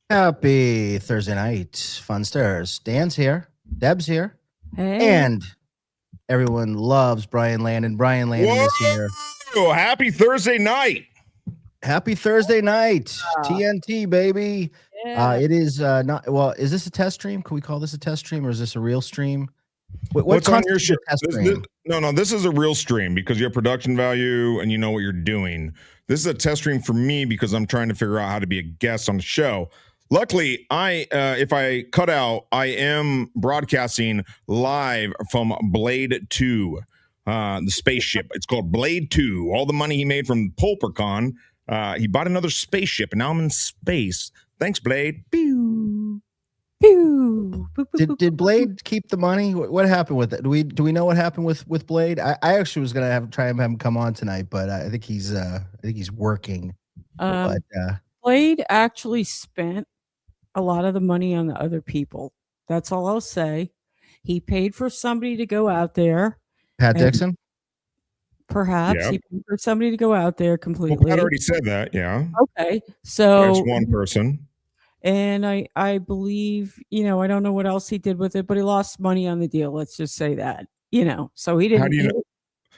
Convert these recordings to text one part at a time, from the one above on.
Happy Thursday night, Funsters. Dan's here, Deb's here, Hey. and everyone loves Brian Landon. Brian Landon is here. Whoa! Happy Thursday night. Happy Thursday night, TNT baby. Yeah. It is not well. Is this a test stream? Can we call this a test stream, or is this a real stream? What's on your show? Test stream? No. This is a real stream because you have production value and you know what you're doing. This is a test stream for me because I'm trying to figure out how to be a guest on the show. Luckily, if I cut out, I am broadcasting live from Blade 2, the spaceship. It's called Blade 2. All the money he made from PulperCon, he bought another spaceship, and now I'm in space. Thanks, Blade. Pew. Pew. Did Blade keep the money? What happened with it? Do we know what happened with Blade? I actually was gonna try and have him come on tonight, but I think he's working. Blade actually spent a lot of the money on the other people. That's all I'll say. He paid for somebody to go out there. Pat Dixon? Perhaps he paid for somebody to go out there completely. Well, Pat already said that, yeah. Okay. So there's one person. And I believe, I don't know what else he did with it, but he lost money on the deal. Let's just say that, so he didn't.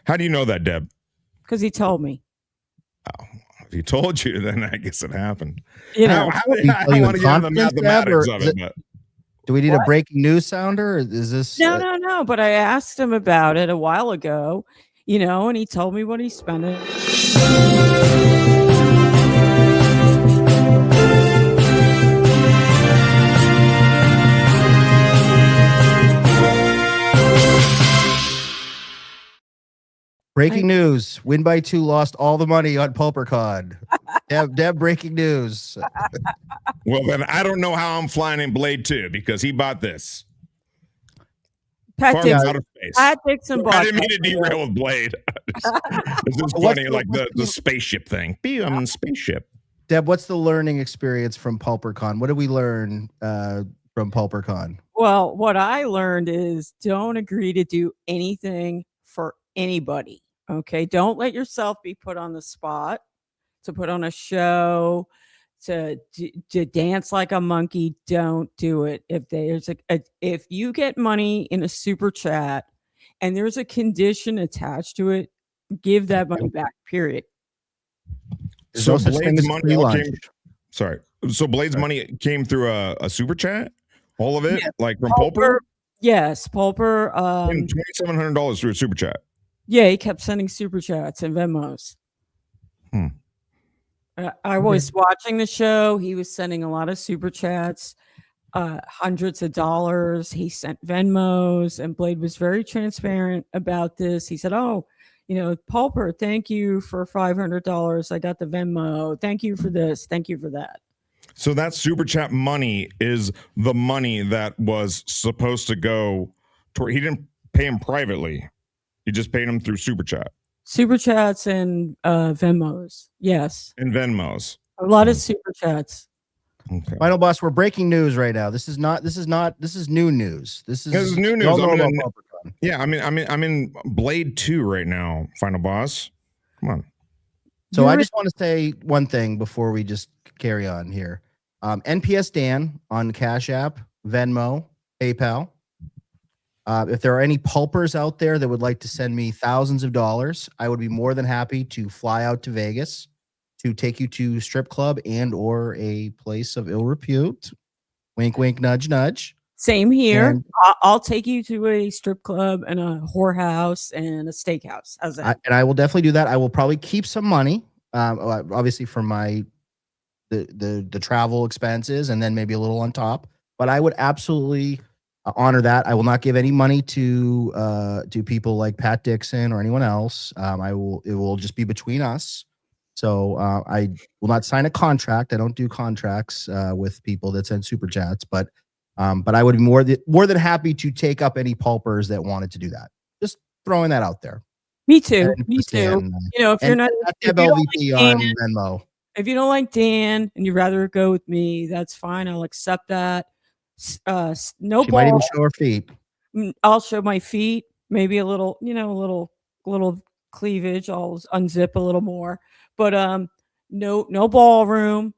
How do you know that, Deb? Because he told me. Oh, if he told you, then I guess it happened. I don't want to get into the mathematics of it, but. Do we need a breaking news sounder? Or is this No. But I asked him about it a while ago, and he told me what he spent it. Breaking news. Win by 2 lost all the money on PulperCon. Deb, breaking news. Well, then I don't know how I'm flying in Blade 2 because he bought this. Pat Dixon bought I didn't mean to derail with Blade. This is funny, like the spaceship thing. I'm in spaceship. Deb, what's the learning experience from PulperCon? What did we learn from PulperCon? Well, what I learned is don't agree to do anything for anybody. Okay. Don't let yourself be put on the spot to put on a show, to dance like a monkey. Don't do it. If you get money in a super chat and there's a condition attached to it, give that money back, period. So Blade's money So Blade's money came through a super chat? All of it? Like from Pulper? Yes, Pulper. $2,700 through a super chat. Yeah, he kept sending super chats and Venmos. I was watching the show. He was sending a lot of super chats, hundreds of dollars. He sent Venmos, and Blade was very transparent about this. He said, Pulper, thank you for $500. I got the Venmo. Thank you for this. Thank you for that. So that super chat money is the money that was supposed to go toward. He didn't pay him privately. He just paid him through super chat. Super chats and Venmos. Yes. And Venmos. A lot of super chats. Okay. Final boss, we're breaking news right now. This is new news. This is new news. I'm in Blade 2 right now, Final boss. Come on. So I just want to say one thing before we just carry on here. NPS Dan on Cash App, Venmo, PayPal. If there are any pulpers out there that would like to send me thousands of dollars, I would be more than happy to fly out to Vegas to take you to strip club and or a place of ill repute. Wink, wink, nudge, nudge. Same here. And I'll take you to a strip club and a whorehouse and a steakhouse. How's that? And I will definitely do that. I will probably keep some money, obviously for the travel expenses, and then maybe a little on top. But I would absolutely honor that. I will not give any money to people like Pat Dixon or anyone else. It will just be between us. So I will not sign a contract. I don't do contracts with people that send super chats, but I would be more than happy to take up any pulpers that wanted to do that. Just throwing that out there. Me too. Me too. If you're not LVP on Venmo. If you don't like Dan and you'd rather go with me, that's fine. I'll accept that. No she ball. Might even show her feet. I'll show my feet. Maybe a little, a little cleavage. I'll unzip a little more. But no ballroom.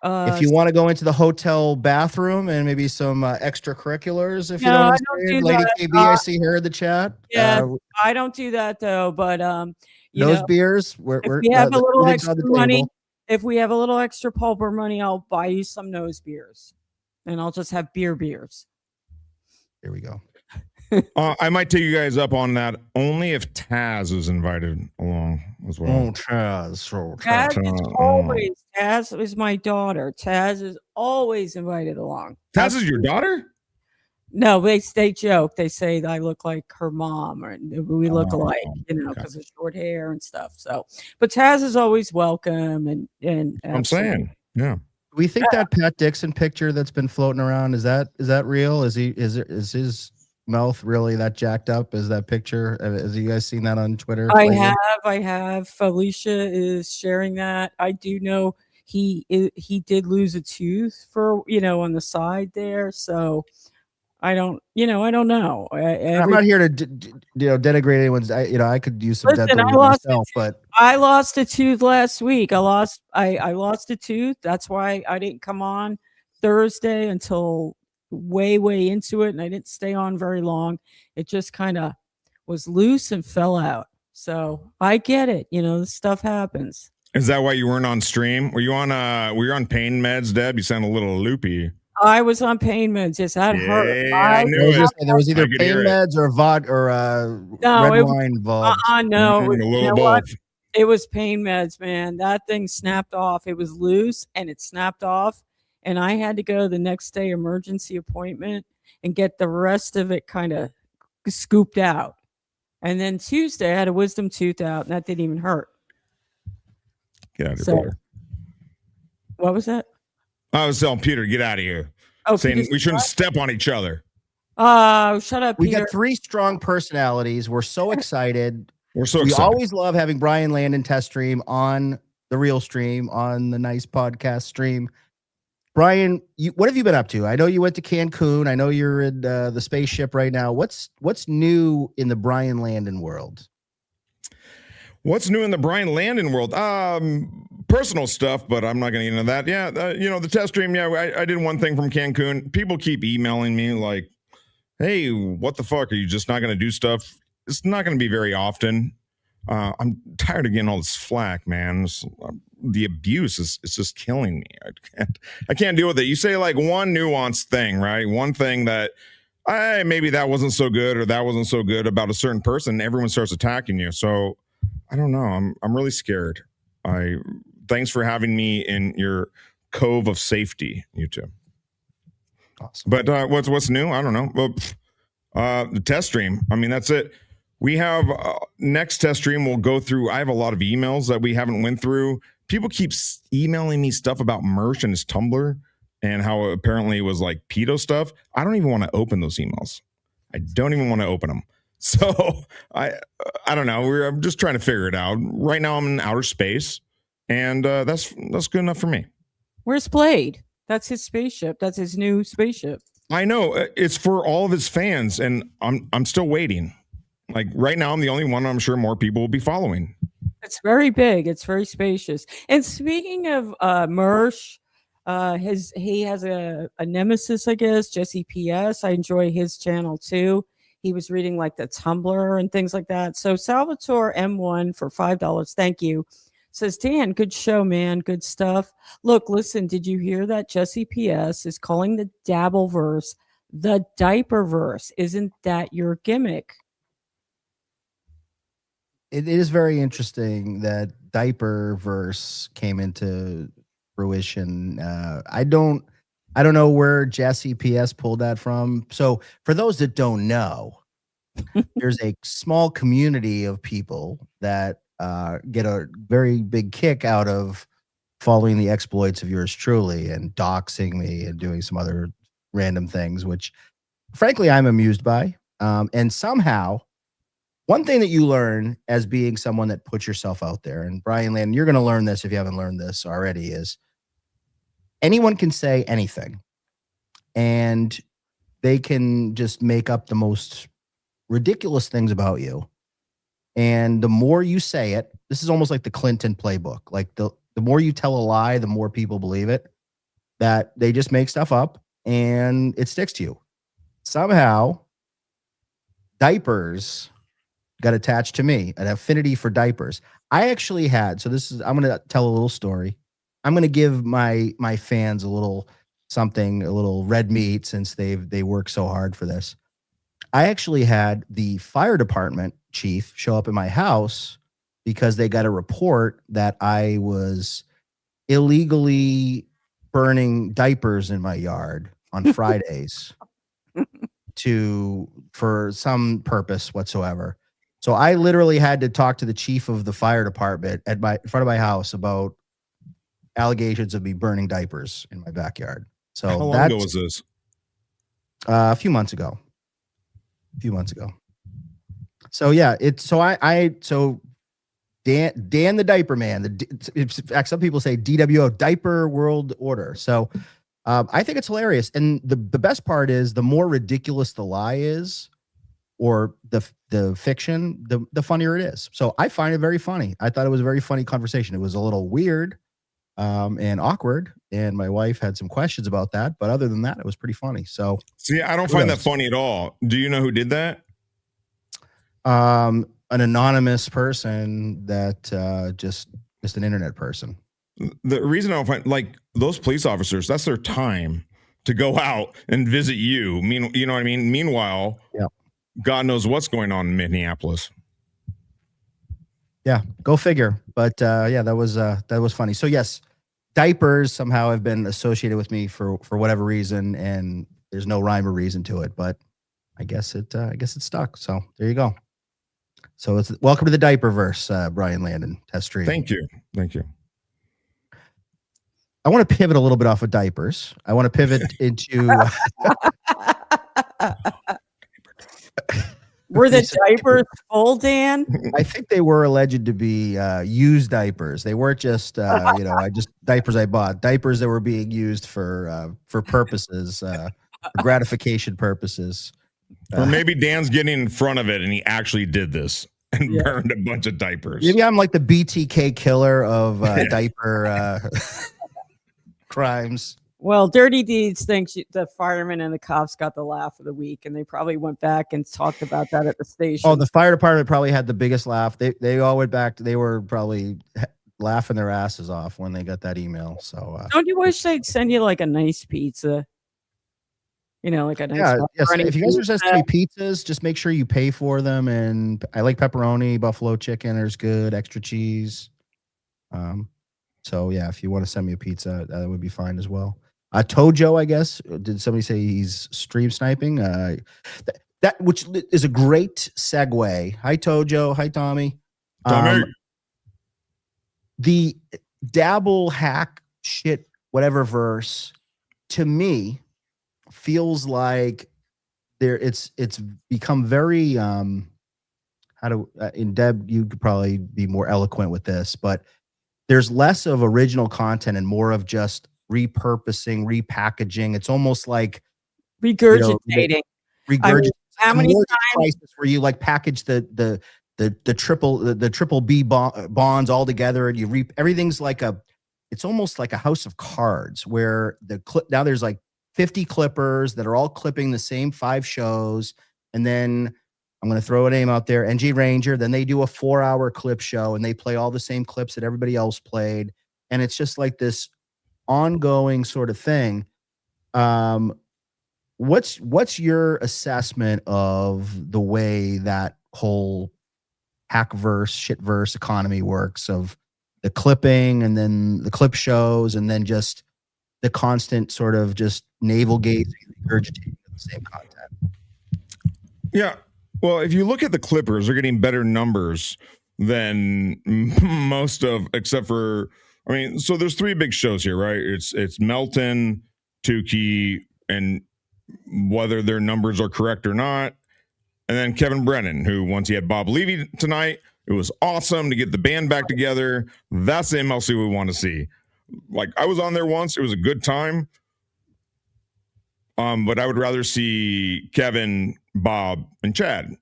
If you want to go into the hotel bathroom and maybe some extracurriculars, if you No, know what I I'm don't saying, do Lady that. KB, I see her in the chat. Yeah, I don't do that though. But you Those know, beers, if we have a little everything's on extra the money, table. if we have a little extra pulper money, I'll buy you some nose beers, and I'll just have beers. Here we go. I might take you guys up on that only if Taz is invited along as well. Oh, Taz. Taz is my daughter. Taz is always invited along. Taz is your daughter? No, they joke. They say that I look like her mom, or we look alike, because of short hair and stuff. So, but Taz is always welcome, and I'm saying, yeah. We think that Pat Dixon picture that's been floating around is that real? Is his mouth really that jacked up? Is that picture? Have you guys seen that on Twitter? I have. Felicia is sharing that. I do know he did lose a tooth for on the side there. So I don't know. I'm not here to denigrate anyone's. I could use some dental myself, but I lost a tooth last week. I lost a tooth. That's why I didn't come on Thursday until way into it, and I didn't stay on very long. It just kind of was loose and fell out. So I get it. This stuff happens. Is that why you weren't on stream? Were you on pain meds, Deb? You sound a little loopy. I was on pain meds. Yes, that hurt. I knew it. There was either pain meds or vodka or red wine involved. No, a little both. It was pain meds, man. That thing snapped off. It was loose and it snapped off. And I had to go the next day emergency appointment and get the rest of it kind of scooped out. And then Tuesday I had a wisdom tooth out, and that didn't even hurt. Get out of here. What was that? I was telling Peter, get out of here. Oh, saying we shouldn't step on each other. Oh, shut up, We Peter. got 3 strong personalities. We're so excited. We're so we excited. always love having Brian Landon test stream on the real stream, on the nice podcast stream. Brian, what have you been up to? I know you went to Cancun. I know you're in the spaceship right now. What's new in the Brian Landon world? What's new in the Brian Landon world? Personal stuff, but I'm not going to get into that. Yeah, the test stream. Yeah, I did one thing from Cancun. People keep emailing me like, "Hey, what the fuck? Are you just not going to do stuff?" It's not going to be very often. I'm tired of getting all this flack, man. The abuse is just killing me. I can't deal with it. You say like one nuanced thing, right? One thing that maybe that wasn't so good or that wasn't so good about a certain person. Everyone starts attacking you. So I don't know. I'm really scared. Thanks for having me in your cove of safety, you two. Awesome. But what's new? I don't know. Well, the test stream. I mean, that's it. We have next test stream. We'll go through. I have a lot of emails that we haven't went through. People keep emailing me stuff about Mersh and his Tumblr and how apparently it was like pedo stuff. I don't even want to open those emails. I don't even want to open them. So I don't know. I'm just trying to figure it out. Right now I'm in outer space, and that's good enough for me. Where's Blade? That's his spaceship. That's his new spaceship. I know it's for all of his fans, and I'm still waiting. Like right now, I'm the only one. I'm sure more people will be following. It's very big. It's very spacious. And speaking of Mersh, he has a nemesis, I guess, Jesse PS. I enjoy his channel too. He was reading like the Tumblr and things like that. So Salvatore M1 for $5. Thank you. Says, Dan, good show, man. Good stuff. Look, listen, did you hear that? Jesse PS is calling the Dabbleverse the Diaperverse. Isn't that your gimmick? It is very interesting that Diaperverse came into fruition. I don't know where Jesse PS pulled that from. So for those that don't know, there's a small community of people that get a very big kick out of following the exploits of yours truly and doxing me and doing some other random things, which frankly I'm amused by. And somehow, one thing that you learn as being someone that puts yourself out there, and Brian Landon, you're going to learn this if you haven't learned this already, is anyone can say anything and they can just make up the most ridiculous things about you. And the more you say it, this is almost like the Clinton playbook. Like the more you tell a lie, the more people believe it. that they just make stuff up and it sticks to you. Somehow, diapers got attached to me, an affinity for diapers. I actually had, I'm going to tell a little story. I'm going to give my fans a little something, a little red meat, since they work so hard for this. I actually had the fire department chief show up in my house because they got a report that I was illegally burning diapers in my yard on Fridays for some purpose whatsoever. So I literally had to talk to the chief of the fire department in front of my house about allegations of me burning diapers in my backyard. So how long ago was this? A few months ago. So yeah, so Dan the Diaper Man. Some people say DWO, Diaper World Order. So I think it's hilarious, and the best part is the more ridiculous the lie is, or the fiction, the funnier it is. So I find it very funny. I thought it was a very funny conversation. It was a little weird and awkward, and my wife had some questions about that, but other than that, it was pretty funny. So see, I don't find that funny at all. Do you know who did that? An anonymous person that just an internet person. The reason I don't find, like, those police officers, that's their time to go out and visit you. You know what I mean? Meanwhile, yeah, God knows what's going on in Minneapolis. Yeah, go figure. But yeah, that was funny. So yes, diapers somehow have been associated with me for whatever reason, and there's no rhyme or reason to it. But I guess it stuck. So there you go. So it's welcome to the diaperverse, Brian Landon, Test Stream. Thank you. I want to pivot a little bit off of diapers. I want to pivot into. Were the diapers full, Dan? I think they were alleged to be used diapers. They weren't just, diapers I bought. Diapers that were being used for purposes, gratification purposes. Or maybe Dan's getting in front of it and he actually did this and burned a bunch of diapers. Maybe I'm like the BTK killer of diaper crimes. Well, Dirty Deeds thinks the firemen and the cops got the laugh of the week, and they probably went back and talked about that at the station. Oh, the fire department probably had the biggest laugh. They all went back. They were probably laughing their asses off when they got that email. So don't you wish they'd send you like a nice pizza? Like a nice. Yes. If you guys are sending me pizzas, just make sure you pay for them. And I like pepperoni, buffalo chicken is good, extra cheese. So yeah, if you want to send me a pizza, that would be fine as well. Tojo, I guess. Did somebody say he's stream sniping? That which is a great segue. Hi, Tojo. Hi, Tommy. The dabble hack shit, whatever verse, to me feels like it's become very and Deb, you could probably be more eloquent with this, but there's less of original content and more of just repurposing, repackaging. It's almost like regurgitating. How many times where you like package the triple B bonds all together and you everything's like it's almost like a house of cards where now there's like 50 clippers that are all clipping the same 5 shows, and then I'm going to throw a name out there, NG Ranger. Then they do a 4-hour clip show and they play all the same clips that everybody else played. And it's just like this ongoing sort of thing. What's your assessment of the way that whole hackverse, shitverse economy works, of the clipping and then the clip shows and then just the constant sort of just navel gazing, regurgitating of the same content? Yeah. Well, if you look at the Clippers, they're getting better numbers than most of, except for, so there's 3 big shows here, right? It's Melton, Tukey, and whether their numbers are correct or not. And then Kevin Brennan, who once he had Bob Levy tonight, it was awesome to get the band back together. That's the MLC we want to see. Like, I was on there once. It was a good time. But I would rather see Kevin, Bob, and Chad,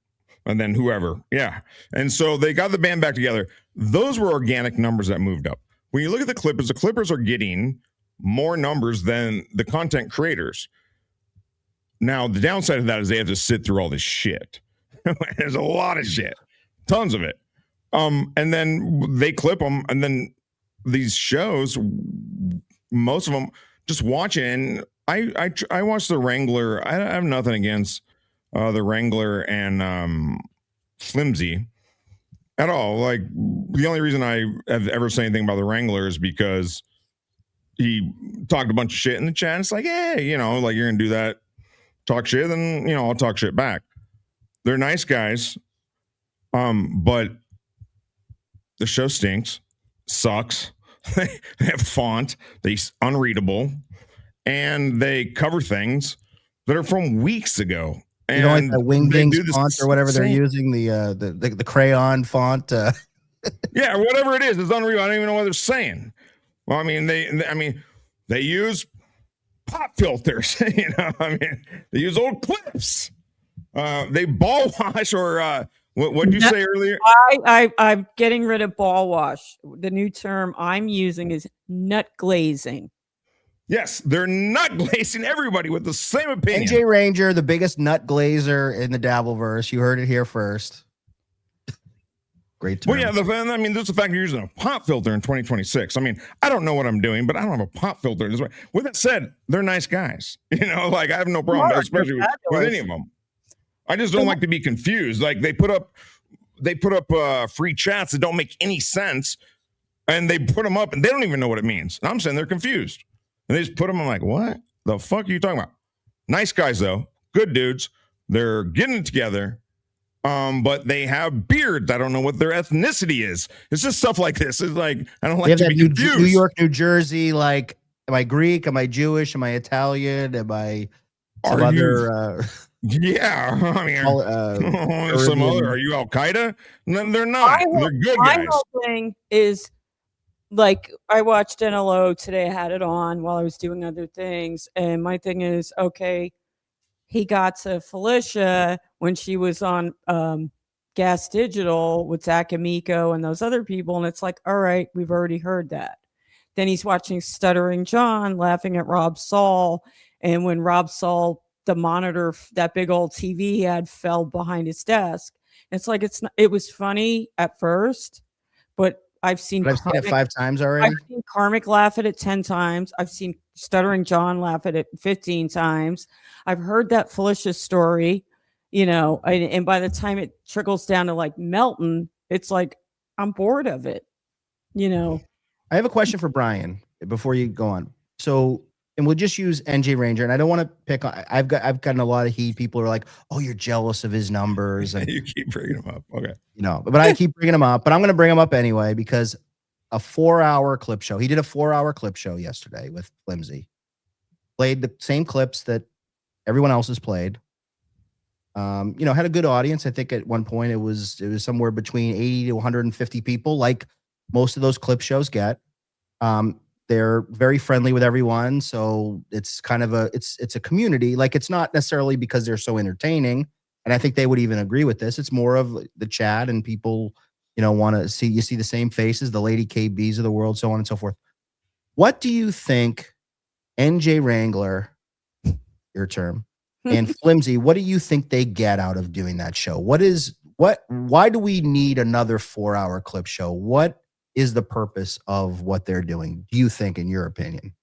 and then whoever. Yeah. And so they got the band back together. Those were organic numbers that moved up. When you look at the Clippers are getting more numbers than the content creators. Now, the downside of that is they have to sit through all this shit. There's a lot of shit, tons of it. And then they clip them, and then these shows, most of them, just watching. I watched The Wrangler. I have nothing against The Wrangler and Flimsy at all. Like, the only reason I have ever said anything about The Wrangler is because he talked a bunch of shit in the chat. It's like, hey, you know, like, you're gonna do that, talk shit, then, you know, I'll talk shit back. They're nice guys, but the show stinks, sucks. They have font, they're unreadable, and they cover things that are from weeks ago. And you know, like the Wingdings font or whatever they're using, the crayon font. Yeah, whatever it is, it's unreal. I don't even know what they're saying. Well, I mean, they use pop filters. You know, I mean, they use old clips. They ball wash, or what did you say earlier? I'm getting rid of ball wash. The new term I'm using is nut glazing. Yes, they're nut glazing everybody with the same opinion. NJ Ranger, the biggest nut glazer in the Dabbleverse. You heard it here first. Great term. Well, yeah, I mean, there's the fact you're using a pop filter in 2026. I mean, I don't know what I'm doing, but I don't have a pop filter this way. With that said, they're nice guys. You know, like, I have no problem, especially with any of them. I just don't like to be confused. Like, they put up free chats that don't make any sense, and they put them up, and they don't even know what it means. And I'm saying they're confused. And they just put them, I'm like, what the fuck are you talking about? Nice guys, though. Good dudes. They're getting it together. But they have beards. I don't know what their ethnicity is. It's just stuff like this. It's like, I don't like to be confused. New York, New Jersey, like, am I Greek? Am I Jewish? Am I Italian? Am I some other... Yeah, I mean, some other. Are you Al Qaeda? No, they're not. They're good guys. My whole thing is, like, I watched NLO today. I had it on while I was doing other things, and my thing is, okay, he got to Felicia when she was on Gas Digital with Zach Amico and those other people, and it's like, all right, we've already heard that. Then he's watching Stuttering John laughing at Rob Saul, and when Rob Saul, the monitor, that big old TV he had, fell behind his desk. It's like, it was funny at first, but I've seen it 5 times already. I've seen Karmic laugh at it 10 times. I've seen Stuttering John laugh at it 15 times. I've heard that Felicia story, you know, and by the time it trickles down to like Melton, it's like, I'm bored of it, you know. I have a question for Brian before you go on. So, and we'll just use NJ Ranger, and I don't want to pick on. I've gotten a lot of heat. People are like, "Oh, you're jealous of his numbers." And, you keep bringing them up, okay? You know, but I keep bringing them up. But I'm going to bring them up anyway because a 4-hour clip show. He did a 4-hour clip show yesterday with Flimsy. Played the same clips that everyone else has played. You know, had a good audience. I think at one point it was somewhere between 80 to 150 people, like most of those clip shows get. They're very friendly with everyone, so it's kind of it's a community. Like, it's not necessarily because they're so entertaining, and I think they would even agree with this. It's more of the chat, and people, you know, want to see the same faces, the Lady KBs of the world, so on and so forth. What do you think, NJ Wrangler, your term, and Flimsy, what do you think they get out of doing that show? Why do we need another 4-hour clip show? What is the purpose of what they're doing, do you think, in your opinion?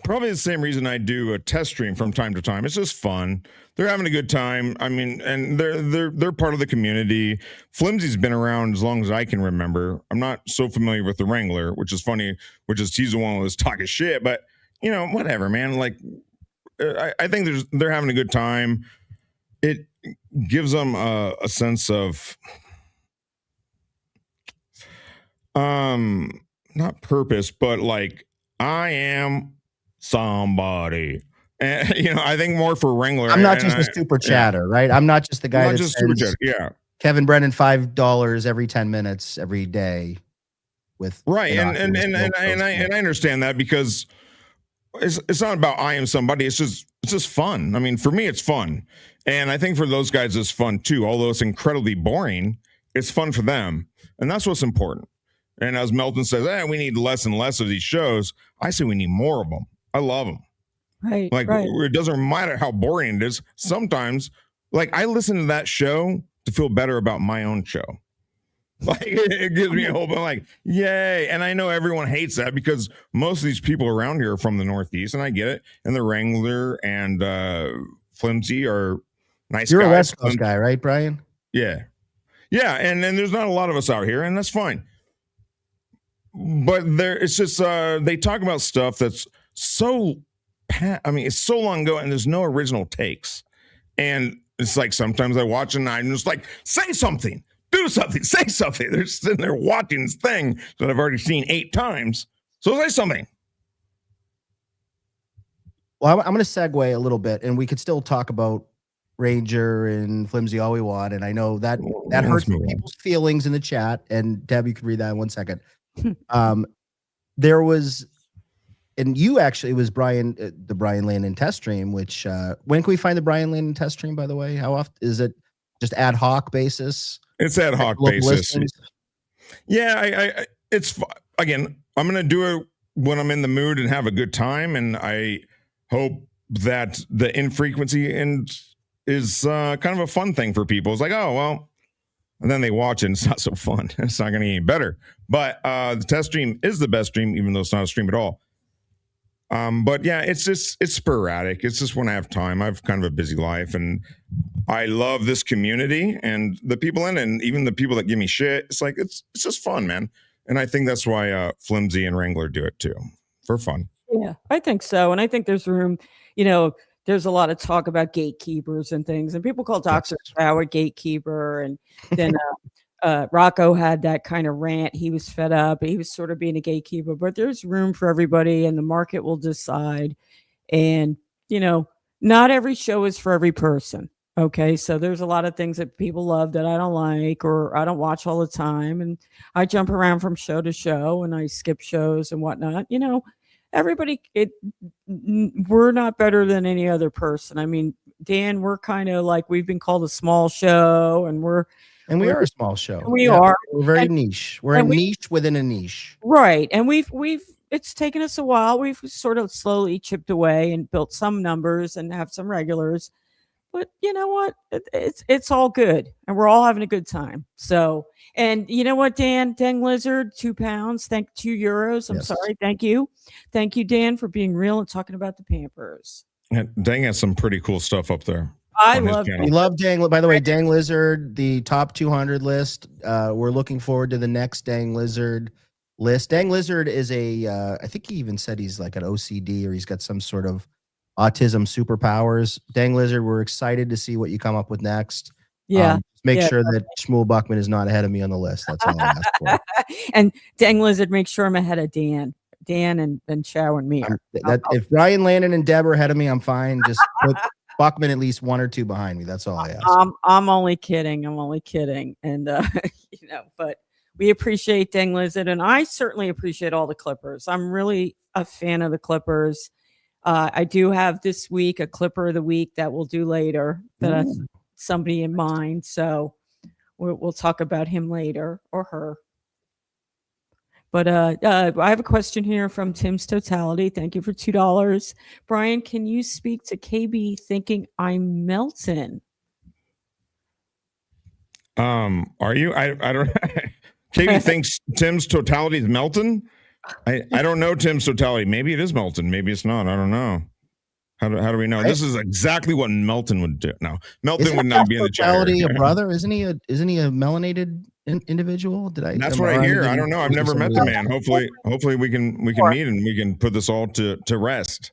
Probably the same reason I do a test stream from time to time. It's just fun. They're having a good time. I mean, and they're part of the community. Flimsy's been around as long as I can remember. I'm not so familiar with the Wrangler, which is funny, he's the one who was talking shit, but, you know, whatever, man. Like, I think they're having a good time. It gives them a sense of not purpose, but like, I am somebody. And, you know, I think more for Wrangler. I'm not just a super chatter, right? I'm not just the guy that sends Kevin Brennan $5 every 10 minutes every day with right. And I understand that, because it's not about I am somebody. It's just fun. I mean, for me, it's fun. And I think for those guys, it's fun too. Although it's incredibly boring, it's fun for them. And that's what's important. And as Melton says, we need less and less of these shows. I say we need more of them. I love them. Right. Like, right. it doesn't matter how boring it is. Sometimes, like, I listen to that show to feel better about my own show. Like, it gives me hope. I'm like, yay. And I know everyone hates that because most of these people around here are from the Northeast, and I get it. And the Wrangler and Flimsy are nice You're guys. a West Coast guy, right, Brian? Yeah. Yeah. And there's not a lot of us out here, and that's fine. But it's just, they talk about stuff that's so, it's so long ago, and there's no original takes. And it's like sometimes I watch and I'm just like, say something. Do something, say something. They're sitting there watching this thing that I've already seen 8 times. So say something. Well, I'm going to segue a little bit, and we could still talk about Ranger and Flimsy all we want. And I know that hurts people's feelings in the chat. And Deb, you can read that in 1 second. There was, and you actually, it was Brian, the Brian Landon test stream, which, when can we find the Brian Landon test stream, by the way? How often is it? Just ad hoc basis? It's ad hoc basis. Yeah, it's, again, I'm going to do it when I'm in the mood and have a good time. And I hope that the infrequency is kind of a fun thing for people. It's like, oh, well, and then they watch it and it's not so fun. It's not going to get any better. But the test stream is the best stream, even though it's not a stream at all. But yeah, it's sporadic. It's just when I have time. I have kind of a busy life, and I love this community and the people in it, and even the people that give me shit. It's like, it's just fun, man. And I think that's why Flimsy and Wrangler do it too, for fun. Yeah, I think so. And I think there's room, there's a lot of talk about gatekeepers and things, and people call Dr. Trow a gatekeeper. And then Rocco had that kind of rant. He was fed up. He was sort of being a gatekeeper, but there's room for everybody, and the market will decide. And, not every show is for every person. Okay. So there's a lot of things that people love that I don't like, or I don't watch all the time. And I jump around from show to show, and I skip shows and whatnot. Everybody, we're not better than any other person. I mean, Dan, we're kind of like, we've been called a small show, and we are a small show. We are. We're very niche. We're a niche within a niche. Right. And it's taken us a while. We've sort of slowly chipped away and built some numbers and have some regulars. But you know what? It's all good, and we're all having a good time. So, and you know what, Dan? Dang Lizard, €2. €2. I'm sorry. Thank you, Dan, for being real and talking about the Pampers. Yeah, Dang has some pretty cool stuff up there. I love Dang. By the way, Dang Lizard, the top 200 list. We're looking forward to the next Dang Lizard list. Dang Lizard is I think he even said he's like an OCD, or he's got some sort of autism superpowers. Dang Lizard, we're excited to see what you come up with next. Yeah. Make sure that Shmuel Buckman is not ahead of me on the list. That's all I ask for. And Dang Lizard, make sure I'm ahead of Dan and Chow and me. If Brian Landon and Deb are ahead of me, I'm fine. Just put Buckman at least 1 or 2 behind me. That's all I ask. I'm only kidding. And but we appreciate Dang Lizard, and I certainly appreciate all the Clippers. I'm really a fan of the Clippers. I do have this week a Clipper of the week that we'll do later, that I somebody in mind. So we'll talk about him later, or her. But I have a question here from Tim's Totality. Thank you for $2. Brian, can you speak to KB thinking I'm Melton? Are you? I don't. KB thinks Tim's Totality is Melton. I don't know Tim's Totality. Maybe it is Melton. Maybe it's not. I don't know. How do we know? This is exactly what Melton would do. No, Melton would not be in the chat. Totality a brother? Isn't he a melanated individual? That's what I hear. I don't know. I've never met the man. Hopefully we can meet and we can put this all to rest.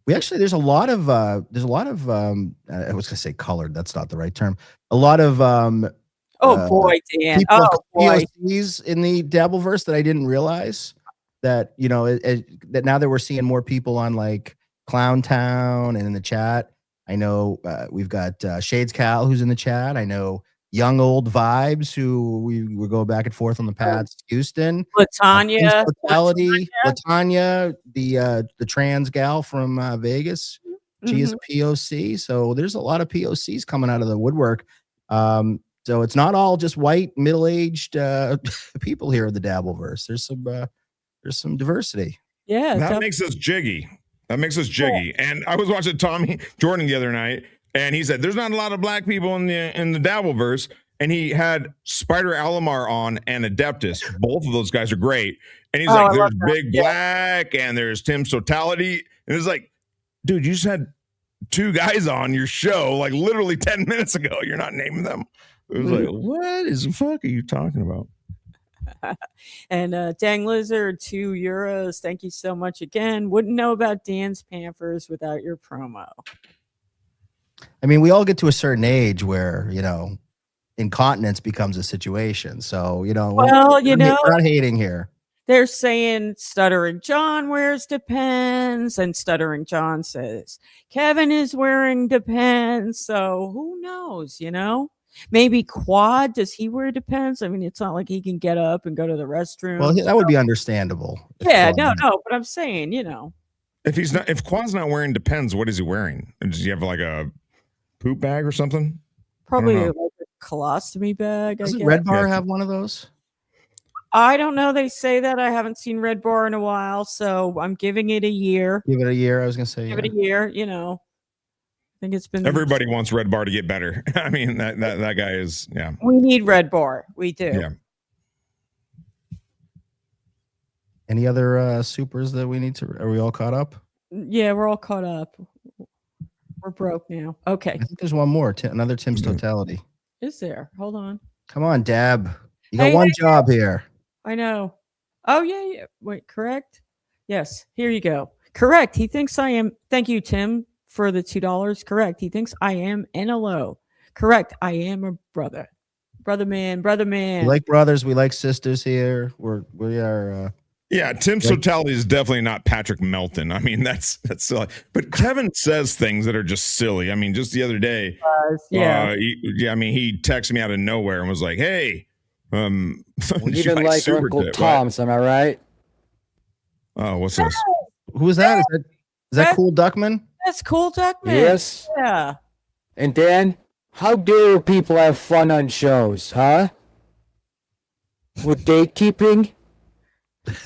There's a lot of I was gonna say colored. That's not the right term. A lot of Dan. POCs in the Dabbleverse that I didn't realize that, that now that we're seeing more people on like Clown Town and in the chat. I know we've got Shades Cal who's in the chat. I know Young Old Vibes who we go back and forth on the pads. Houston, Latanya, the trans gal from Vegas. She is a POC. So there's a lot of POCs coming out of the woodwork. So it's not all just white middle-aged people here in the Dabbleverse. There's some diversity. Yeah, That makes us jiggy. That makes us jiggy. And I was watching Tommy Jordan the other night, and he said there's not a lot of black people in the Dabbleverse. And he had Spider Alamar on and Adeptus. Both of those guys are great. And he's like, there's Big Black and there's Tim's Totality. And it's like, dude, you just had 2 guys on your show like literally 10 minutes ago. You're not naming them. It was like, what is the fuck are you talking about? And Dang Lizard, €2. Thank you so much again. Wouldn't know about Dan's Pampers without your promo. I mean, we all get to a certain age where, incontinence becomes a situation. So, we're not hating here. They're saying Stuttering John wears Depends, and Stuttering John says Kevin is wearing Depends. So who knows, Maybe Quad, does he wear Depends? I mean, it's not like he can get up and go to the restroom. Well, that would be understandable. Yeah, no, but I'm saying, If Quad's not wearing Depends, what is he wearing? Does he have like a poop bag or something? Probably like a colostomy bag. Doesn't Red Bar have one of those? I don't know. They say that. I haven't seen Red Bar in a while, so I'm giving it a year. Give it a year. I was gonna say. Give it a year. I think it's been. Everybody wants Red Bar to get better. I mean, that guy is. Yeah. We need Red Bar. We do. Yeah. Any other supers that we need to? Are we all caught up? Yeah, we're all caught up. We're broke now. Okay. I think there's one more. Another Tim's Totality. Is there? Hold on. Come on, Dab. You got one job here. I know. Oh, yeah. Wait, correct? Yes. Here you go. Correct. He thinks I am. Thank you, Tim, for the $2. Correct. He thinks I am NLO. Correct. I am a brother. Brother man. We like brothers. We like sisters here. We are. Yeah, Tim's Totality is definitely not Patrick Melton. I mean, that's silly. But Kevin says things that are just silly. I mean, just the other day, he texted me out of nowhere and was like, "Hey, even like Uncle Tom's, am I right?" Oh, what's this? Who is that? Is that Cool Duckman? That's Cool Duckman. Yes. Yeah. And Dan, how dare people have fun on shows, huh? With date keeping?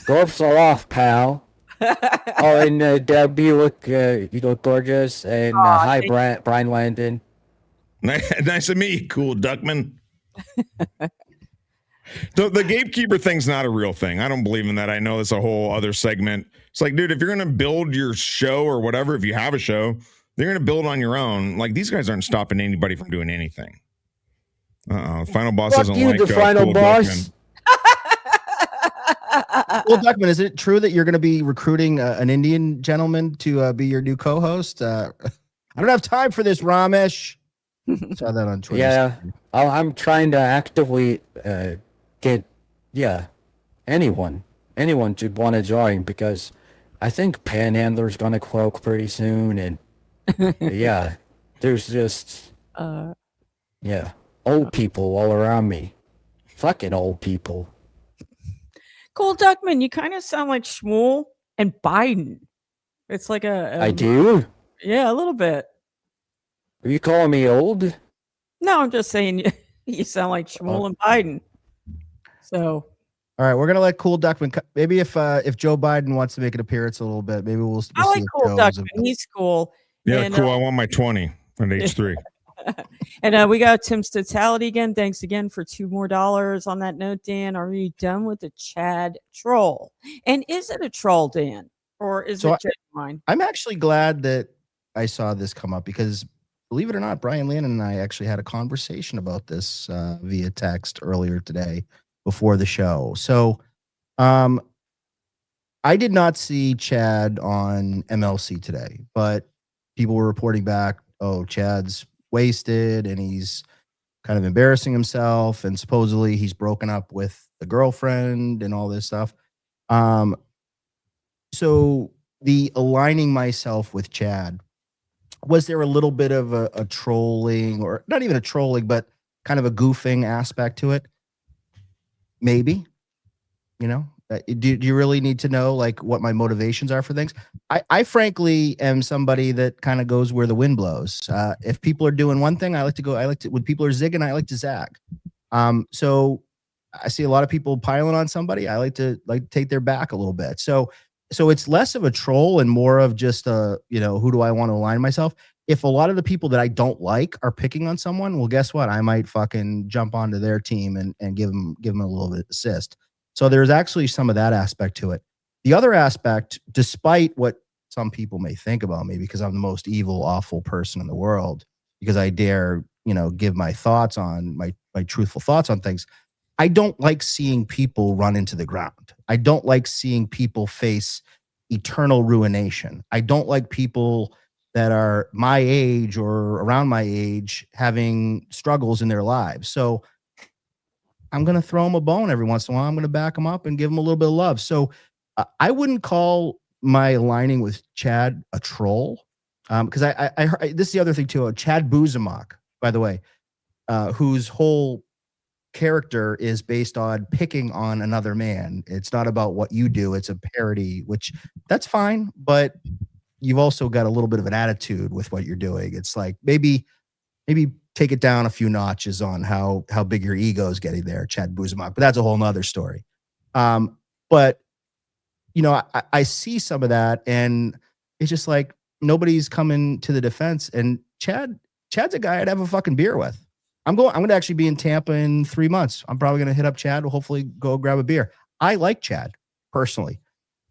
Gloves are off, pal. And Deb, you look, gorgeous. And hi, Brian Landon. Nice to meet you, Cool Duckman. The gatekeeper thing's not a real thing. I don't believe in that. I know it's a whole other segment. It's like, dude, if you're going to build your show or whatever, if you have a show, they're going to build on your own. Like, these guys aren't stopping anybody from doing anything. Final Boss doesn't like the Final Cool Boss. Duckman. Well, Duckman, is it true that you're going to be recruiting an Indian gentleman to be your new co-host? I don't have time for this, Ramesh. Saw that on Twitter. Yeah, I'm trying to actively get anyone to want to join, because I think Panhandler's going to croak pretty soon, and there's just old people all around me. Fucking old people. Cool Duckman, you kind of sound like Shmuel and Biden. It's like I do? Yeah, a little bit. Are you calling me old? No, I'm just saying you sound like Shmuel and Biden. So. All right, we're gonna let Cool Duckman. Maybe if Joe Biden wants to make an appearance a little bit, maybe we'll I like Cool Duckman. He's cool. Yeah, and, cool. I want my 20 at age 3. And we got Tim's Totality again. Thanks again for $2 more. On that note, Dan, are you done with the Chad troll? And is it a troll, Dan, or is it genuine? I'm actually glad that I saw this come up, because believe it or not, Brian Landon and I actually had a conversation about this via text earlier today before the show. So I did not see Chad on MLC today, but people were reporting back, oh, Chad's wasted and he's kind of embarrassing himself, and supposedly he's broken up with the girlfriend and all this stuff. So the aligning myself with Chad, was there a little bit of a trolling, or not even a trolling, but kind of a goofing aspect to it? Maybe, Do you really need to know like what my motivations are for things? I frankly am somebody that kind of goes where the wind blows. If people are doing one thing, I like to go. I like to when people are zigging, I like to zag. So I see a lot of people piling on somebody. I like to take their back a little bit. So it's less of a troll and more of just who do I want to align myself? If a lot of the people that I don't like are picking on someone, well, guess what? I might fucking jump onto their team and give them a little bit of assist. So there's actually some of that aspect to it. The other aspect, despite what some people may think about me, because I'm the most evil, awful person in the world, because I dare, give my thoughts on my truthful thoughts on things. I don't like seeing people run into the ground. I don't like seeing people face eternal ruination. I don't like people that are my age or around my age having struggles in their lives. So I'm going to throw them a bone every once in a while. I'm going to back them up and give them a little bit of love. So I wouldn't call my aligning with Chad a troll, because I this is the other thing too. Chad Buzemach, by the way, whose whole character is based on picking on another man. It's not about what you do. It's a parody, which that's fine, but you've also got a little bit of an attitude with what you're doing. It's like maybe take it down a few notches on how big your ego is getting there, Chad Buzemach. But that's a whole nother story. But I see some of that, and it's just like nobody's coming to the defense. And Chad's a guy I'd have a fucking beer with. I'm going to actually be in Tampa in 3 months. I'm probably going to hit up Chad. We'll hopefully go grab a beer. I like Chad personally.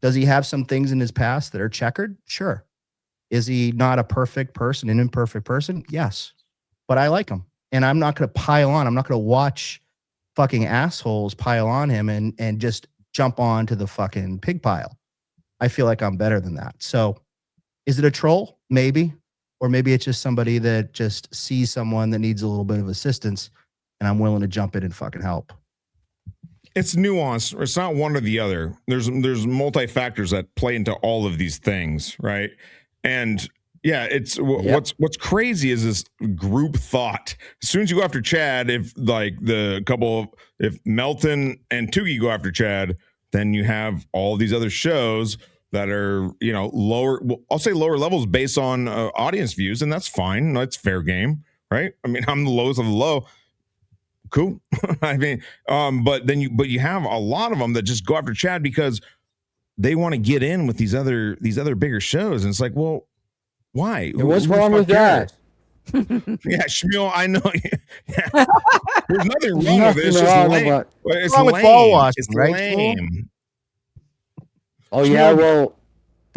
Does he have some things in his past that are checkered? Sure. Is he not a perfect person, an imperfect person? Yes. But I like him. And I'm not going to pile on. I'm not going to watch fucking assholes pile on him and just jump onto the fucking pig pile. I feel like I'm better than that. So is it a troll? Maybe. Or maybe it's just somebody that just sees someone that needs a little bit of assistance, and I'm willing to jump in and fucking help. It's nuanced. It's not one or the other. There's multi factors that play into all of these things, right? And yeah, it's what's crazy is this group thought. As soon as you go after Chad, if Melton and Toogie go after Chad, then you have all these other shows that are, lower, well, I'll say lower levels based on audience views, and that's fine. That's fair game, right? I mean, I'm the lowest of the low. Cool. I mean, but you have a lot of them that just go after Chad because they want to get in with these other bigger shows, and it's like, well, why? What's wrong with that? Yeah, Shmuel, I know. Yeah. There's nothing wrong with it. It's just lame. It's wrong lame. with ball watching, It's right? lame. Oh yeah, well,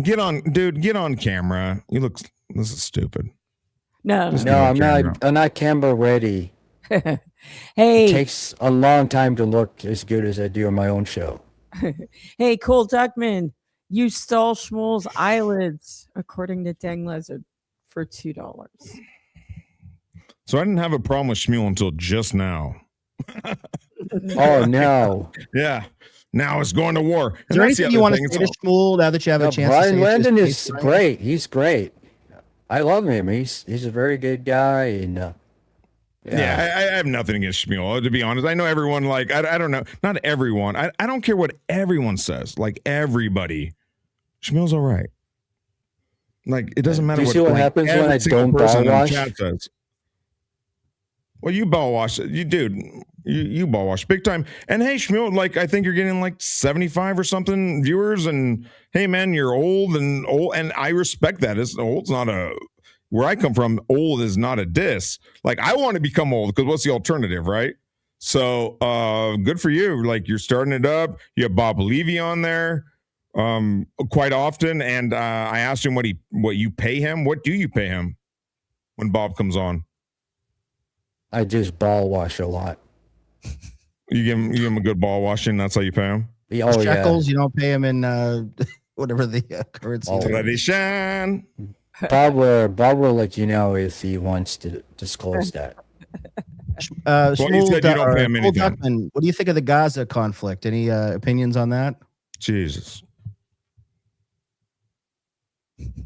get on camera. This is stupid. No, I'm not camera ready. Hey, It takes a long time to look as good as I do on my own show. hey, Cole Duckman, you stole Shmuel's eyelids, according to Dang Lizard, for $2. So I didn't have a problem with Shmuel until just now. Oh no! Yeah. Now it's going to war. Is there anything you want to say to Shmuel now that you have a chance? Brian Landon is great. He's great. I love him. He's a very good guy, and yeah, I have nothing against Shmuel, to be honest. I know everyone, I don't know, not everyone. I don't care what everyone says. Like everybody, Shmuel's all right. Like it doesn't matter. Do you see what happens when I don't ball wash? Says. Well, you ball wash, you ball wash big time. And hey, Shmuel, I think you're getting 75 or something viewers. And hey, man, you're old, and I respect that. Old's not where I come from. Old is not a diss. I want to become old because what's the alternative, right? So, good for you. You're starting it up. You have Bob Levy on there, quite often. And I asked him what you pay him. What do you pay him when Bob comes on? I just ball wash a lot. You give him a good ball washing. That's how you pay him. Oh, shekels. You don't pay him in whatever the currency. Tradition. Bob will let you know if he wants to disclose that. You said you don't pay him anything. Duckman, what do you think of the Gaza conflict? Any opinions on that? Jesus.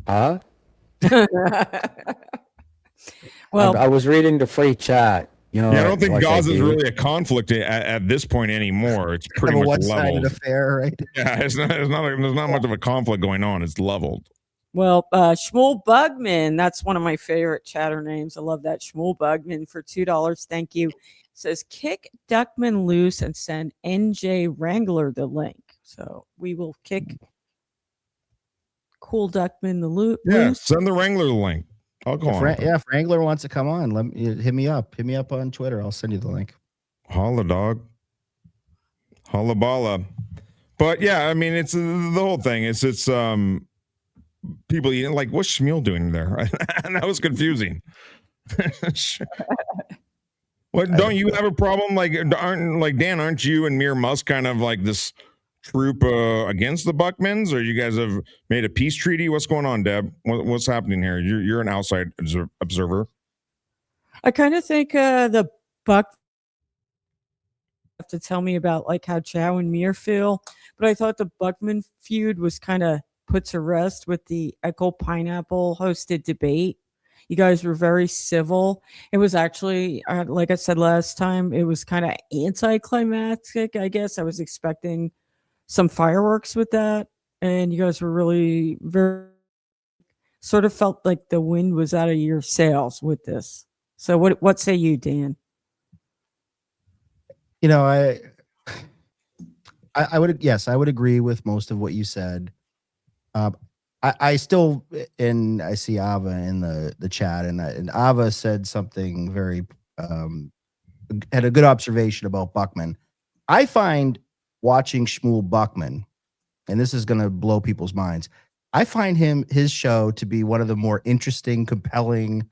Huh? well, I was reading the free chat. You know, Yeah, I don't think like Gaza is do. really a conflict at this point anymore. It's pretty Kind of a much one-sided leveled. affair, right? Yeah, there's not much of a conflict going on. It's leveled. Well, Shmuel Bugman, that's one of my favorite chatter names. I love that. Shmuel Bugman for $2. Thank you. Says kick Duckman loose and send NJ Wrangler the link. So we will kick Cool Duckman the loose. Yeah, send the Wrangler the link. I'll go on. If Wrangler wants to come on, hit me up. Hit me up on Twitter. I'll send you the link. Holla, dog. Holla, balla. But yeah, I mean, it's the whole thing. It's people eating like, what's Shmuel doing there? And that was confusing. What, don't you have a problem? Like, aren't you and Mir Musk kind of like this troop against the Buckmans, or you guys have made a peace treaty? What's going on, Deb? What's happening here? You're an outside observer. I kind of think the Buck have to tell me about like how Chow and Mir feel, but I thought the Buckman feud was kind of put to rest with the Echo Pineapple hosted debate. You guys were very civil. It was actually, like I said last time, it was kind of anticlimactic, I guess. I was expecting some fireworks with that, and you guys were really very sort of felt like the wind was out of your sails with this. So what say you, Dan? You know, I would agree with most of what you said. I still, and I see Ava in the chat, and Ava said something very had a good observation about Buckman. I find watching Shmuel Buckman, and this is going to blow people's minds, I find his show to be one of the more interesting, compelling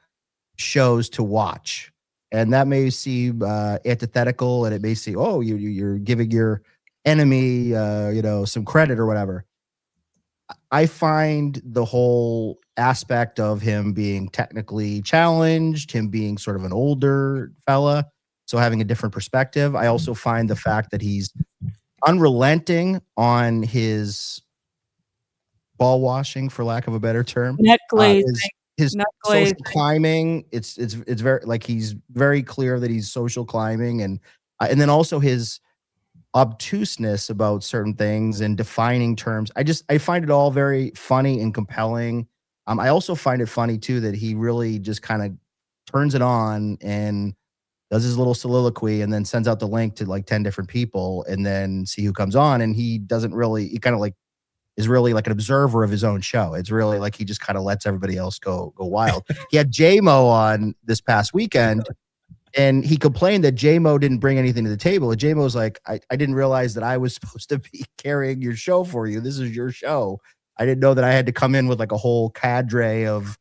shows to watch. And that may seem antithetical, and it may seem, oh, you're giving your enemy, some credit or whatever. I find the whole aspect of him being technically challenged, him being sort of an older fella, so having a different perspective. I also find the fact that he's unrelenting on his ball washing, for lack of a better term. Net glazing. His social climbing, it's very, like, he's very clear that he's social climbing, and then also his obtuseness about certain things and defining terms. I find it all very funny and compelling. I also find it funny too that he really just kind of turns it on and does his little soliloquy and then sends out the link to like 10 different people and then see who comes on. And he kind of like is really like an observer of his own show. It's really like he just kind of lets everybody else go wild. He had J-Mo on this past weekend, and he complained that J-Mo didn't bring anything to the table. And J-Mo was like, I didn't realize that I was supposed to be carrying your show for you. This is your show. I didn't know that I had to come in with like a whole cadre of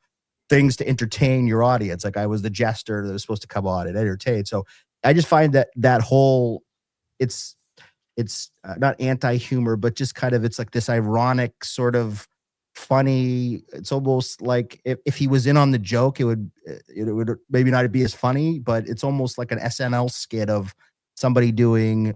things to entertain your audience. Like I was the jester that was supposed to come on and entertain. So I just find that whole, it's not anti-humor, but just kind of, it's like this ironic sort of funny. It's almost like if he was in on the joke, it would maybe not be as funny, but it's almost like an SNL skit of somebody doing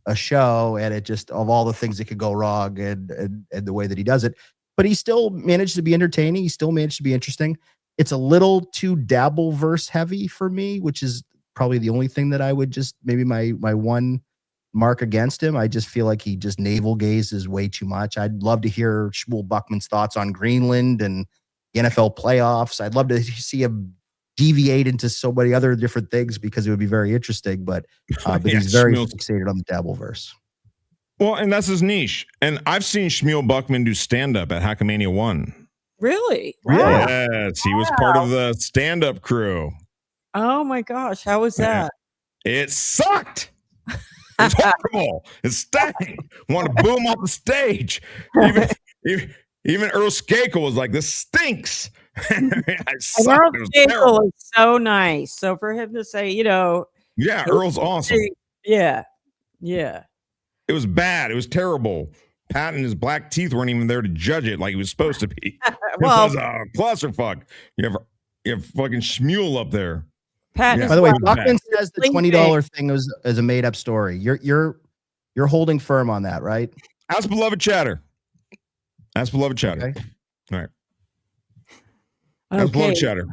a show, and it just, of all the things that could go wrong, and the way that he does it, but he still managed to be entertaining. He still managed to be interesting. It's a little too Dabbleverse heavy for me, which is probably the only thing that I would just, maybe my one mark against him. I just feel like he just navel gazes way too much. I'd love to hear Shmuel Buckman's thoughts on Greenland and the NFL playoffs. I'd love to see him deviate into so many other different things, because it would be very interesting, but he's very fixated on the Dabbleverse. Well, and that's his niche. And I've seen Shmuel Buckman do stand-up at Hackamania 1. Really? Wow. Yes, he was part of the stand-up crew. Oh my gosh, how was that? It sucked. It's horrible. It stank. Want to boom off the stage. Even Earl Skakel was like, "This stinks." Earl Skakel is so nice. So for him to say, yeah, Earl's awesome. Yeah. It was bad. It was terrible. Pat and his black teeth weren't even there to judge it like he was supposed to be. Well, it was a clusterfuck. You have fucking Shmuel up there. Pat. Yeah. By the way, Buckman says the $20 thing is a made up story. You're holding firm on that, right? Ask beloved chatter. Okay. All right. Ask beloved chatter.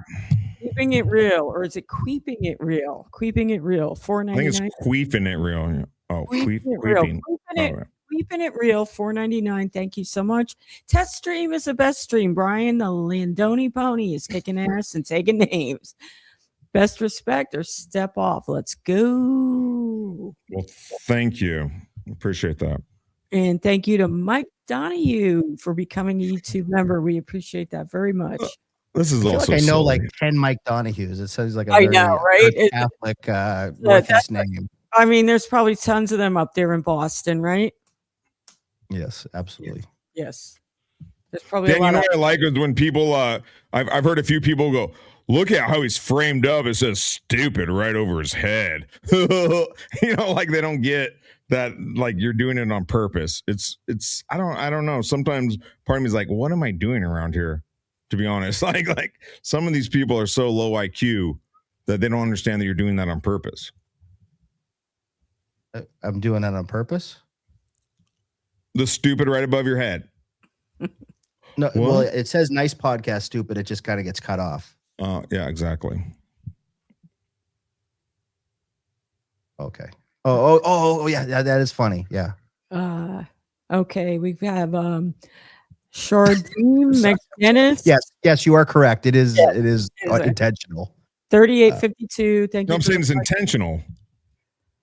Keeping it real, or is it Queeping it real? Queeping it real, I think it's $4.99. queefing it real. Oh, Queeping it real. queefing. Queeping it real, $4.99. Thank you so much. Test stream is the best stream. Brian, the Landoni pony, is kicking ass and taking names. Best respect or step off. Let's go. Well, thank you. Appreciate that. And thank you to Mike Donahue for becoming a YouTube member. We appreciate that very much. This is I feel also like I know silly. like 10 Mike Donahues. It sounds like a I very know, right? Catholic Northeast name. I mean, there's probably tons of them up there in Boston, right? Yes, absolutely. Yes. There's probably Dan, a lot you know of what I like is when people I've heard a few people go, look at how he's framed up. It says stupid right over his head. Like they don't get that, like you're doing it on purpose. It's I don't know. Sometimes part of me is like, what am I doing around here? To be honest, like some of these people are so low IQ that they don't understand that you're doing that on purpose. I'm doing that on purpose. The stupid right above your head. No, What? well, it says nice podcast, stupid. It just kind of gets cut off. Yeah, exactly. Okay. Oh, yeah, that is funny. Yeah. okay, we have Chardine McDennis. Yes, you are correct. It is Yes, it is it? intentional. 3852. Thank No, you. I'm for saying the it's intentional.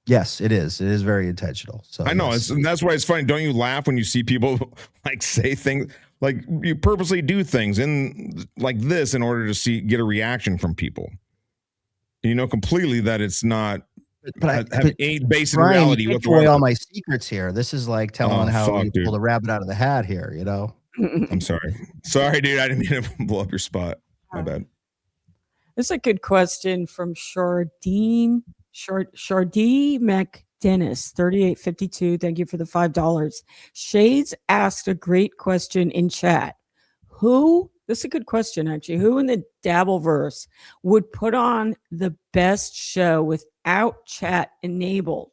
Yes, it is. It is very intentional. So I know, yes. and that's why it's funny. Don't you laugh when you see people like say things like you purposely do things in like this in order to get a reaction from people? You know completely that it's not but have any base in Brian, reality you take away whatsoever. all my secrets here. This is like telling how fuck, you dude. pulled a rabbit out of the hat here, you know? I'm sorry, dude. I didn't mean to blow up your spot. My bad. This is a good question from Chardine McDennis, 3852. Thank you for the $5. Shades asked a great question in chat. This is a good question, actually. Who in the Dabbleverse would put on the best show without chat enabled?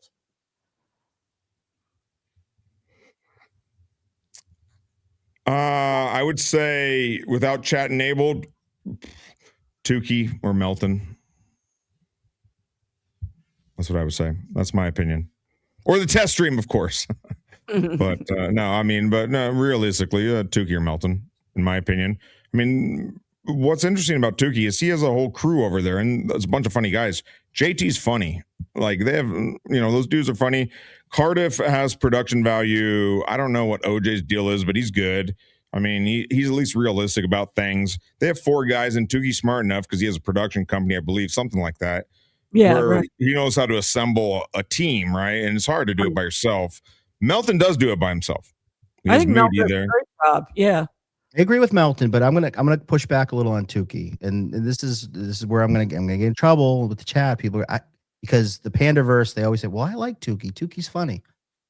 I would say without chat enabled, Tukey or Melton. That's what I would say. That's my opinion. Or the test stream, of course. But realistically, Tukey or Melton, in my opinion. I mean, what's interesting about Tukey is he has a whole crew over there, and there's a bunch of funny guys. JT's funny. Like they have, those dudes are funny. Cardiff has production value. I don't know what OJ's deal is, but he's good. I mean, he's at least realistic about things. They have 4 guys, and Tukey's smart enough because he has a production company, I believe, something like that. Yeah, where right. he knows how to assemble a team, right? And it's hard to do it by yourself. Melton does do it by himself. I think Melton does a great job. Yeah. I agree with Melton, but I'm gonna push back a little on Tukey, and this is where I'm gonna get in trouble with the chat people. Because the Pandaverse, they always say, "Well, I like Tukey. Tukey's funny."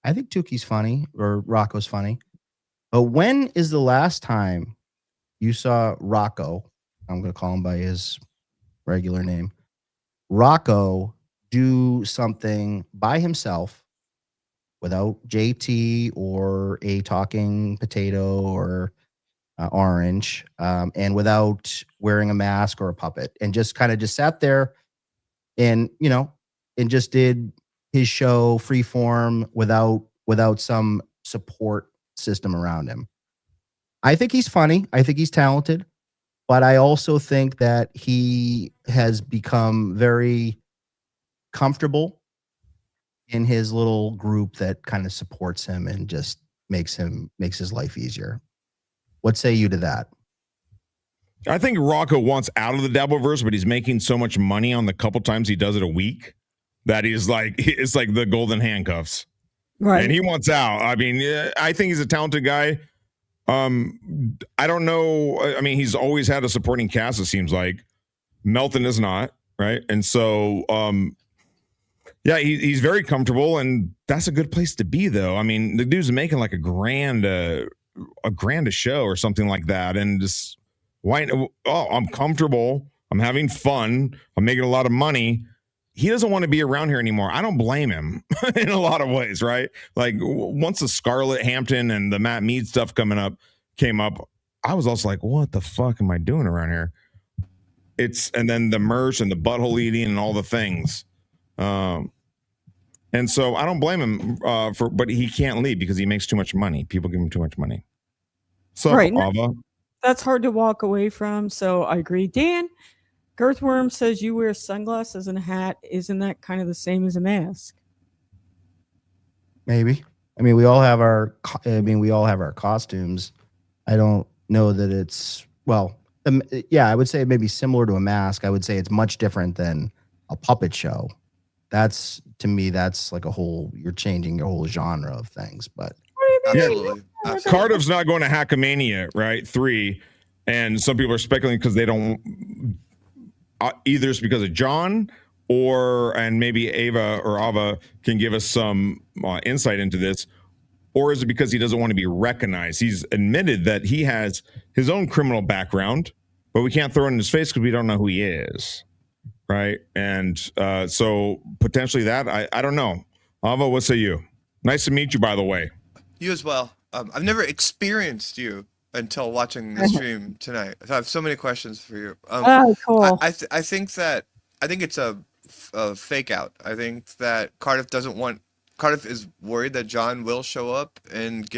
I think Tukey's funny, or Rocco's funny. But when is the last time you saw Rocco? I'm gonna call him by his regular name. Rocco do something by himself without JT or a talking potato or orange, and without wearing a mask or a puppet, and just sat there and just did his show free form without some support system around him. I think he's funny. I think he's talented. But I also think that he has become very comfortable in his little group that kind of supports him and just makes his life easier. What say you to that? I think Rocco wants out of the Dabbleverse, but he's making so much money on the couple times he does it a week that it's like the golden handcuffs. Right. And he wants out. I mean, I think he's a talented guy. I don't know. I mean, he's always had a supporting cast, it seems like. Melton is not, right? And so, yeah, he's very comfortable, and that's a good place to be, though. I mean, the dude's making like a grand a show or something like that, and just I'm comfortable. I'm having fun. I'm making a lot of money. He doesn't want to be around here anymore. I don't blame him in a lot of ways, right? Like once the Scarlett Hampton and the Matt Mead stuff came up, I was also like, what the fuck am I doing around here? and then the merch and the butthole eating and all the things. And so I don't blame him but he can't leave because he makes too much money. People give him too much money. So Right. Ava. That's hard to walk away from. So I agree. Dan, Girthworm says you wear sunglasses and a hat. Isn't that kind of the same as a mask? Maybe. I mean, we all have our costumes. I don't know that it's, well, yeah, I would say maybe similar to a mask. I would say it's much different than a puppet show. That's, to me, that's like you're changing your whole genre of things. But Absolutely. Cardiff's not going to Hackamania, right? 3. And some people are speculating because they don't, either it's because of John and maybe Ava can give us some insight into this, or is it because he doesn't want to be recognized? He's admitted that he has his own criminal background, but we can't throw it in his face because we don't know who he is, right? And so potentially that, I don't know. Ava, what say you? Nice to meet you, by the way. You as well. I've never experienced you until watching the stream tonight. So I have so many questions for you. Oh, cool. I think it's a fake out. I think that Cardiff is worried that John will show up and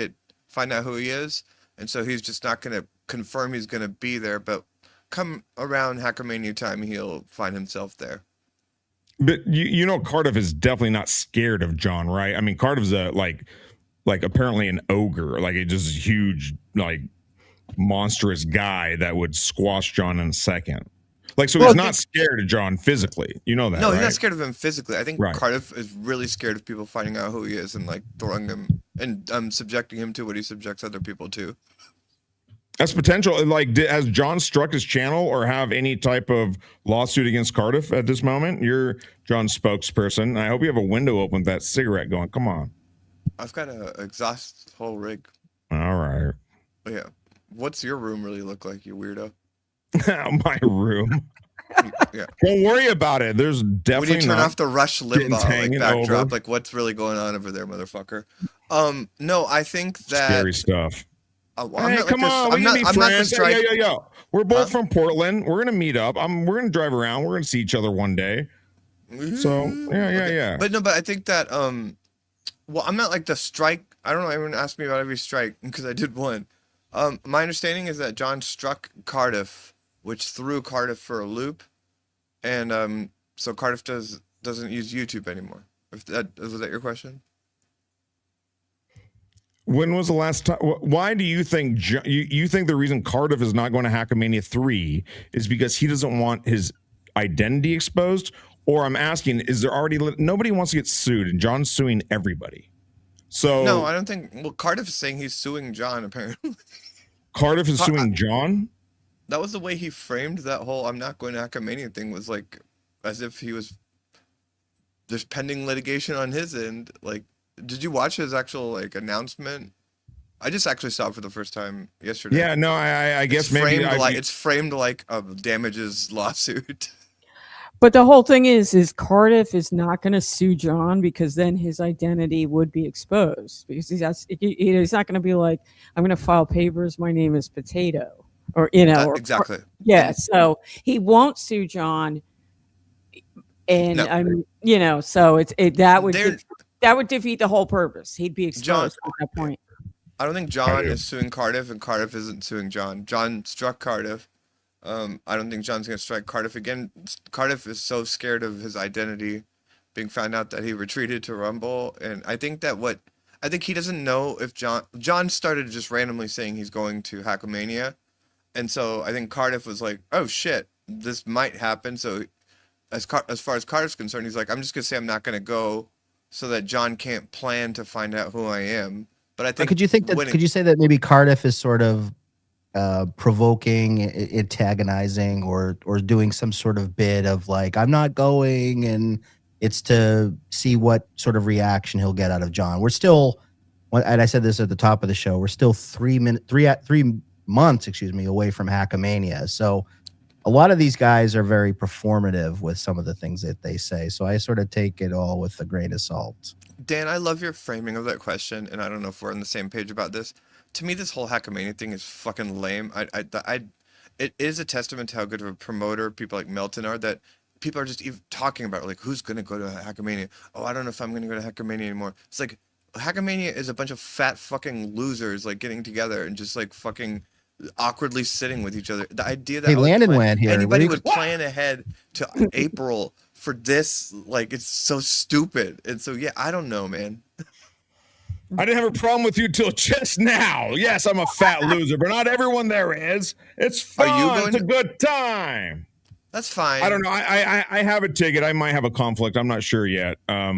find out who he is, and so he's just not going to confirm he's going to be there. But come around Hackamania time, he'll find himself there. But you know, Cardiff is definitely not scared of John, right? I mean, Cardiff's like apparently an ogre, like a just huge, like monstrous guy that would squash John in a second. Like, so he's not scared of John physically. You know that, No, right? he's not scared of him physically. I think Right. Cardiff is really scared of people finding out who he is and like throwing him and subjecting him to what he subjects other people to. That's potential. Like, has John struck his channel or have any type of lawsuit against Cardiff at this moment? You're John's spokesperson. I hope you have a window open with that cigarette going. Come on. I've got an exhaust whole rig. All right. Yeah. What's your room really look like, you weirdo? My room. Yeah. Don't worry about it. There's definitely When you turn off the Rush Limbaugh like backdrop, over. like what's really going on over there, motherfucker? No, I think that Scary stuff. I'm Hey, not come like on, this, we can be I'm not the friends. strike. Yo. We're both from Portland. We're gonna meet up. We're gonna drive around. We're gonna see each other one day. So yeah. But I think that well, I'm not like the strike. I don't know. Everyone asked me about every strike because I did one. My understanding is that John struck Cardiff, which threw Cardiff for a loop, and so Cardiff doesn't use YouTube anymore. Was that your question? When was the last time? Why do you think you think the reason Cardiff is not going to Hackamania 3 is because he doesn't want his identity exposed? Or I'm asking, is there already nobody wants to get sued and John's suing everybody? So No, I don't think. Well, Cardiff is saying he's suing John. Apparently, Cardiff is suing John. that was the way he framed that whole "I'm not going to Hackamania" thing. Was like as if there's pending litigation on his end. Like, did you watch his actual like announcement? I just actually saw it for the first time yesterday. Yeah, no, I guess maybe it's framed like a damages lawsuit. But the whole thing is Cardiff is not going to sue John because then his identity would be exposed because he's not going to be like, I'm going to file papers. My name is Potato or, Exactly. Yeah. So he won't sue John. And No. I mean, so that would defeat the whole purpose. He'd be exposed at that point. I don't think John is suing Cardiff and Cardiff isn't suing John. John struck Cardiff. I don't think John's going to strike Cardiff again. Cardiff is so scared of his identity being found out that he retreated to Rumble. And I think he doesn't know if John started just randomly saying he's going to Hackamania. And so I think Cardiff was like, oh shit, this might happen. So as far as Cardiff's concerned, he's like, I'm just going to say I'm not going to go so that John can't plan to find out who I am. But I think, could you say that maybe Cardiff is sort of provoking, antagonizing, or doing some sort of bid of like, I'm not going, and it's to see what sort of reaction he'll get out of John. We're still, and I said this at the top of the show, we're still 3 months, away from Hackamania. So a lot of these guys are very performative with some of the things that they say. So I sort of take it all with a grain of salt. Dan, I love your framing of that question, and I don't know if we're on the same page about this. To me, this whole Hackamania thing is fucking lame. it is a testament to how good of a promoter people like Melton are, that people are just even talking about, like, who's going to go to Hackamania? Oh, I don't know if I'm going to go to Hackamania anymore. It's like, Hackamania is a bunch of fat fucking losers, like, getting together and just, like, fucking awkwardly sitting with each other. The idea that Hey, Landon went here. anybody would plan ahead to April for this, like, it's so stupid. And so, yeah, I don't know, man. I didn't have a problem with you till just now. Yes, I'm a fat loser, but not everyone there is. It's fun. Are you going it's a good time. That's fine. I don't know. I have a ticket. I might have a conflict. I'm not sure yet. A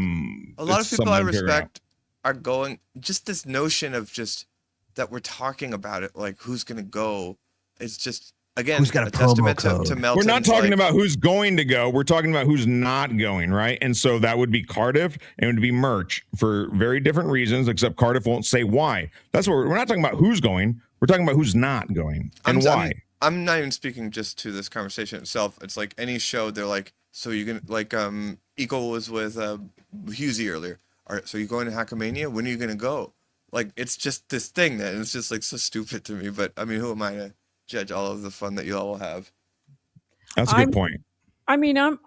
lot of people I respect are going. Just this notion of just that we're talking about it, like who's going to go. It's just, again, who's got a testament promo to Melton's. We're not talking about who's going to go. We're talking about who's not going, right? And so that would be Cardiff and it would be Merch for very different reasons, except Cardiff won't say why. That's what we're not talking about who's going. We're talking about who's not going and why. I'm not even speaking just to this conversation itself. It's like any show, they're like, so you can, like, Eagle was with Husey earlier. All right, so you're going to Hackamania? When are you going to go? Like, it's just this thing that it's just, like, so stupid to me. But, I mean, who am I to judge all of the fun that you all will have? That's a good point. I mean, I'm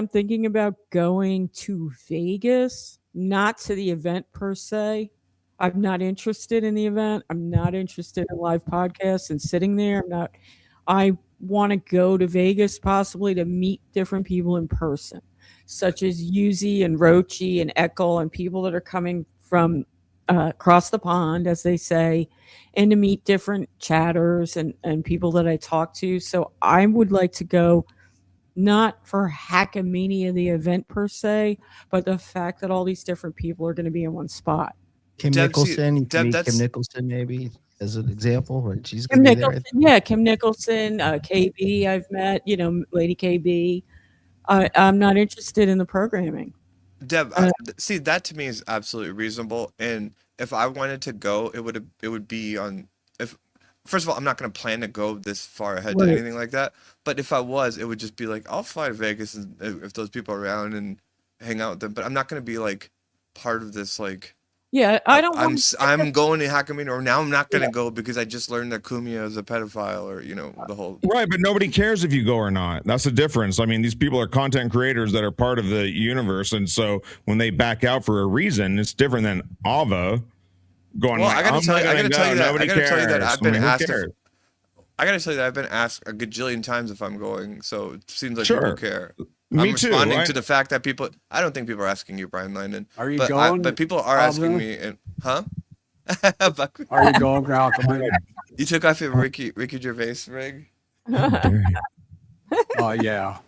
thinking about going to Vegas, not to the event per se. I'm not interested in the event. I'm not interested in live podcasts and sitting there. I want to go to Vegas possibly to meet different people in person, such as Yuzi and Rochi and Eckel and people that are coming from across the pond, as they say, and to meet different chatters and people that I talk to. So I would like to go, not for Hackamania, the event per se, but the fact that all these different people are going to be in one spot. Kim Nicholson, Kim Nicholson maybe as an example, right? She's Kim gonna Nicholson, be there. yeah, Kim Nicholson, KB, I've met, Lady KB. I'm not interested in the programming. Deb, see, that to me is absolutely reasonable. And if I wanted to go, it would be on. If first of all, I'm not going to plan to go this far ahead to anything like that. But if I was, it would just be like, I'll fly to Vegas and if those people are around and hang out with them. But I'm not going to be like part of this, like. Yeah, I don't. I'm going to Hackamania, or now I'm not going to go because I just learned that Kumia is a pedophile, or the whole. Right, but nobody cares if you go or not. That's the difference. I mean, these people are content creators that are part of the universe, and so when they back out for a reason, it's different than Ava going. Well, like, I got to tell you that I've been asked. I got to tell you that I've been asked a gajillion times if I'm going, so it seems like people care. I'm responding to the fact that people. I don't think people are asking you, Brian Landon. Are you going? But people are asking me, and huh? Are you going, Malcolm? You took off your Ricky Gervais rig. Oh yeah.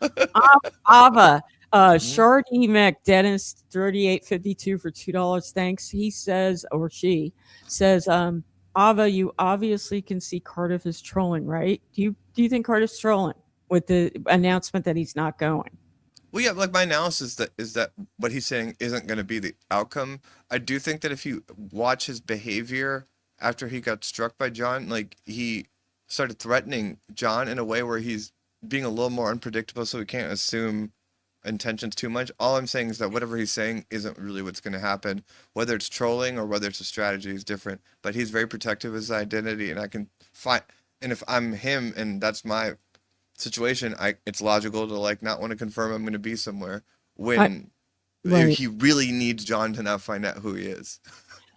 Ava, Shardy McDennis 3852 for $2. Thanks. He says, or she says, Ava, you obviously can see Cardiff is trolling, right? Do you think Cardiff's trolling with the announcement that he's not going? Well, yeah, like my analysis is that what he's saying isn't going to be the outcome. I do think that if you watch his behavior after he got struck by John, like he started threatening John in a way where he's being a little more unpredictable, so we can't assume intentions too much. All I'm saying is that whatever he's saying isn't really what's going to happen. Whether it's trolling or whether it's a strategy is different. But he's very protective of his identity, and I can find. And if I'm him and that's my situation, it's logical to like not want to confirm I'm going to be somewhere when he really needs John to not find out who he is.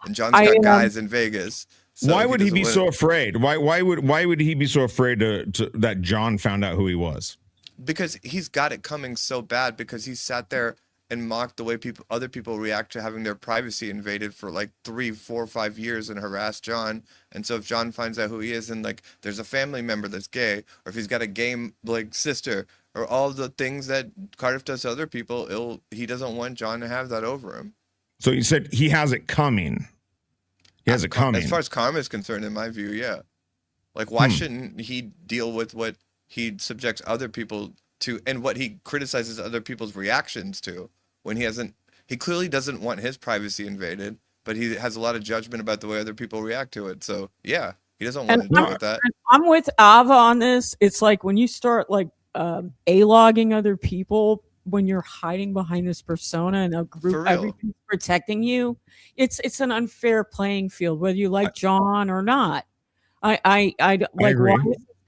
And John's got guys in Vegas. So why would he be so afraid? Why would he be so afraid to that John found out who he was? Because he's got it coming so bad, because he sat there and mocked the way other people react to having their privacy invaded for like 3, 4, 5 years and harassed John. And so if John finds out who he is, and like there's a family member that's gay, or if he's got a gay like sister, or all the things that Cardiff does to other people, he doesn't want John to have that over him. So you said he has it coming. He has it coming. As far as karma is concerned, in my view, yeah. Like, why shouldn't he deal with what he subjects other people to, and what he criticizes other people's reactions to, when he clearly doesn't want his privacy invaded, but he has a lot of judgment about the way other people react to it. So yeah, he doesn't want to deal with that. I'm with Ava on this. It's like when you start like A-logging other people, when you're hiding behind this persona and a group, everything's protecting you, it's an unfair playing field, whether you like John or not. I like, agree.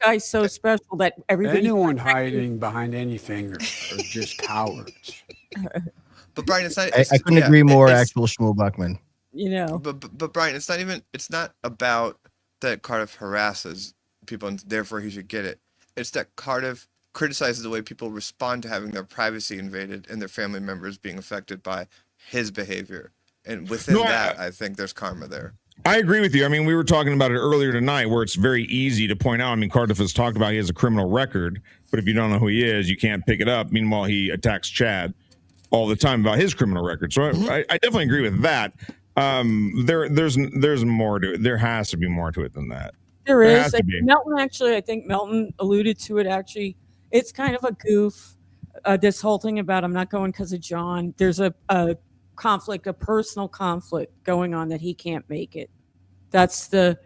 guy's so special that everybody. Anyone hiding behind anything are just cowards. But Brian, it's not. I couldn't agree more. Actual Shmuel Buckman. You know. But Brian, it's not even. It's not about that Cardiff harasses people and therefore he should get it. It's that Cardiff criticizes the way people respond to having their privacy invaded and their family members being affected by his behavior. And within that, I think there's karma there. I agree with you. I mean, we were talking about it earlier tonight where it's very easy to point out. I mean, Cardiff has talked about he has a criminal record, but if you don't know who he is, you can't pick it up. Meanwhile, he attacks Chad all the time about his criminal record. So I definitely agree with that. There's more to it. There has to be more to it than that. There is. Melton, actually, I think Melton alluded to it, actually. It's kind of a goof, this whole thing about I'm not going because of John. There's a conflict, a personal conflict going on that he can't make it. That's the,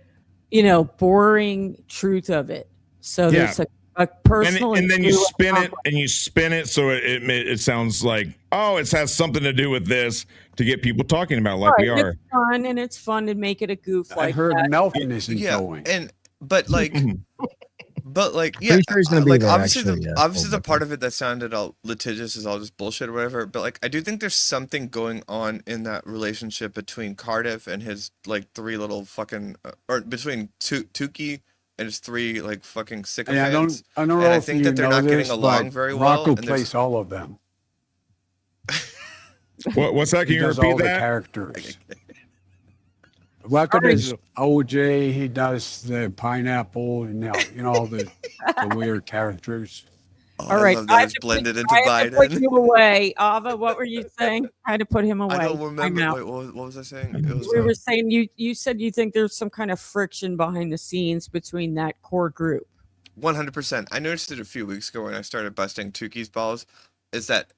boring truth of it. So there's a personal and then you spin it so it sounds like, oh, it has something to do with this to get people talking about it like we are. It's fun to make it a goof like that. I heard Melton isn't going. But Pretty sure he's gonna be there, obviously the part of it that sounded all litigious is all just bullshit or whatever. But I do think there's something going on in that relationship between Cardiff and his three little fucking, or between Tukey and his three fucking sycophants. I don't know. I think that they're not getting along very well. Rocco plays all of them. What's that? Can you repeat all that? The characters. Rocco does OJ. He does the pineapple and all the weird characters. All right, I love that blended into Biden. I had to put you away, Ava. What were you saying? I had to put him away. I don't remember. Wait, what was I saying? We were saying you said you think there's some kind of friction behind the scenes between that core group. 100%. I noticed it a few weeks ago when I started busting Tukey's balls. Is that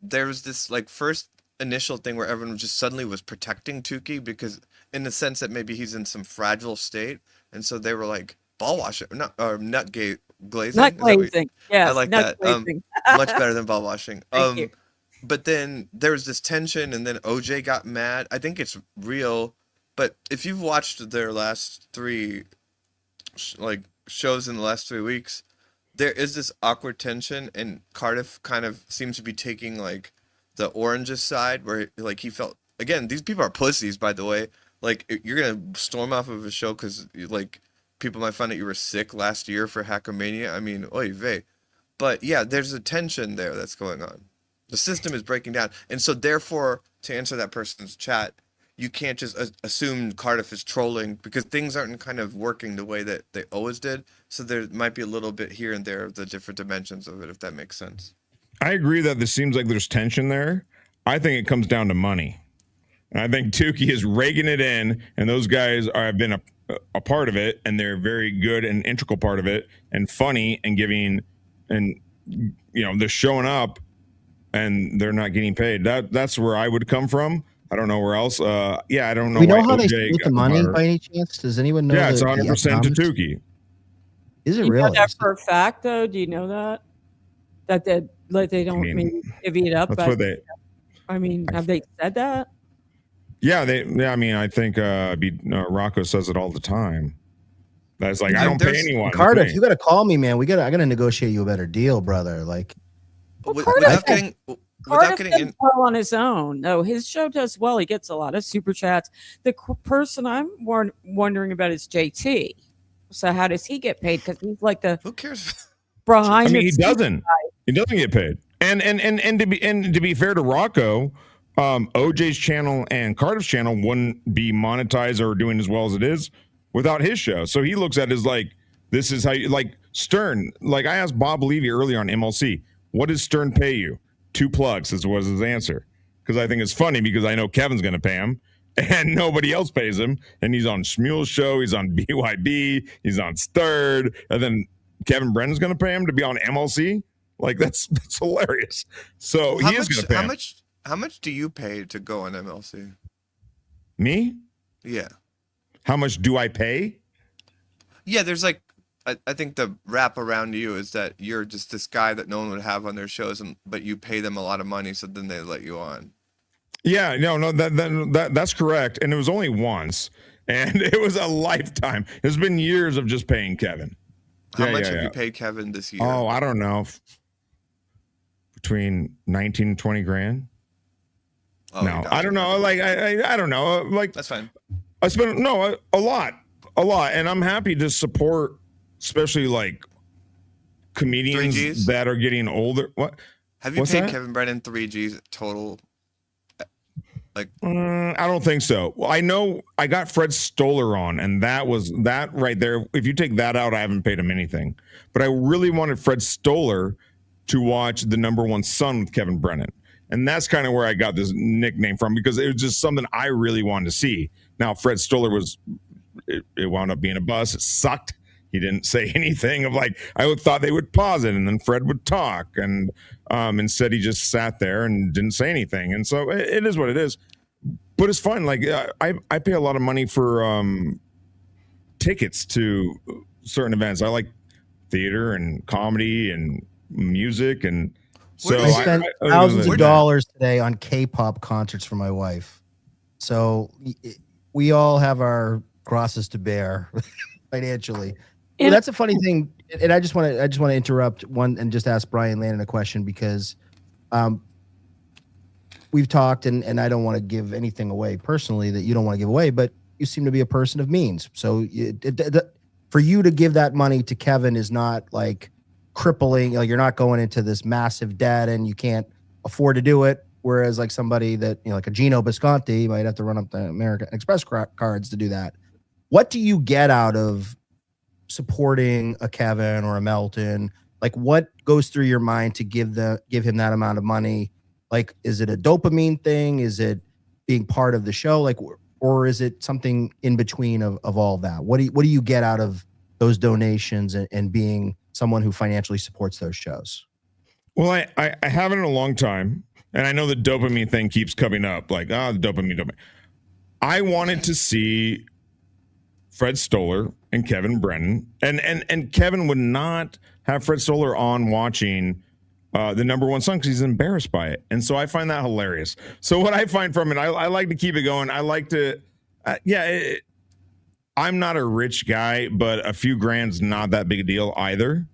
there was this first initial thing where everyone just suddenly was protecting Tukey because in the sense that maybe he's in some fragile state, and so they were ball washing, nut glazing. Nut glazing. Yeah, I like that. Much better than ball washing. Thank you. But then there was this tension, and then OJ got mad. I think it's real, but if you've watched their last three shows in the last 3 weeks, there is this awkward tension, and Cardiff kind of seems to be taking the oranges side, where he felt, again, these people are pussies, by the way. You're gonna storm off of a show because people might find out you were sick last year for Hackamania. I mean, oy vey. But yeah, there's a tension there that's going on. The system is breaking down, and so therefore, to answer that person's chat, you can't just assume Cardiff is trolling because things aren't kind of working the way that they always did. So there might be a little bit here and there of the different dimensions of it, if that makes sense. I agree that this seems like there's tension there. I think it comes down to money. And I think Tukey is raking it in, and those guys have been a part of it, and they're very good and integral part of it, and funny and giving, and they're showing up, and they're not getting paid. That's where I would come from. I don't know where else. I don't know. We know how they split the money by any chance? Does anyone know? Yeah, it's 100% to Tukey. Is it you really? Know that for a fact, though? Do you know that? That they don't maybe divvy it up? That's what they. I mean, have they said that? Yeah, I mean, I think Rocco says it all the time. That's I don't pay anyone. Cardiff, you got to call me, man. I got to negotiate you a better deal, brother. Without getting in well on his own. No, his show does well. He gets a lot of super chats. The person I'm wondering about is JT. So how does he get paid? Because he's who cares? Behind. I mean, he doesn't. He doesn't get paid. And to be fair to Rocco, OJ's channel and Cardiff's channel wouldn't be monetized or doing as well as it is without his show. So he looks at it as this is how you Stern. I asked Bob Levy earlier on MLC, what does Stern pay you? 2 plugs was his answer. Because I think it's funny because I know Kevin's going to pay him and nobody else pays him. And he's on Shmuel's show. He's on BYB. He's on Stirred. And then Kevin Brennan's going to pay him to be on MLC. That's hilarious. So he is going to pay him. How much do you pay to go on MLC? Me? Yeah. How much do I pay? Yeah, there's I think the wrap around you is that you're just this guy that no one would have on their shows, but you pay them a lot of money, so then they let you on. Yeah, no, that's correct. And it was only once, and it was a lifetime. There's been years of just paying Kevin. How much have you paid Kevin this year? Oh, I don't know. Between 19 and 20 grand. Oh, no, I don't know. Like, I don't know. Like, that's fine. I spent a lot. And I'm happy to support, especially like comedians that are getting older. What? Have you paid Kevin Brennan 3Gs total? Like, I don't think so. Well, I know I got Fred Stoller on, and that right there. If you take that out, I haven't paid him anything. But I really wanted Fred Stoller to watch The Number One Son with Kevin Brennan. And that's kind of where I got this nickname from, because it was just something I really wanted to see. Now, Fred Stoller it wound up being a bust. It sucked. He didn't say anything of like, I thought they would pause it and then Fred would talk. And instead he just sat there and didn't say anything. And so it is what it is. But it's fun. Like I pay a lot of money for tickets to certain events. I like theater and comedy and music. And so I spent thousands of dollars today on K-pop concerts for my wife. So we all have our crosses to bear financially. Well, that's a funny thing, and I just want to interrupt one and just ask Brian Landon a question, because we've talked, and I don't want to give anything away personally that you don't want to give away, but you seem to be a person of means. So for you to give that money to Kevin is not like crippling. Like, you're not going into this massive debt and you can't afford to do it. Whereas like somebody that, like a Gino Bisconti might have to run up the American Express cards to do that. What do you get out of supporting a Kevin or a Melton? Like, what goes through your mind to give him that amount of money? Like, is it a dopamine thing? Is it being part of the show? Like, or is it something in between of all that? What do you get out of those donations and being someone who financially supports those shows? Well, I haven't in a long time. And I know the dopamine thing keeps coming up. Like, the dopamine. I wanted to see Fred Stoller and Kevin Brennan, and Kevin would not have Fred Stoller on watching The Number One Son because he's embarrassed by it. And so I find that hilarious. So what I find from it, I like to keep it going. I like to, I'm not a rich guy, but a few grand's not that big a deal either.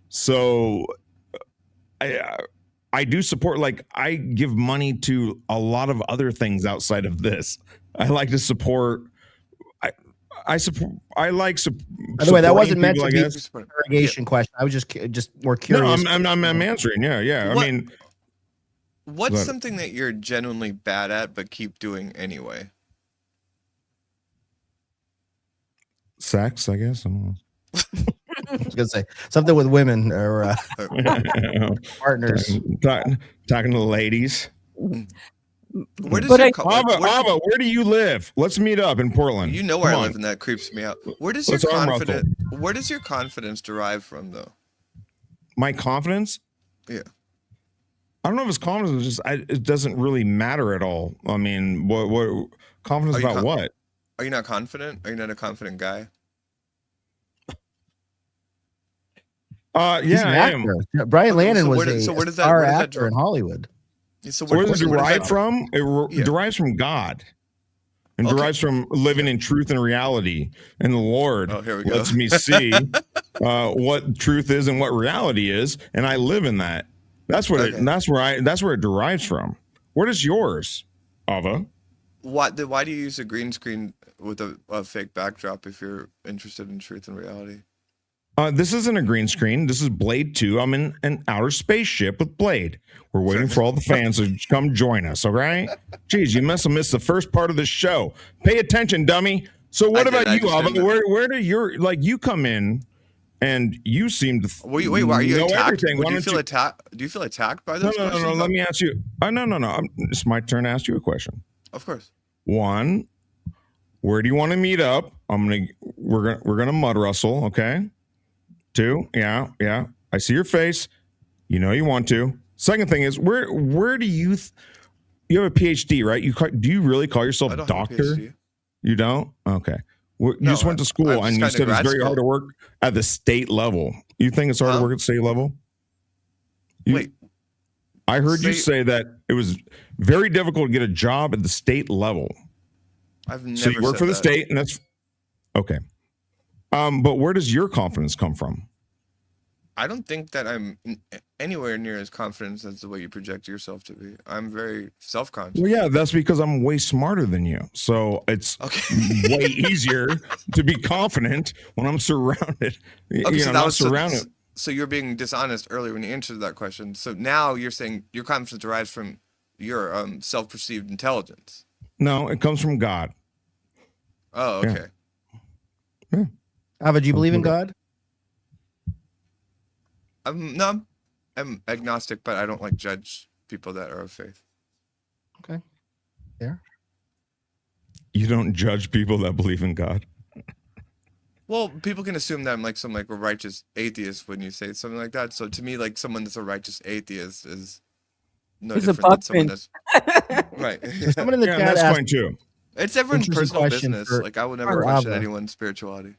So I do support, like, I give money to a lot of other things outside of this. I like to support. I support. I like. By the way, that wasn't meant to be an interrogation question. I was just more curious. No, I'm answering. Yeah. I mean, what's something that you're genuinely bad at but keep doing anyway? Sex, I guess. I don't know. I was gonna say something with women or partners. Talking to the ladies. Where does Ava, where do you live? Let's meet up in Portland. You know where I live, and that creeps me out. Where does your confidence derive from, though? My confidence? Yeah. I don't know if it's confidence. It's just it doesn't really matter at all. I mean, what confidence about what? Are you not confident? Are you not a confident guy? Yeah, I am. Brian Landon was a star actor in Hollywood. So where does it derive from? It derives from God, and derives from living in truth and reality. And the Lord lets me see what truth is and what reality is, and I live in that. That's what that's where it derives from. Where does yours, Ava? Why do you use a green screen with a fake backdrop if you're interested in truth and reality? This isn't a green screen. This is Blade 2. I'm in an outer spaceship with Blade. We're waiting for all the fans to come join us, all right? Jeez, you must have missed the first part of the show. Pay attention, dummy. So what about you, Ava? Where do you come in and you seem to wait, are you attacked? Do you feel attacked by those questions? No. Let me ask you. No. It's my turn to ask you a question. Of course. 1, where do you want to meet up? We're gonna mud wrestle, okay? 2, yeah. I see your face. You know you want to. Second thing is, where do you have a PhD, right? Do you really call yourself a doctor? You don't? Okay. You just went to school and you said it's very hard to work at the state level. You think it's hard to work at the state level? Wait. I heard you say that it was very difficult to get a job at the state level. I've never So you work for the state, and that's okay. But where does your confidence come from? I don't think that I'm anywhere near as confident as the way you project yourself to be. I'm very self-conscious. Well, yeah, that's because I'm way smarter than you. So it's way easier to be confident when I'm surrounded. Okay, so that was surrounded. So you're being dishonest earlier when you answered that question. So now you're saying your confidence derives from your self-perceived intelligence. No, it comes from God. Oh, okay. Yeah. Ava, do you believe in God? No, I'm agnostic, but I don't like judge people that are of faith. Okay. Yeah. You don't judge people that believe in God? Well, people can assume that I'm like some like a righteous atheist when you say something like that. So to me, like someone that's a righteous atheist is no different than someone that's right. Someone in the chat that's asked, fine too. It's everyone's personal question business. for- Like I would never for question Ava. anyone's spirituality.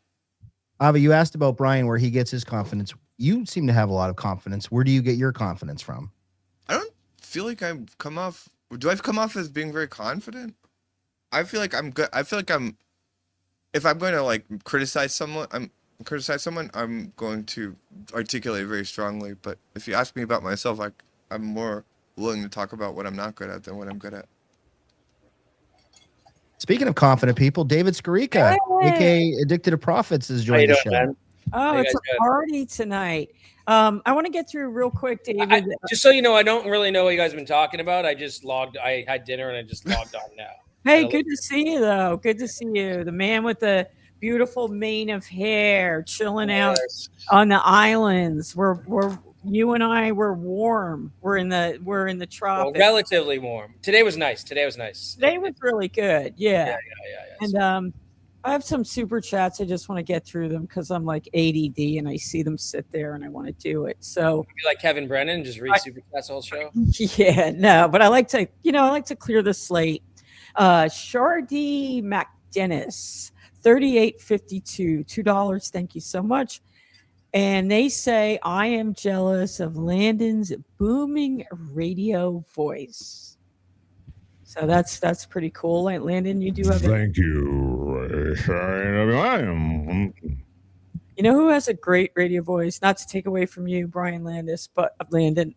Ava, you asked about Brian, where he gets his confidence. You seem to have a lot of confidence. Where do you get your confidence from? I don't feel like I come off. Do I come off as being very confident? I feel like I'm good. I feel like I'm. If I'm going to like criticize someone, I'm going to articulate very strongly. But if you ask me about myself, I'm more willing to talk about what I'm not good at than what I'm good at. Speaking of confident people, David Skarica, aka Addicted to Profits, has joined the show. Man? Oh, it's a party tonight. I want to get through real quick, David. Just so you know, I don't really know what you guys have been talking about. I had dinner and I just logged on now. Hey, good to see you, though. Good to see you. The man with the beautiful mane of hair, chilling out on the islands. You and I were warm. We're in the tropics. Well, relatively warm. Today was nice. Today was really good. Yeah. And I have some super chats. I just want to get through them because I'm like ADD and I see them sit there and I want to do it. So you like Kevin Brennan, just read super chats the whole show. Yeah, no, but I like to clear the slate. Shardy McDennis, $38.52, $2. Thank you so much. And they say, I am jealous of Landon's booming radio voice. So that's pretty cool. Landon, you do have Thank you. You know who has a great radio voice? Not to take away from you, Brian Landis, but Landon.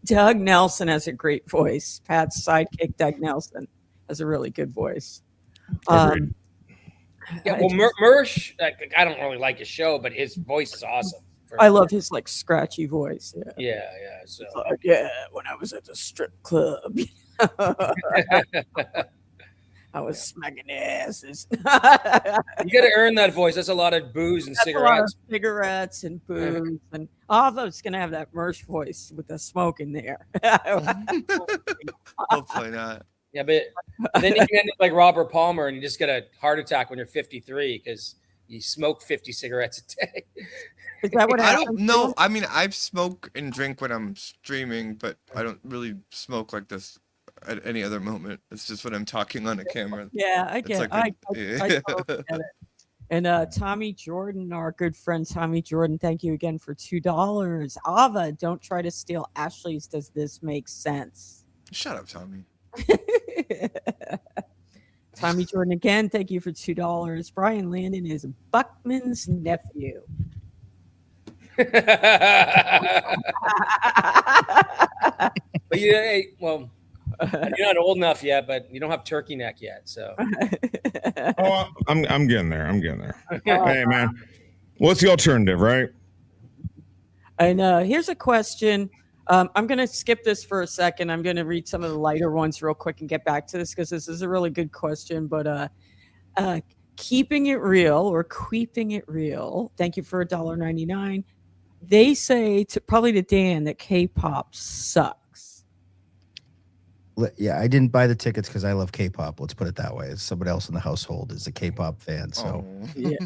Doug Nelson has a great voice. Pat's sidekick, Doug Nelson, has a really good voice. Yeah, well, Mersh, I don't really like his show, but his voice is awesome. I love his like scratchy voice. Yeah. So when I was at the strip club, I was smacking asses. You got to earn that voice. That's a lot of booze and cigarettes. A lot of cigarettes and booze, and Ava's gonna have that Mersh voice with the smoke in there. Hopefully not. Yeah, but then you end up like Robert Palmer, and you just get a heart attack when you're 53 because you smoke 50 cigarettes a day. Is that what I don't know. I mean, I smoke and drink when I'm streaming, but I don't really smoke like this at any other moment. It's just when I'm talking on a camera. Yeah, I get it. I totally get it. And Tommy Jordan, our good friend Tommy Jordan, thank you again for $2. Ava, don't try to steal Ashley's. Does this make sense? Shut up, Tommy. Tommy Jordan again, thank you for $2. Brian Landon is Buckman's nephew. But you're not old enough yet, but you don't have turkey neck yet. So I'm getting there. Hey man, what's the alternative, right? And here's a question. I'm going to skip this for a second. I'm going to read some of the lighter ones real quick and get back to this because this is a really good question. But keeping it real or queeping it real, thank you for $1.99. They say, probably to Dan, that K-pop sucks. Yeah, I didn't buy the tickets because I love K-pop. Let's put it that way. Somebody else in the household is a K-pop fan. So yeah,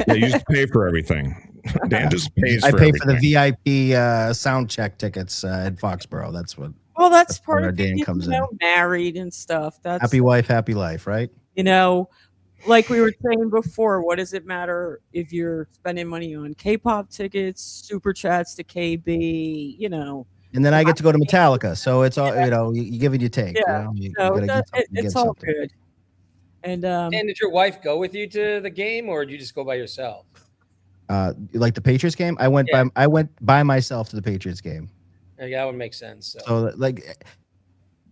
you just pay for everything. Dan just pays. I pay everything. for the VIP sound check tickets at Foxborough. That's what. Well, that's part of Dan comes in. Married and stuff. That's happy wife, happy life, right? Like we were saying before, what does it matter if you're spending money on K-pop tickets, super chats to KB, And then I get to go to Metallica, so it's all you give and you take. Yeah, You it's all good. And And did your wife go with you to the game, or did you just go by yourself? Like the Patriots game, I went by myself to the Patriots game. Yeah, that would make sense. So like,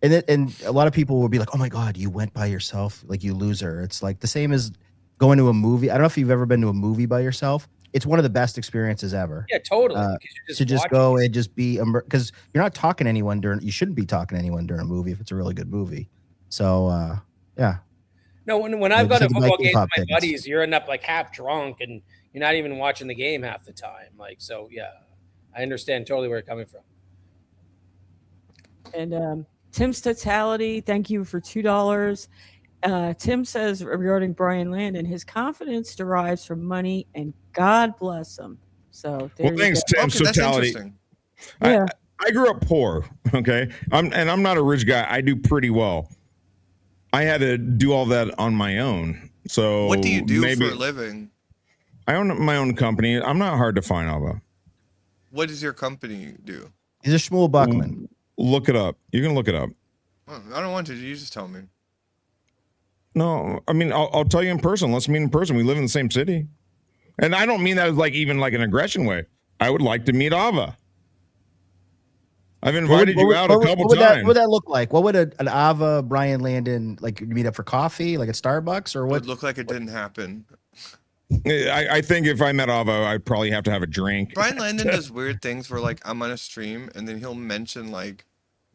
and a lot of people will be like, "Oh my God, you went by yourself, like you loser." It's like the same as going to a movie. I don't know if you've ever been to a movie by yourself. It's one of the best experiences ever. Yeah, totally. To just go and just be, because you're not talking to anyone you shouldn't be talking to anyone during a movie if it's a really good movie. So yeah. No, when I've gone to football games with my tickets. buddies, you're end up like half drunk and you're not even watching the game half the time. Like, so yeah, I understand totally where you're coming from. And Tim's Totality, thank you for $2. Tim says regarding Brian Landon, his confidence derives from money, and God bless him. So there thanks, Tim's That's Totality. interesting. Yeah. I grew up poor. Okay, I'm not a rich guy. I do pretty well. I had to do all that on my own. So What do you do for a living? I own my own company. I'm not hard to find, Alva. What does your company do? He's a Shmuel Buckman. Look it up. You can look it up. I don't want to. You just tell me. No, I mean, I'll tell you in person. Let's meet in person. We live in the same city. And I don't mean that as like even like an aggression way. I would like to meet Ava. I've invited you out a couple times. What would that look like? What would an Ava, Brian Landon, like meet up for coffee, like at Starbucks, or what? It would look like it didn't happen. I think if I met Ava, I'd probably have to have a drink. Brian Landon does weird things where like I'm on a stream and then he'll mention like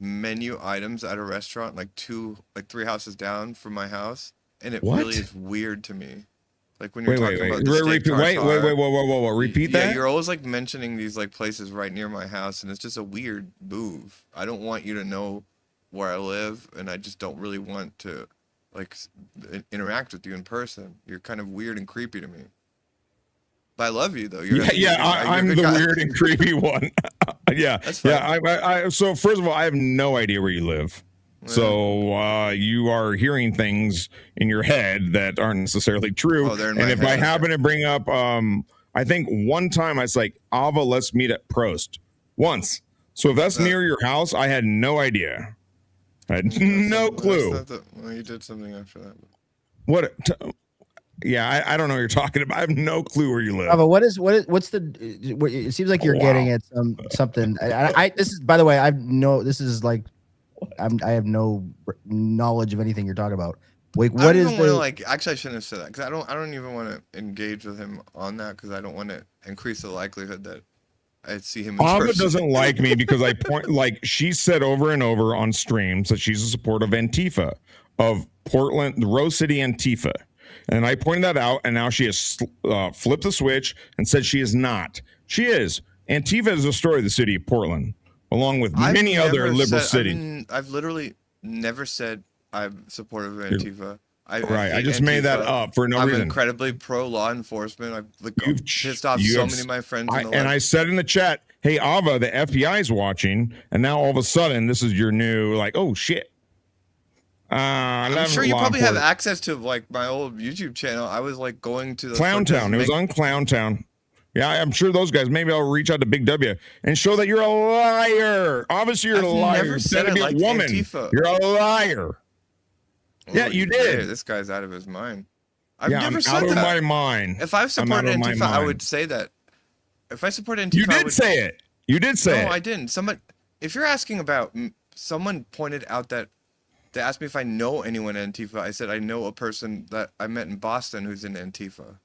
menu items at a restaurant like 3 houses down from my house, and it really is weird to me. Like when you're talking about the steak tartare. Wait, repeat that? Yeah, you're always like mentioning these like places right near my house, and it's just a weird move. I don't want you to know where I live, and I just don't really want to like interact with you in person. You're kind of weird and creepy to me. But I love you though. I'm the weird and creepy one. Yeah. That's fine. Yeah. So first of all, I have no idea where you live. Yeah. So you are hearing things in your head that aren't necessarily true. And if I happen to bring up, I think one time I was like, Ava, let's meet at Prost. Once. So if that's near your house, I had no idea. I had no clue. Well, you did something after that. What? Yeah, I don't know what you're talking about. I have no clue where you live. But what's the? It seems like you're getting at something. This is, by the way, I have no knowledge of anything you're talking about. Wait, what is the? Actually, I shouldn't have said that because I don't even want to engage with him on that because I don't want to increase the likelihood that I see him. Ava doesn't like me because I point like she said over and over on streams that she's a supporter of Antifa, of Portland, the Rose City Antifa. And I pointed that out, and now she has flipped the switch and said she is not. She is. Antifa is the story of the city of Portland, along with many other liberal cities. I've literally never said I'm supportive of Antifa. I just made that up for no reason. I'm incredibly pro law enforcement. I've pissed off so many of my friends. I said in the chat, hey, Ava, the FBI is watching. And now all of a sudden, this is your new, like, oh, shit. I'm sure you probably have access to like my old YouTube channel. I was like going to the Clowntown. It was on Clowntown. Yeah, I'm sure those guys. Maybe I'll reach out to Big W and show that you're a liar. Obviously, you're a liar. Never said I be a woman. Antifa. You're a liar. Yeah, you did. This guy's out of his mind. I've never said that. Out of my mind. If I supported Antifa, I would say that. If I supported Antifa, you did say it. You did say it. No, I didn't. If you're asking about, someone pointed out that. They asked me if I know anyone in Antifa. I said I know a person that I met in Boston who's in Antifa,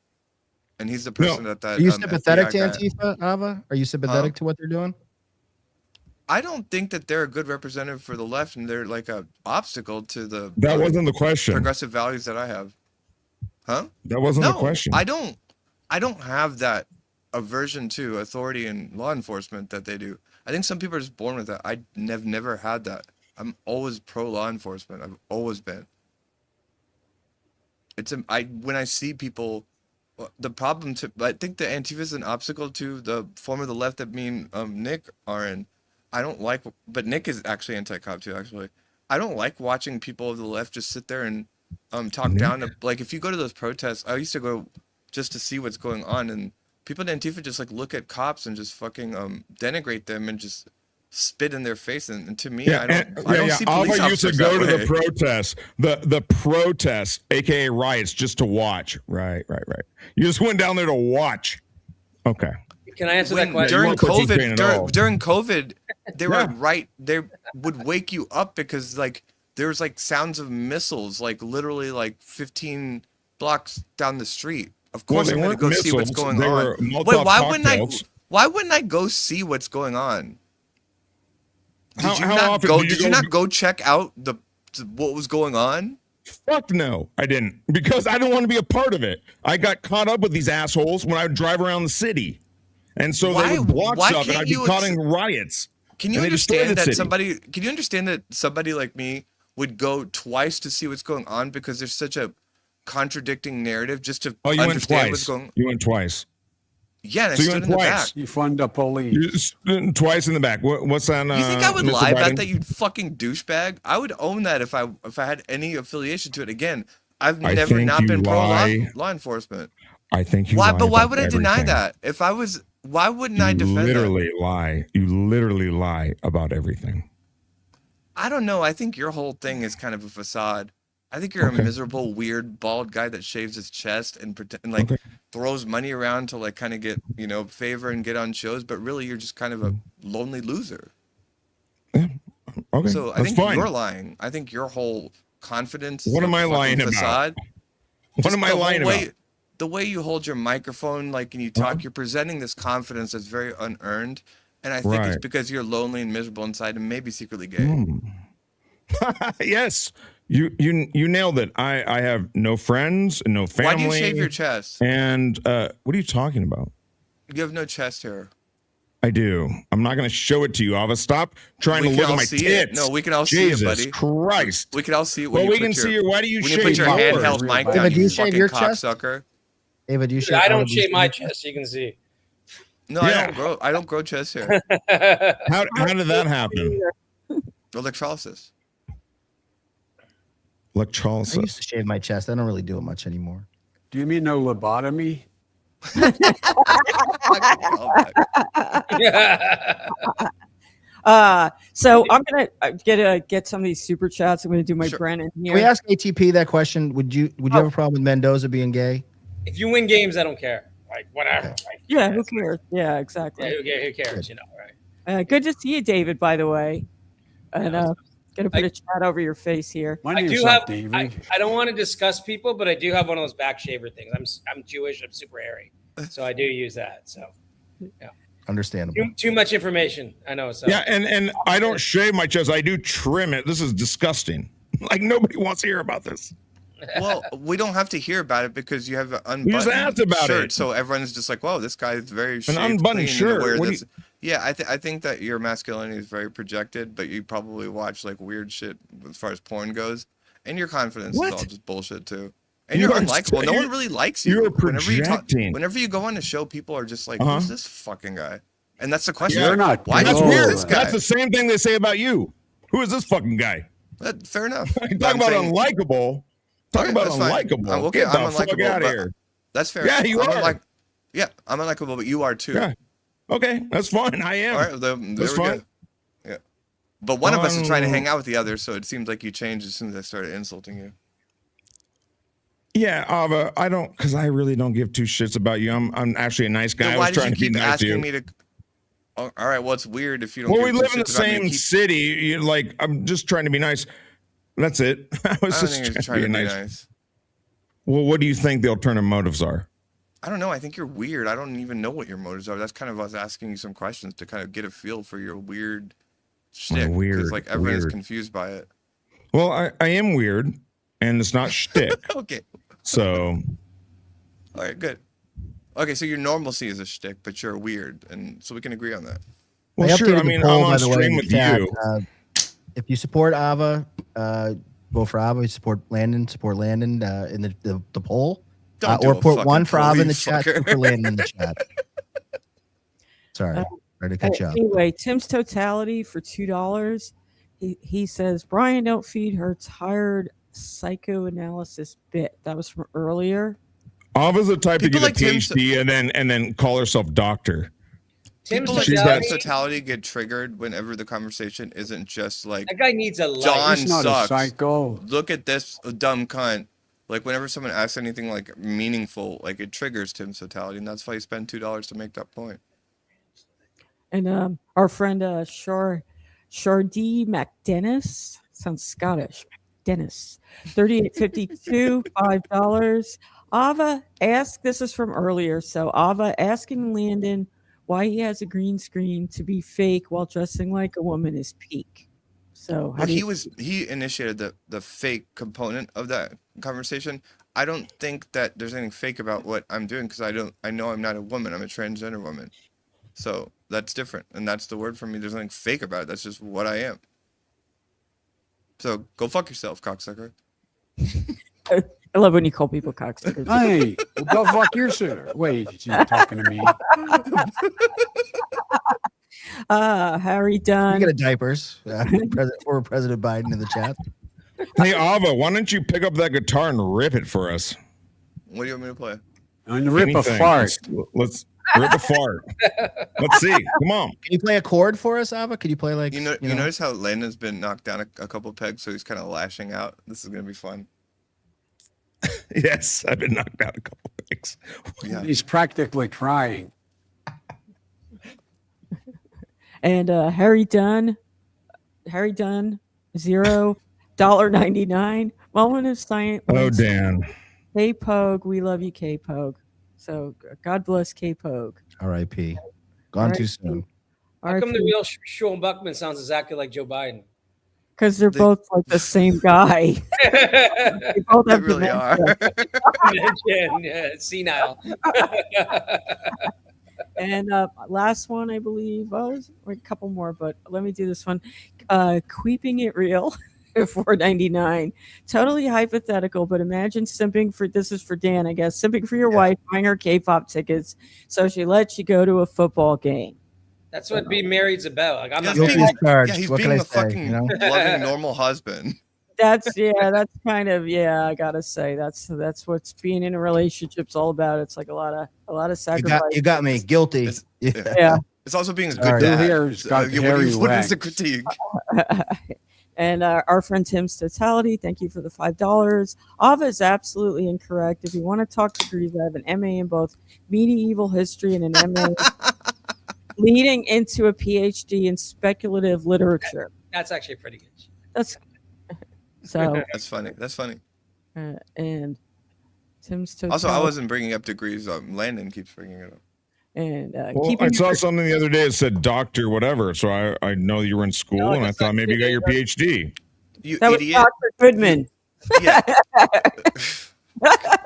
and he's the person that. Are you sympathetic to Antifa, Ava? Are you sympathetic to what they're doing? I don't think that they're a good representative for the left, and they're like a obstacle to the. That wasn't the question. Progressive values that I have, huh? That wasn't the question. I don't have that aversion to authority and law enforcement that they do. I think some people are just born with that. I've never had that. I'm always pro law enforcement. I've always been. When I see people, the problem I think the Antifa is an obstacle to the form of the left that me and Nick are in. I don't like, but Nick is actually anti-cop too. Actually, I don't like watching people of the left just sit there and talk down to, like, if you go to those protests. I used to go just to see what's going on, and people in Antifa just like look at cops and just fucking denigrate them and just spit in their face, and to me, I don't see police Ava used to officers go that to way. the protests, the protests, aka riots, just to watch. Right. You just went down there to watch. Okay. Can I answer that question? During You weren't participating at all. during COVID, they were they would wake you up because like there was like sounds of missiles, like literally like 15 blocks down the street. Of course, Well, I'm they going to go weren't see what's missiles. going They on. were Molotov Wait, cocktails. why wouldn't I go see what's going on? How often Did you not go check out what was going on? Fuck no, I didn't, because I don't want to be a part of it. I got caught up with these assholes when I would drive around the city, and so they would block stuff, and I'd be caught in riots. Can you understand that somebody? Can you understand that somebody like me would go twice to see what's going on because there's such a contradicting narrative just to understand what's going on? You went twice. Yeah, and I stood in the back. You fund the police. You stood twice in the back. What's that? You think I would Mr. lie about Biden? that, you fucking douchebag? I would own that if I had any affiliation to it. Again, I've never think not you been pro lie. law enforcement. I think you. Why? lie But why about would I deny everything. that? If I was, why wouldn't I defend that? Literally lie. You literally lie about everything. I don't know. I think your whole thing is kind of a facade. I think you're a miserable, weird, bald guy that shaves his chest and throws money around to like kind of get, favor and get on shows, but really you're just kind of a lonely loser. Yeah. Okay. So I think you're lying. I think your whole confidence is What am a I fucking lying about? facade. What Just am I the whole lying way- about? The way you hold your microphone, like, and you talk, you're presenting this confidence that's very unearned. And I think it's Right. because you're lonely and miserable inside and maybe secretly gay. Yes. You nailed it. I have no friends and no family. Why do you shave your chest? And what are you talking about? You have no chest hair. I do. I'm not going to show it to you, Ava. Stop trying to We look can at all my see it. tits. No, we can all see it, Jesus buddy. Christ. We can all see it. Well, When we you can put see your, your. Why do you when you shave put your yours? handheld mic Ava, down, do you you shave fucking your chest? cocksucker. Ava, do you shave? I Ava, don't do you shave my chest, so you can see. No, Yeah. I don't grow chest hair. How did that happen? Electrolysis. I used Electrolysis. to shave my chest. I don't really do it much anymore. Do you mean no lobotomy? So I'm gonna get some of these super chats. I'm gonna do my Sure. Brennan here. Can we ask ATP that question? Would you have a problem with Mendoza being gay? If you win games, I don't care. Like whatever. Like, Yeah, who cares? Yeah, exactly. Yeah, who cares? Right? Good to see you, David. By the way, and gonna put I- a chat over your face here. My I name's do not have. David. I don't want to discuss people, but I do have one of those back shaver things. I'm Jewish. I'm super hairy, so I do use that. So Understandable. too much information. I know. So Yeah, and I don't shave my chest. I do trim it. This is disgusting. Like nobody wants to hear about this. Well, we don't have to hear about it because you have an unbuttoned just asked about shirt, it. so everyone's just like, "Whoa, this guy is very shaved, unbuttoned clean, shirt. aware What do that's-" Yeah, I think that your masculinity is very projected, but you probably watch like weird shit as far as porn goes, and your confidence What? is all just bullshit too. And You you're are unlikable. No you- one really likes you. you're Whenever you talk, projecting. whenever you go on a show, people are just like, Uh-huh. "Who's this fucking guy?" And that's the question. You're like, not Why That's is Oh, weird. this guy? That's the same thing they say about you. Who is this fucking guy? Fair enough. Talk But I'm about saying- unlikable. Talk Okay, about that's fine. unlikable. I'm okay, Get the I'm fuck unlikable, out of but- here. That's fair. Yeah, you are. I'm unlikable, but you are too. Yeah. Okay, that's fine. I am. All right, there we That's go. fine. Yeah. But one of us is trying to Um, hang out with the other, so it seems like you changed as soon as I started insulting you. Yeah, Ava, I don't, because I really don't give two shits about you. I'm actually a nice guy. Then I why was did trying you to be keep nice to you. asking me to? Oh, all right, well, it's weird if you don't. Well, we give two live in the shits about me same and keep- city. You like, I'm just trying to be nice. That's it. I was I don't just think you're trying to be nice. nice. Well, what do you think the alternative motives are? I don't know. I think you're weird. I don't even know what your motives are. That's kind of us asking you some questions to kind of get a feel for your weird shtick. weird, Because like everyone's weird. confused by it. Well, I am weird, and it's not shtick. Okay. So All right. Good. Okay, so your normalcy is a shtick, but you're weird, and so we can agree on that. well, I sure. updated I the mean, poll, I'm by on the way, stream in with the chat. you. If you support Ava, vote for Ava. If you support Landon, in the poll. Don't do Or a put fucking one for poll, Ava in you the chat, fucker. two for Landon in the chat. Sorry, trying to catch up. Anyway, Tim's totality for $2. He says, Brian, don't feed her tired psychoanalysis bit. That was from earlier. Ava's the type People to like get a Tim PhD and then call herself doctor. Tim's People She's at got- Tim's totality get triggered whenever the conversation isn't just like, That guy needs a life. John He's not sucks. a psycho. Look at this dumb cunt. Like whenever someone asks anything like meaningful, like it triggers Tim's totality, and that's why he spent $2 to make that point. And our friend Shardee McDennis, sounds Scottish. McDennis, 38.52, $5. Ava asked, this is from earlier. So Ava asking Landon why he has a green screen to be fake while dressing like a woman is peak. So how Well, do you, he initiated the fake component of that conversation. I don't think that there's anything fake about what I'm doing because I know I'm not a woman. I'm a transgender woman. So that's different. And that's the word for me. There's nothing fake about it. That's just what I am. So go fuck yourself, cocksucker. I love when you call people cocksuckers. Hey, well, go fuck yourself. Wait, you're talking to me. Harry Dunn. Speaking of diapers, former President Biden in the chat. Hey, Ava, why don't you pick up that guitar and rip it for us? What do you want me to play? And rip Anything. a fart. Let's rip a fart. Let's see. Come on. Can you play a chord for us, Ava? Could you play like You notice how Landon's been knocked down a couple pegs, so he's kind of lashing out. This is gonna be fun. Yes, I've been knocked out a couple things. Yeah. He's practically crying. And Harry Dunn, $0.99. Moment of silence. Oh, Dan. K-Pogue, we love you, K-Pogue. So God bless K-Pogue. R.I.P. Gone too soon. How come the real Sean Buckman sounds exactly like Joe Biden? Because they're both like the same guy. They both They have really dementia. are. Yeah, senile. And last one, I believe, or a couple more, but let me do this one. Keeping it real, $4.99. Totally hypothetical, but imagine simping for, this is for Dan, I guess, simping for your wife, buying her K-pop tickets so she lets you go to a football game. That's what being married's about. Like I'm not Guilty married. as charged. Yeah, he's What can being I a say, fucking you know? loving, normal husband. That's kind of, I gotta say that's what's being in a relationship's all about. It's like a lot of sacrifice. You got me guilty. It's- Yeah. It's also being a good Sorry. dad. Who here's got hairy what is the legs? critique? And our friend Tim's Totality, thank you for the $5. Ava is absolutely incorrect. If you want to talk degrees, I have an MA in both medieval history and an MA leading into a PhD in speculative literature. That's actually pretty good. That's so. That's funny. That's funny. And Tim's Totality. Also, I wasn't bringing up degrees. Landon keeps bringing it up. And Well, keeping I saw something the other day that said doctor whatever, so I know you were in school, No, and I that's thought not maybe you got your PhD. You that was idiot. Dr. Goodman. Yeah.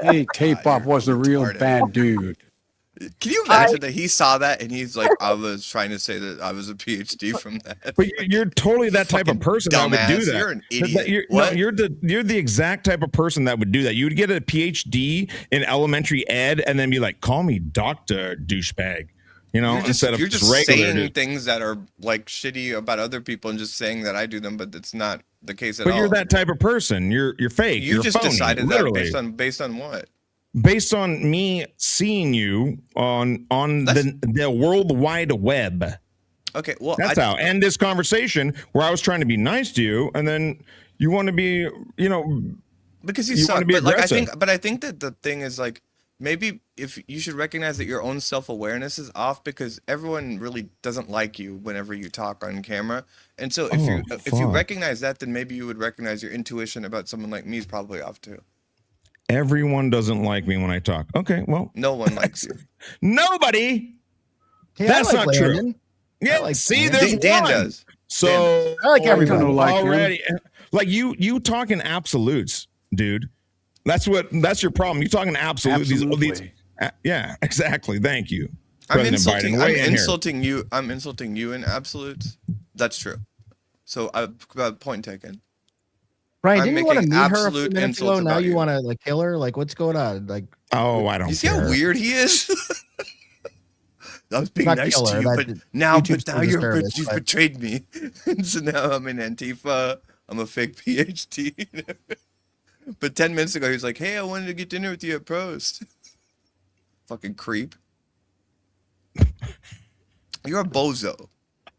Hey, K-pop was a real retarded. bad dude. Can you imagine that he saw that and he's like, I was trying to say that I was a PhD from that. But you're totally that type of Fucking person that would do dumbass. that. You're an idiot. You're the exact type of person that would do that. You would get a PhD in elementary ed and then be like, call me Dr. Douchebag. You know, instead of you're just regular. saying things that are like shitty about other people and just saying that I do them, but it's not the case at But all. you're that type of person. You're fake. You You're just phony, decided literally. that based on what? Based on me seeing you on the World Wide Web. Okay, well, That's how. End this conversation where I was trying to be nice to you, and then you want to be, because you suck. wanna be But like, aggressive. I think that the thing is like, maybe if you should recognize that your own self-awareness is off because everyone really doesn't like you whenever you talk on camera. And so if you fuck. recognize that, then maybe you would recognize your intuition about someone like me is probably off too. Everyone doesn't like me when I talk. Okay, well, No one likes you. nobody. Hey, I That's like not true. Landon. Yeah, like see, Dan. there's Dan one. does. So I like Oh, I everybody. kinda like him. already, like you talking absolutes, dude. That's your problem. You talking absolutes. Absolutely. Yeah, exactly. Thank you, I'm President insulting. Biden. I'm Weigh in here. insulting you. I'm insulting you in absolutes. That's true. So, point taken. Brian, I'm didn't you want to making meet her a few absolute minutes insults ago? Now about you you. want to like kill her? Like, what's going on? Like, Oh, I don't You see care. how weird he is? I was being Not nice killer, to you, that- but now YouTube's still disturbing, you've but- betrayed me. And so now I'm in Antifa. I'm a fake PhD. But 10 minutes ago, he was like, hey, I wanted to get dinner with you at Prost. Fucking creep. You're a bozo.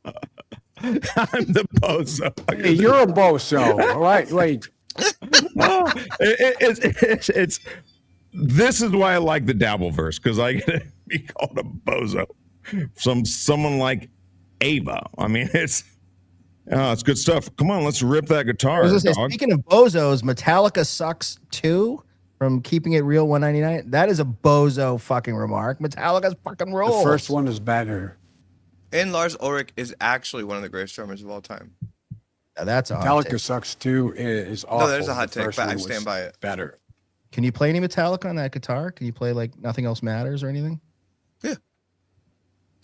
I'm the bozo. Hey, you're a bozo. All right, wait. It's this is why I like the Dabbleverse, because I get to be called a bozo. Someone like Ava. I mean, it's good stuff. Come on, let's rip that guitar. I was gonna say, dog. speaking of bozos, Metallica Sucks 2 from Keeping It Real 199. That is a bozo fucking remark. Metallica's fucking rules. The first one is better. And Lars Ulrich is actually one of the greatest drummers of all time. That's a hot Metallica take. Sucks 2 is awful. No, there's a hot The take, first but I one stand was by it. Better. Can you play any Metallica on that guitar? Can you play like Nothing Else Matters or anything? Yeah.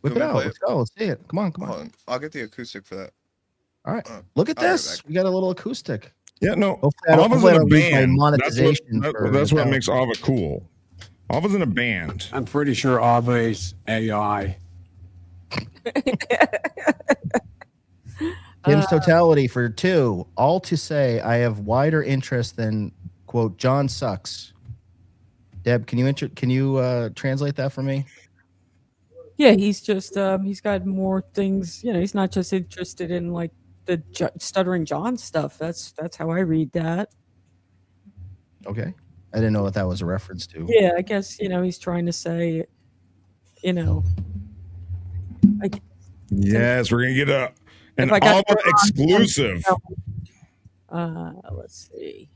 Whip You it want me to out. play it? Let's go. Let's see it. Come on. Hold on. I'll get the acoustic for that. All right. Look at I'll be right this. back. We got a little acoustic. Yeah, no. Hopefully I don't- Ava's hopefully I in a don't lose my band. monetization for That's what Metallica. makes Ava cool. Ava's in a band. I'm pretty sure Ave's AI. Tim's totality for 2. All to say, I have wider interest than quote John sucks. Deb, can you translate that for me? Yeah, he's just he's got more things. He's not just interested in like the stuttering John stuff. That's how I read that. Okay. I didn't know what that was a reference to. Yeah, I guess he's trying to say, Yes, we're gonna get an If I got Ava the wrong- exclusive. Let's see.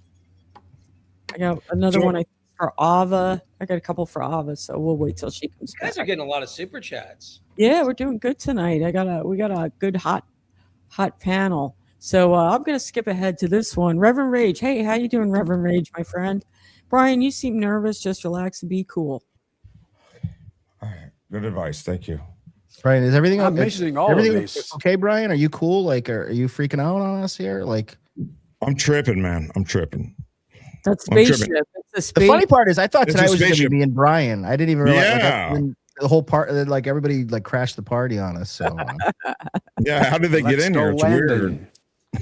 I got another So- one for Ava. I got a couple for Ava, so we'll wait till she comes You guys back. are getting a lot of super chats. Yeah, we're doing good tonight. We got a good hot panel. So I'm gonna skip ahead to this one. Reverend Rage. Hey, how you doing, Reverend Rage, my friend? Brian, you seem nervous. Just relax and be cool. All right, good advice. Thank you. Brian, is everything I'm okay? mentioning all Everything of these. okay, Brian? Are you cool? Like, are you freaking out on us here? Like, I'm tripping, man. I'm tripping. That's I'm tripping. spaceship. It's a the space. funny part is, I thought It's tonight a was going to spaceship. be me and Brian. I didn't even realize like, Yeah. when the whole part, like everybody, like crashed the party on us. So, Yeah, how did they get Let's in go here? It's Landon. weird.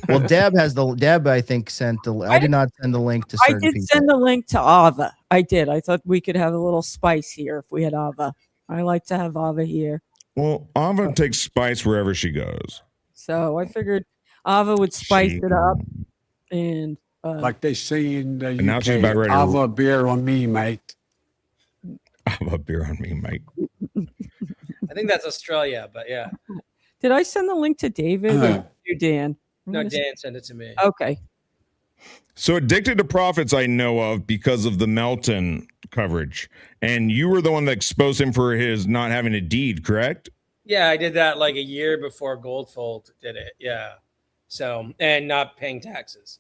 well, Deb, I think sent the. I did not send the link to I certain did people. send the link to Ava. I did. I thought we could have a little spice here if we had Ava. I like to have Ava here. Well, Ava takes spice wherever she goes. So I figured Ava would spice She- it up. And Like they say in the And now she's UK, about ready to- have a beer on me, mate. Have a beer on me, mate. I think that's Australia, but yeah. did I send the link to David or you, Dan? I'm No, gonna say- Dan sent it to me. Okay. So Addicted to Profits I know of because of the Melton coverage. And you were the one that exposed him for his not having a deed, correct? Yeah, I did that like a year before Goldfold did it. Yeah. So, and not paying taxes.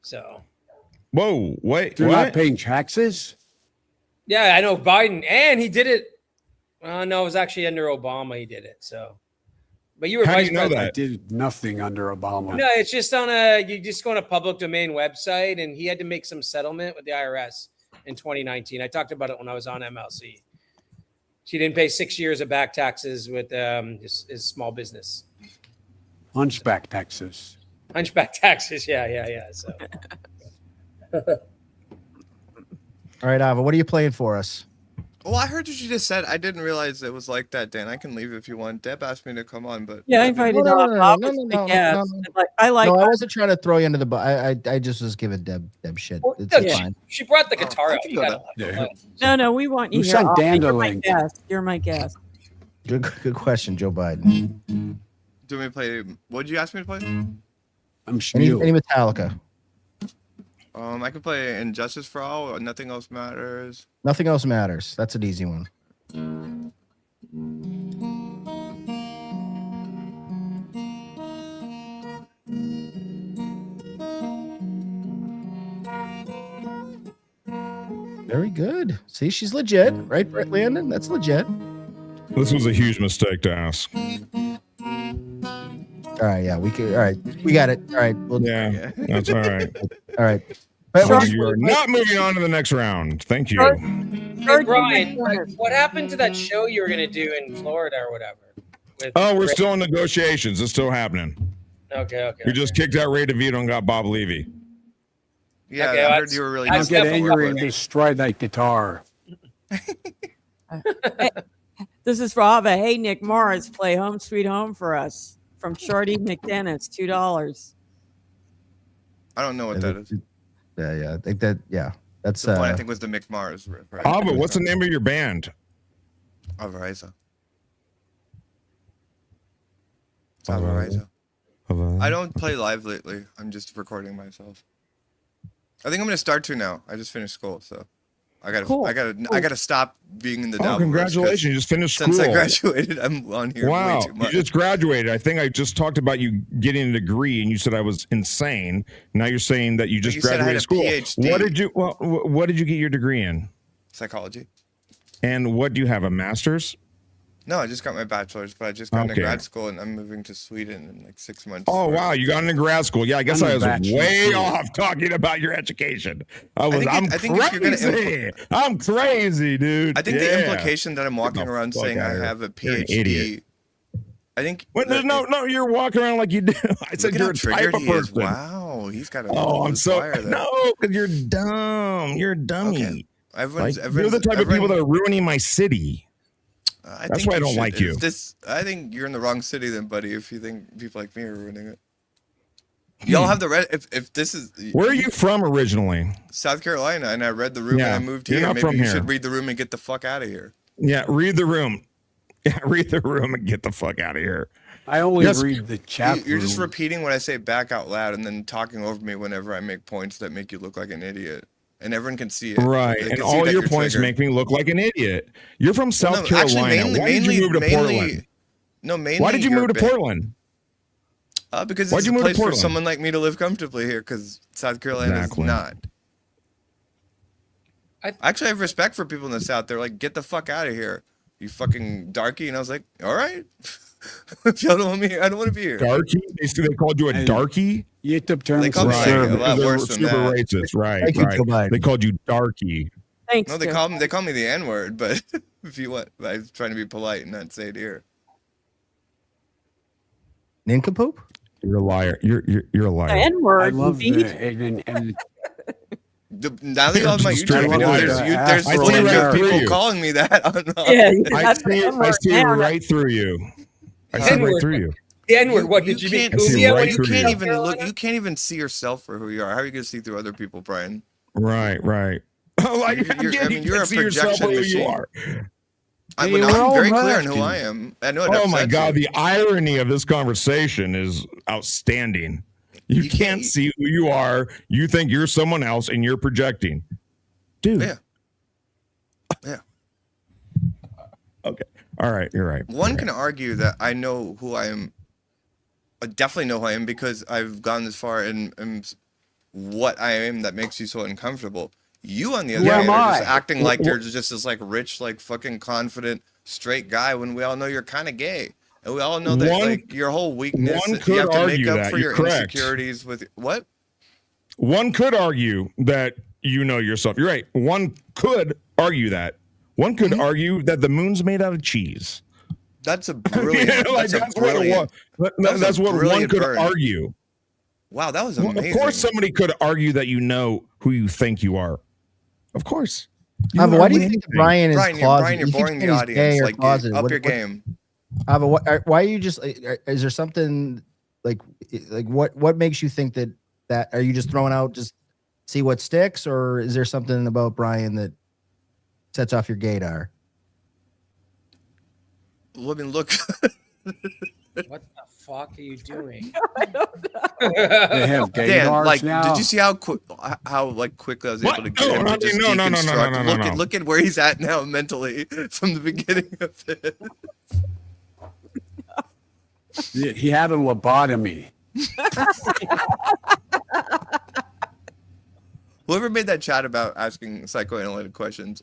So, Whoa, wait, You're what? not paying taxes? yeah, I know Biden, and he did it. No, it was actually under Obama he did it. So, but you were How do vice you know president. I did nothing under Obama. No, it's just you just go on a public domain website, and he had to make some settlement with the IRS in 2019. I talked about it when I was on MLC. She didn't pay 6 years of back taxes with his small business. Hunchback taxes. Hunchback taxes. Yeah. So All right, Ava, what are you playing for us? Well, I heard what you just said. I didn't realize it was like that, Dan. I can leave if you want. Deb asked me to come on, but Yeah, I mean, invited No, no, Ava. no, Ava no, was no, big no, ass. no, no. I like. No, I wasn't trying to throw you under the bus. I just was giving Deb shit. Well, It's no, fine. she brought the guitar I out. can You go gotta there. let her Yeah. play. No, we want you Who here. sent Ava. Dan the You're my link? guest. You're my guest. Good question, Joe Biden. do you want me to play? What did you ask me to play? I'm Any Shmuel. Metallica? I could play Injustice for All or Nothing Else Matters. Nothing else matters. That's an easy one. Very good. See, she's legit, right, Brett Landon? That's legit. This was a huge mistake to ask. All right, yeah, we could. All right, we got it. All right, we'll, Yeah, that's all right. all right. But So you are not moving on to the next round. Thank you. Hey, Brian, what happened to that show you were gonna do in Florida or whatever? With Oh, we're Ray- still in negotiations. It's still happening. Okay. We just kicked out Ray DeVito and got Bob Levy. Yeah, Okay, I heard that's- you were really. that's Don't get definitely angry and right. destroy that guitar. This is Rava. Hey, Nick Morris, play Home Sweet Home for us from Shorty McDennis, $2. I don't know what that is. Yeah. I think that. Yeah, that's. The one I think was the Mick Mars. Right? Ava, what's the name of your band? Alvareza. It's Alvareza. I don't play live lately. I'm just recording myself. I think I'm gonna start to now. I just finished school, so I gotta stop being in the. Oh, congratulations! You just finished school. Since I graduated, I'm on here. Wow, way too much. you just graduated. I think I just talked about you getting a degree, and you said I was insane. Now you're saying that you just graduated school. PhD. What did you get your degree in? Psychology. And what do you have? A master's? No, I just got my bachelor's, but I just got into grad school, and I'm moving to Sweden in like 6 months. Oh, wow. You got into grad school. Yeah, I guess I was way off talking about your education. I'm crazy, dude. I think the implication that I'm walking around saying I have a PhD. I think. Well, no, you're walking around like you do. I said you're a type of person. Wow, he's got a. Oh, I'm so. No, because you're dumb. You're a dummy. Okay. You're the type of people that are ruining my city. That's why I don't like you. I think you're in the wrong city then, buddy, if you think people like me are ruining it. Y'all have the if this is. Where are you from originally? South Carolina, and I read the room and I moved here. Maybe you should read the room and get the fuck out of here. Yeah, read the room. Yeah, read the room and get the fuck out of here. I only read the chat. You're just repeating what I say back out loud and then talking over me whenever I make points that make you look like an idiot. And everyone can see it. Right. And all your points make me look like an idiot. You're from South Carolina. Actually, Why did you move to Portland? No, mainly. Why did you move to Portland? Because it's a place for someone like me to live comfortably here, because South Carolina is not. I actually have respect for people in the South. They're like, get the fuck out of here, you fucking darky. And I was like, all right. If y'all don't want me here, I don't want to be here. Darky? They called you a darky? You hit the term. They called me a lot worse than super that. racist, right? They called you darky. Thanks. No, they call me the N-word, but if you want, I'm trying to be polite and not say it here. Nincompoop? You're a liar. You're a liar. N-word. I love now that you have my YouTube video, there's footage of people calling me that. I see right through you. I see right through you. The N-word. What did you mean? You can't even look. You can't even see yourself for who you are. How are you going to see through other people, Brian? Right. You're a projection machine. I'm very clear on who I am. I know. Oh my God! The irony of this conversation is outstanding. You can't see who you are. You think you're someone else, and you're projecting, dude. Yeah. Okay. All right. You're right. One can argue that I know who I am. I definitely know who I am because I've gone this far and what I am that makes you so uncomfortable. You, on the other hand, are just acting like you're just this like rich, like fucking confident, straight guy when we all know you're kind of gay. And we all know that like your whole weakness, you have to make up for your insecurities with what? One could argue that you know yourself. You're right. One could argue that. One could argue that the moon's made out of cheese. That's a brilliant. That's what one could argue. Wow, that was amazing. Of course, somebody could argue that you know who you think you are. Of course. But why do you think Brian is closeted? Brian, you're boring the audience. Like, up your game. But why are you just? Is there something like what makes you think that are you just throwing out just see what sticks, or is there something about Brian that sets off your gaydar? Well, I mean, look. What the fuck are you doing? I don't know. They have Dan, like, now. did you see how quickly I was able to get him to just deconstruct? No. Look at where he's at now mentally from the beginning of it. He had a lobotomy. Whoever made that chat about asking psychoanalytic questions,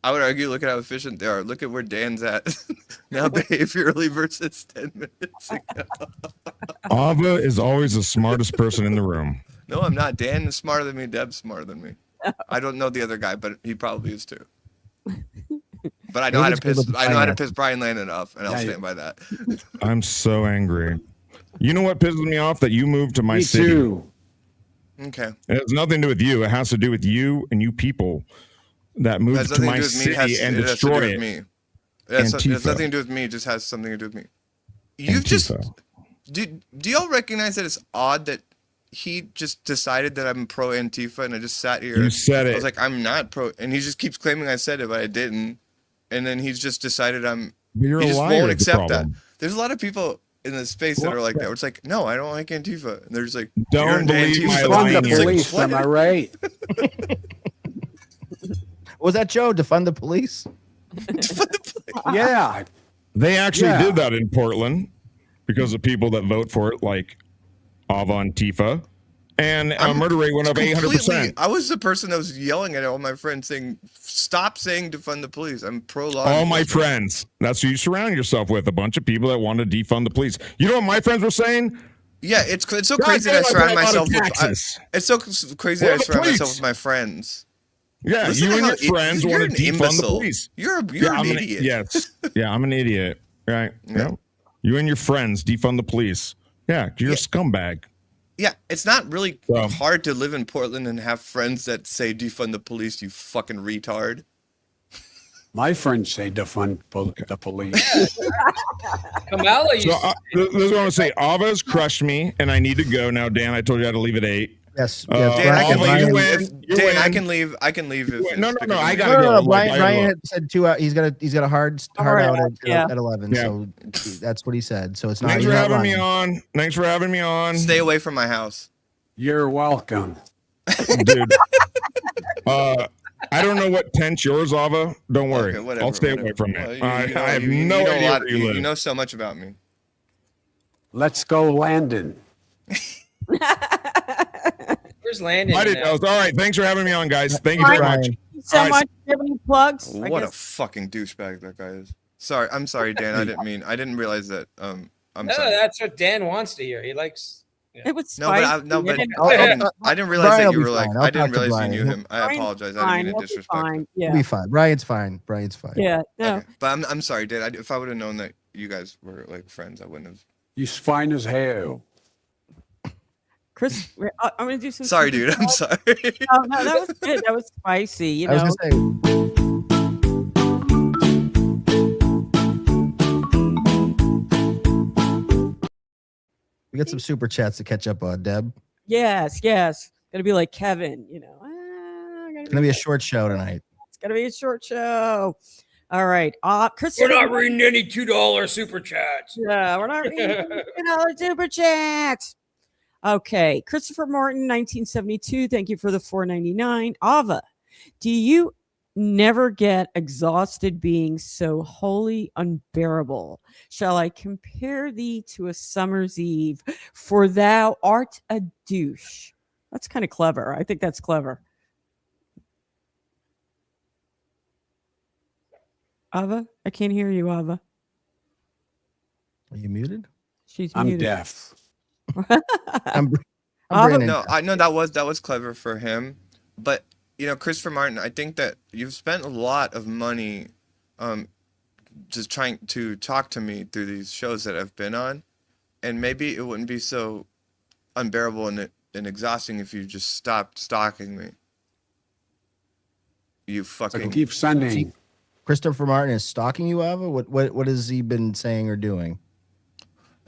I would argue, look at how efficient they are. Look at where Dan's at now behaviorally versus 10 minutes ago. Ava is always the smartest person in the room. No, I'm not. Dan is smarter than me. Deb's smarter than me. I don't know the other guy, but he probably is too. But I know how to piss. I know how to piss Brian Landon off, and I'll stand by that. I'm so angry. You know what pisses me off? That you moved to my city. Too. Okay. It has nothing to do with you. It has to do with you and you people that moved to my city and destroy it. It has Antifa. nothing to do with me. It just has something to do with me. You've just do y'all recognize that it's odd that he just decided that I'm pro Antifa and I just sat here. You said it. I was like, I'm not pro, and he just keeps claiming I said it, but I didn't. And then he's just decided I'm. But you're He a just liar. won't is the accept that. problem. There's a lot of people in the space that are like that. Where it's like, no, I don't like Antifa. And they're just like, Don't you're into believe my Antifa. lying Defund the ears. police, What? am I right? Was that Joe? Defund the police? Yeah. They actually Yeah. did that in Portland because of people that vote for it, like Ava Antifa, and murder rate went up 800%. I was the person that was yelling at all my friends saying, stop saying defund the police. I'm pro law. All my friends. That's who you surround yourself with. A bunch of people that want to defund the police. You know what my friends were saying? Yeah, it's so God crazy damn, that I I surround pay a lot of myself with. taxes. It's so crazy that I the surround myself police. with my friends. Yeah, Listen you to and how your friends you're want to an defund the imbecile. police. You're an I'm idiot. Yes. Yeah, I'm an idiot. Right. Yeah. Yeah. You and your friends defund the police. Yeah, you're a scumbag. Yeah, it's not really So- hard to live in Portland and have friends that say defund the police, you fucking retard. My friends say defund the police. Kamala used So this is what I'm gonna say. Ava's crushed me, and I need to go now. Dan, I told you I had to leave at 8. Yes. Dan, yes. Dan, I can Ava, Brian- you leave. win. You Dan, I win. can leave. I can leave. If No, it's no, because I of gotta me. No, go. no, Like, Brian, Brian had said he's got a hard Hard out out, yeah. at 11. Yeah. So that's what he said. So it's not. Thanks he's for not having me lying. on. Thanks for having me on. Stay away from my house. You're welcome. Dude. I don't know what tent yours, Ava. Don't worry. Okay, whatever, I'll stay whatever. away from Well, it. you I know- have you no know a idea lot- where you live. You know so much about me. Let's go, Landon. Where's Landon? I didn't know. now? All right. Thanks for having me on, guys. Thank you very Brian. much. Thank you so All right. much. Do you have any plugs? I What a guess- fucking douchebag that guy is. Sorry, I'm sorry, Dan. I didn't realize that. I'm No, sorry. that's what Dan wants to hear. He likes. It was No, but spicy. no, but I'll- I didn't realize Brian that will you be were like. fine. I'll I didn't talk to realize Brian. you knew him. I Brian's apologize. I fine. didn't mean He'll to be disrespect. fine. him. Yeah. He'll be fine. Brian's fine. Brian's fine. Yeah. No. Okay. But I'm sorry, Dan. If I would have known that you guys were like friends, I wouldn't have. He's fine as hell. Chris, I'm gonna do some. Sorry, dude. I'm sorry. No, that was good. That was spicy. You I was know. gonna say. We got some super chats to catch up on, Deb. Yes. Yes. Gonna be like Kevin. You know. It's gonna be a short show tonight. It's gonna be a short show. All right. We're Christopher. not reading any $2 super chats. Yeah, we're not reading $2 super chats. Okay. Christopher Martin, 1972. Thank you for the $4.99. Ava, do you never get exhausted being so wholly unbearable? Shall I compare thee to a summer's eve? For thou art a douche. That's kind of clever. I think that's clever. Ava, I can't hear you, Ava. Are you muted? She's I'm muted. deaf. I'm Ava- Brandon. No, I know that was clever for him, but you know, Christopher Martin, I think that you've spent a lot of money, just trying to talk to me through these shows that I've been on, and maybe it wouldn't be so unbearable and exhausting if you just stopped stalking me. You So fucking. keep sending. Christopher Martin is stalking you, Ava. What has he been saying or doing?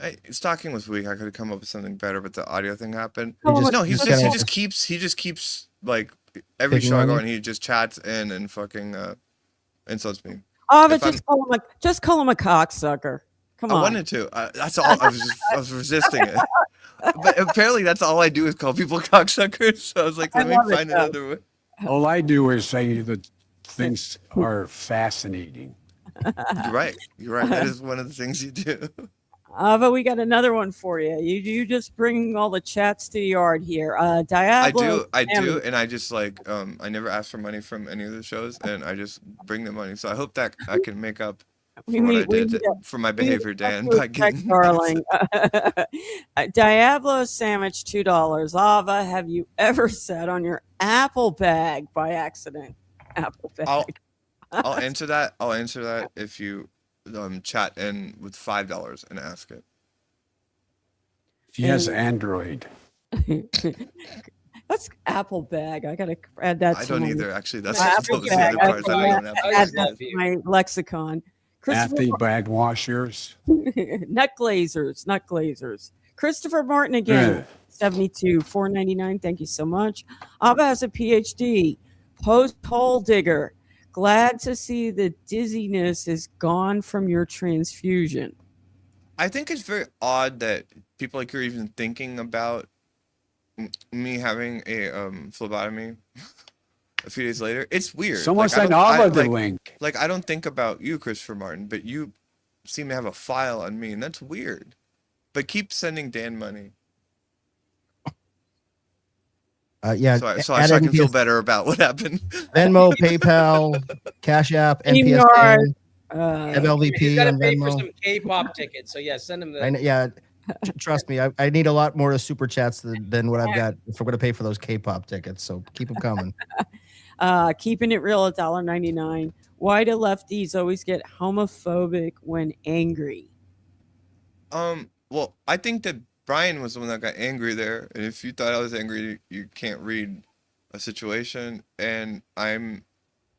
Hey, stalking was weak. I could have come up with something better, but the audio thing happened. Oh, He just keeps like every Picking show I on go you? on, he just chats in and fucking insults me. Ava, If I'm- just call him a cocksucker. Come I on. wanted to. That's all. I was resisting it. But apparently, that's all I do is call people cocksuckers. So I was like, I let me love it, find though. another way. All I do is say that things are fascinating. You're right. You're right. That is one of the things you do. Ava, we got another one for you. You just bring all the chats to the yard here. Diablo. I do, and I just like I never ask for money from any of the shows, and I just bring the money. So I hope that I can make up for what I did for my behavior, Dan. By getting darling. Diablo sandwich $2. Ava, have you ever sat on your Apple bag by accident? Apple bag. I'll answer that. I'll answer that if you chat in with $5 and ask it. She has Android. That's Apple bag. I gotta add that. I to don't my- either. Actually, that's Apple that was the bag. other part. I don't know what Add Apple that is. to my lexicon. Athy bag washers. Nut glazers. Christopher Martin again, Yeah. 72, $4.99. Thank you so much. Abba has a PhD, post hole digger. Glad to see the dizziness is gone from your transfusion. I think it's very odd that people like you are even thinking about me having a phlebotomy a few days later. It's weird. Someone Like, I sent don't- I- Ava the like- link. Like, I don't think about you, Christopher Martin, but you seem to have a file on me, and that's weird. But keep sending Dan money, Yeah. so I can feel better about what happened. Venmo, PayPal, Cash App, NPS, Kmart, He's MLVP got to on pay for Venmo. some K-pop tickets. So yeah, send him the. Yeah, trust me, I need a lot more super chats than what I've got if we're going to pay for those K-pop tickets. So keep them coming. Keeping it real at $1.99. Why do lefties always get homophobic when angry? Well, I think that Brian was the one that got angry there, and if you thought I was angry, you can't read a situation. And I'm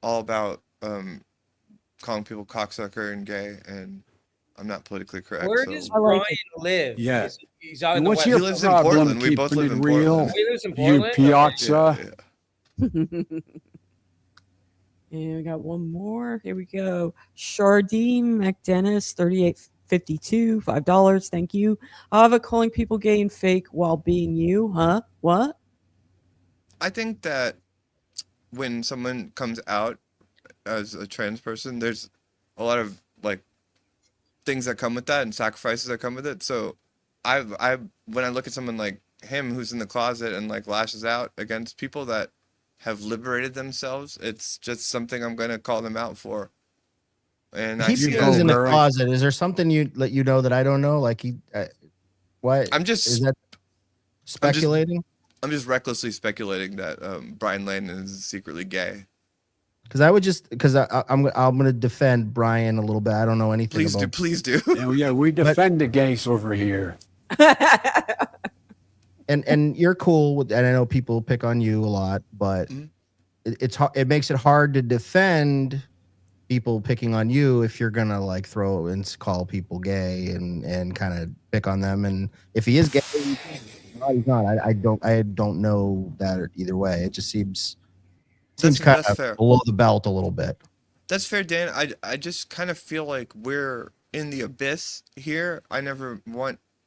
all about calling people cocksucker and gay, and I'm not politically correct. Where so. does I like Brian it. live? Yeah. He's out in the What's West. your He lives in problem Portland. We both keeping live it in real? Portland. He lives in You Portland. piazza. Yeah. And we got one more. Here we go. Chardeem McDennis, 38.52, $5. Thank you. Ava calling people gay and fake while being you, huh? What? I think that when someone comes out as a trans person, there's a lot of like things that come with that and sacrifices that come with it. So I when I look at someone like him who's in the closet and like lashes out against people that have liberated themselves, it's just something I'm gonna call them out for. And I He see beings it. in the girl. closet. Is there something you know that I don't know? Like what? I'm just Is that speculating? I'm just recklessly speculating that Brian Lane is secretly gay. Because I would because I'm going to defend Brian a little bit. I don't know anything Please do, about. please do. Yeah, we defend the gays over here. And you're cool with, and I know people pick on you a lot, but Mhm. it makes it hard to defend people picking on you if you're gonna like throw and call people gay and kind of pick on them. And if he is gay, no, he's not. I don't know that either way. It just seems kind That's of fair. below the belt a little bit. That's fair, Dan. I just kind of feel like we're in the abyss here. I never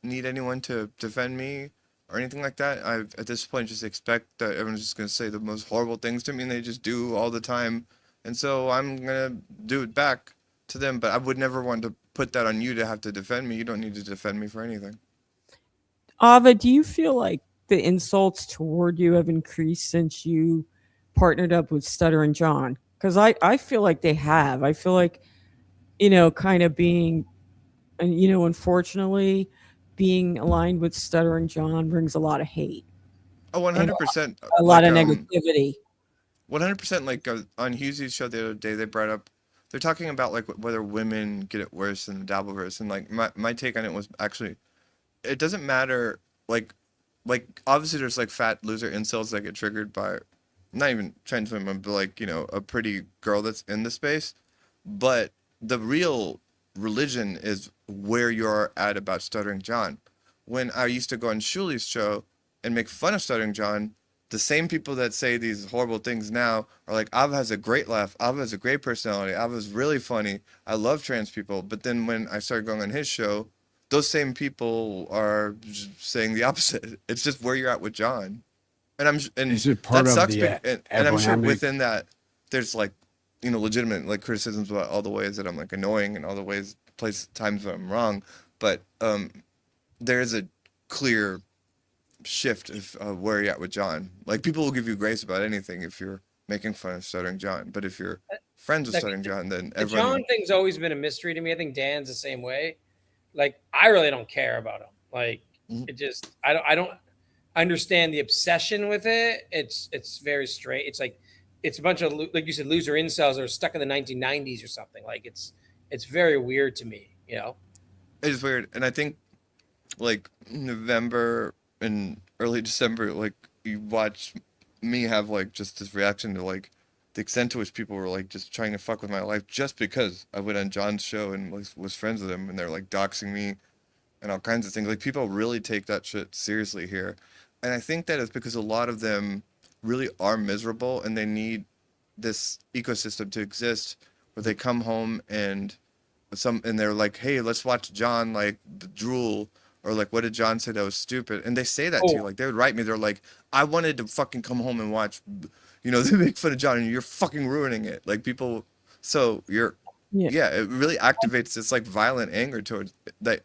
need anyone to defend me or anything like that. I at this point just expect that everyone's just gonna say the most horrible things to me, and they just do all the time. And so I'm gonna do it back to them. But I would never want to put that on you to have to defend me. You don't need to defend me for anything. Ava, do you feel like the insults toward you have increased since you partnered up with Stutter and John? Because I feel like they have. I feel like, kind of being, unfortunately, being aligned with Stutter and John brings a lot of hate, Oh, 100%. a lot of negativity. 100%. Like on Hughesy's show the other day, they brought up, they're talking about like whether women get it worse in the Dabbleverse, and like my take on it was actually, it doesn't matter. Like obviously there's like fat loser incels that get triggered by, not even trans women, but like a pretty girl that's in the space. But the real religion is where you're at about Stuttering John. When I used to go on Shuli's show and make fun of Stuttering John, the same people that say these horrible things now are like, Ava has a great laugh, Ava has a great personality, Ava's really funny, I love trans people. But then when I started going on his show, those same people are saying the opposite. It's just where you're at with John. And Is it part that of sucks, the and I'm sure Abrahamic- within that there's like, legitimate like criticisms about all the ways that I'm like annoying and all the times that I'm wrong. But there is a clear shift of where you're at with John. Like people will give you grace about anything if you're making fun of Stuttering John. But if you're friends with Stuttering John, then The everyone. John thing's always been a mystery to me. I think Dan's the same way. Like I really don't care about him. Like it just I don't understand the obsession with it. It's very straight. It's like it's a bunch of, like you said, loser incels that are stuck in the 1990s or something. Like it's very weird to me. It's weird, and I think like November and early December, like you watch me have like just this reaction to like the extent to which people were like just trying to fuck with my life just because I went on John's show and was friends with him, and they're like doxing me and all kinds of things. Like, people really take that shit seriously here. And I think that is because a lot of them really are miserable and they need this ecosystem to exist where they come home and they're like, hey, let's watch John like drool, or like, what did John say that was stupid? And they say that to you. Like, they would write me, they're like, I wanted to fucking come home and watch, they make fun of John and you're fucking ruining it. Like, people, so it really activates this like violent anger towards that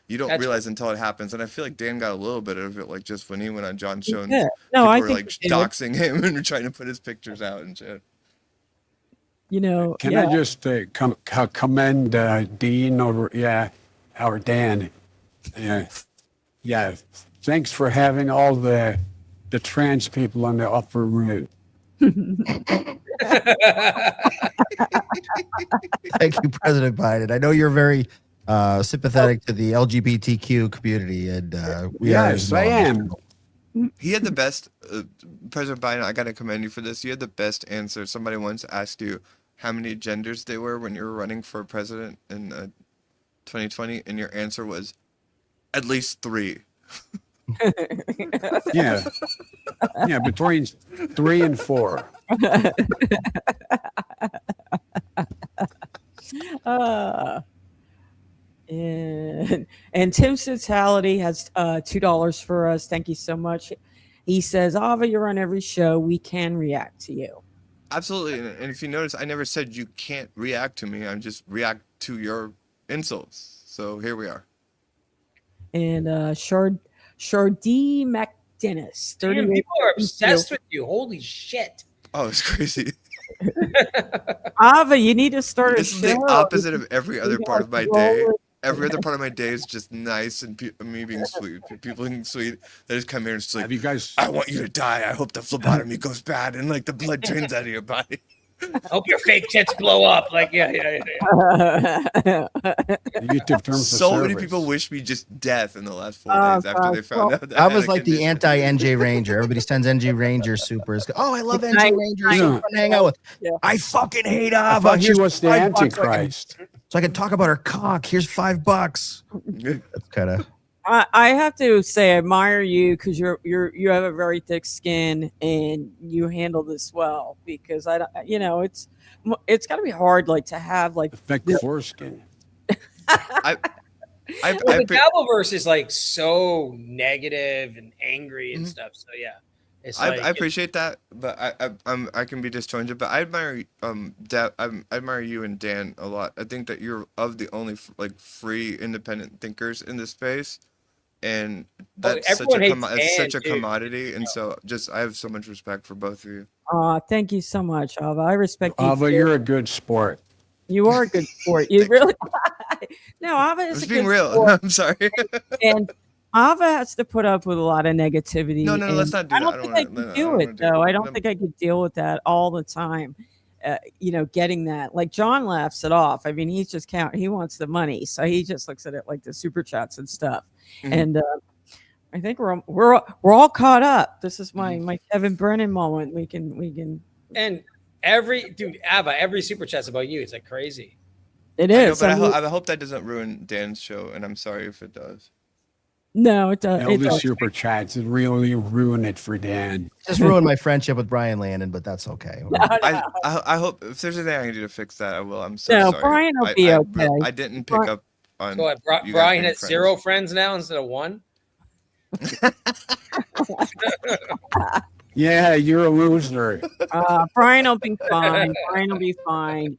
you don't realize until it happens. And I feel like Dan got a little bit of it, like just when he went on John's show and people were like doxing him and trying to put his pictures out and shit. Can I just commend Dean or Dan? Yeah. Thanks for having all the trans people on the upper room. Thank you, President Biden. I know you're very sympathetic to the LGBTQ community, and yes, I am. He had the best, President Biden, I got to commend you for this. You had the best answer. Somebody once asked you how many genders they were when you were running for president in 2020, and your answer was at least 3. Yeah, between 3 and 4. And Tim's Totality has $2 for us. Thank you so much. He says, Ava, you're on every show. We can react to you. Absolutely. And if you notice, I never said you can't react to me. I'm just react to your insults. So here we are. And Shardee McDennis. Damn, people are obsessed with you. Holy shit. Oh, it's crazy. Ava, you need to start This is the opposite of every other part of my day. Every other part of my day is just nice and me being sweet. People being sweet. They just come here and just like, you guys... I want you to die. I hope the phlebotomy goes bad and like the blood drains out of your body. I hope your fake tits blow up. Like, yeah. You get to terms so of many service. people wish me just death in the last 4 days after they found out that I was like the anti-NJ Ranger. Everybody sends NJ Ranger supers. Oh, I love NJ Ranger. So fun to hang out with. Yeah. I fucking hate I Ava. thought she was the $5 Antichrist. So I can talk about her cock. Here's $5. That's kind of. I have to say, I admire you because you have a very thick skin and you handle this well. Because it's got to be hard, like to have like Thick foreskin. The Dabbleverse is like so negative and angry and stuff. So yeah, it's I appreciate that, but I can be disjointed. But I admire I admire you and Dan a lot. I think that you're of the only like free independent thinkers in this space, and that's such a commodity. And so I have so much respect for both of you. Thank you so much, Ava. I respect you. Ava, you're a good sport. You are a good sport. You really. No, Ava is being real. I'm sorry. And Ava has to put up with a lot of negativity. No, let's not do that. I don't think I can do it, though. I don't think I could deal with that all the time. Getting that. Like, John laughs it off. I mean, he's just he wants the money. So he just looks at it like the super chats and stuff. Mm-hmm. And I think we're all caught up. This is my Kevin Brennan moment. We can. And every super chat's about you. It's like crazy. It is. I know, but I hope that doesn't ruin Dan's show, and I'm sorry if it does. No, it does. All the super chats it really ruined it for Dan. Just ruined my friendship with Brian Landon, but that's okay. No. I hope if there's anything I can do to fix that, I will. I'm so sorry. Brian will be okay. I didn't pick up on. So Brian has 0 friends now instead of 1. Yeah, you're a loser. Brian will be fine. Brian will be fine.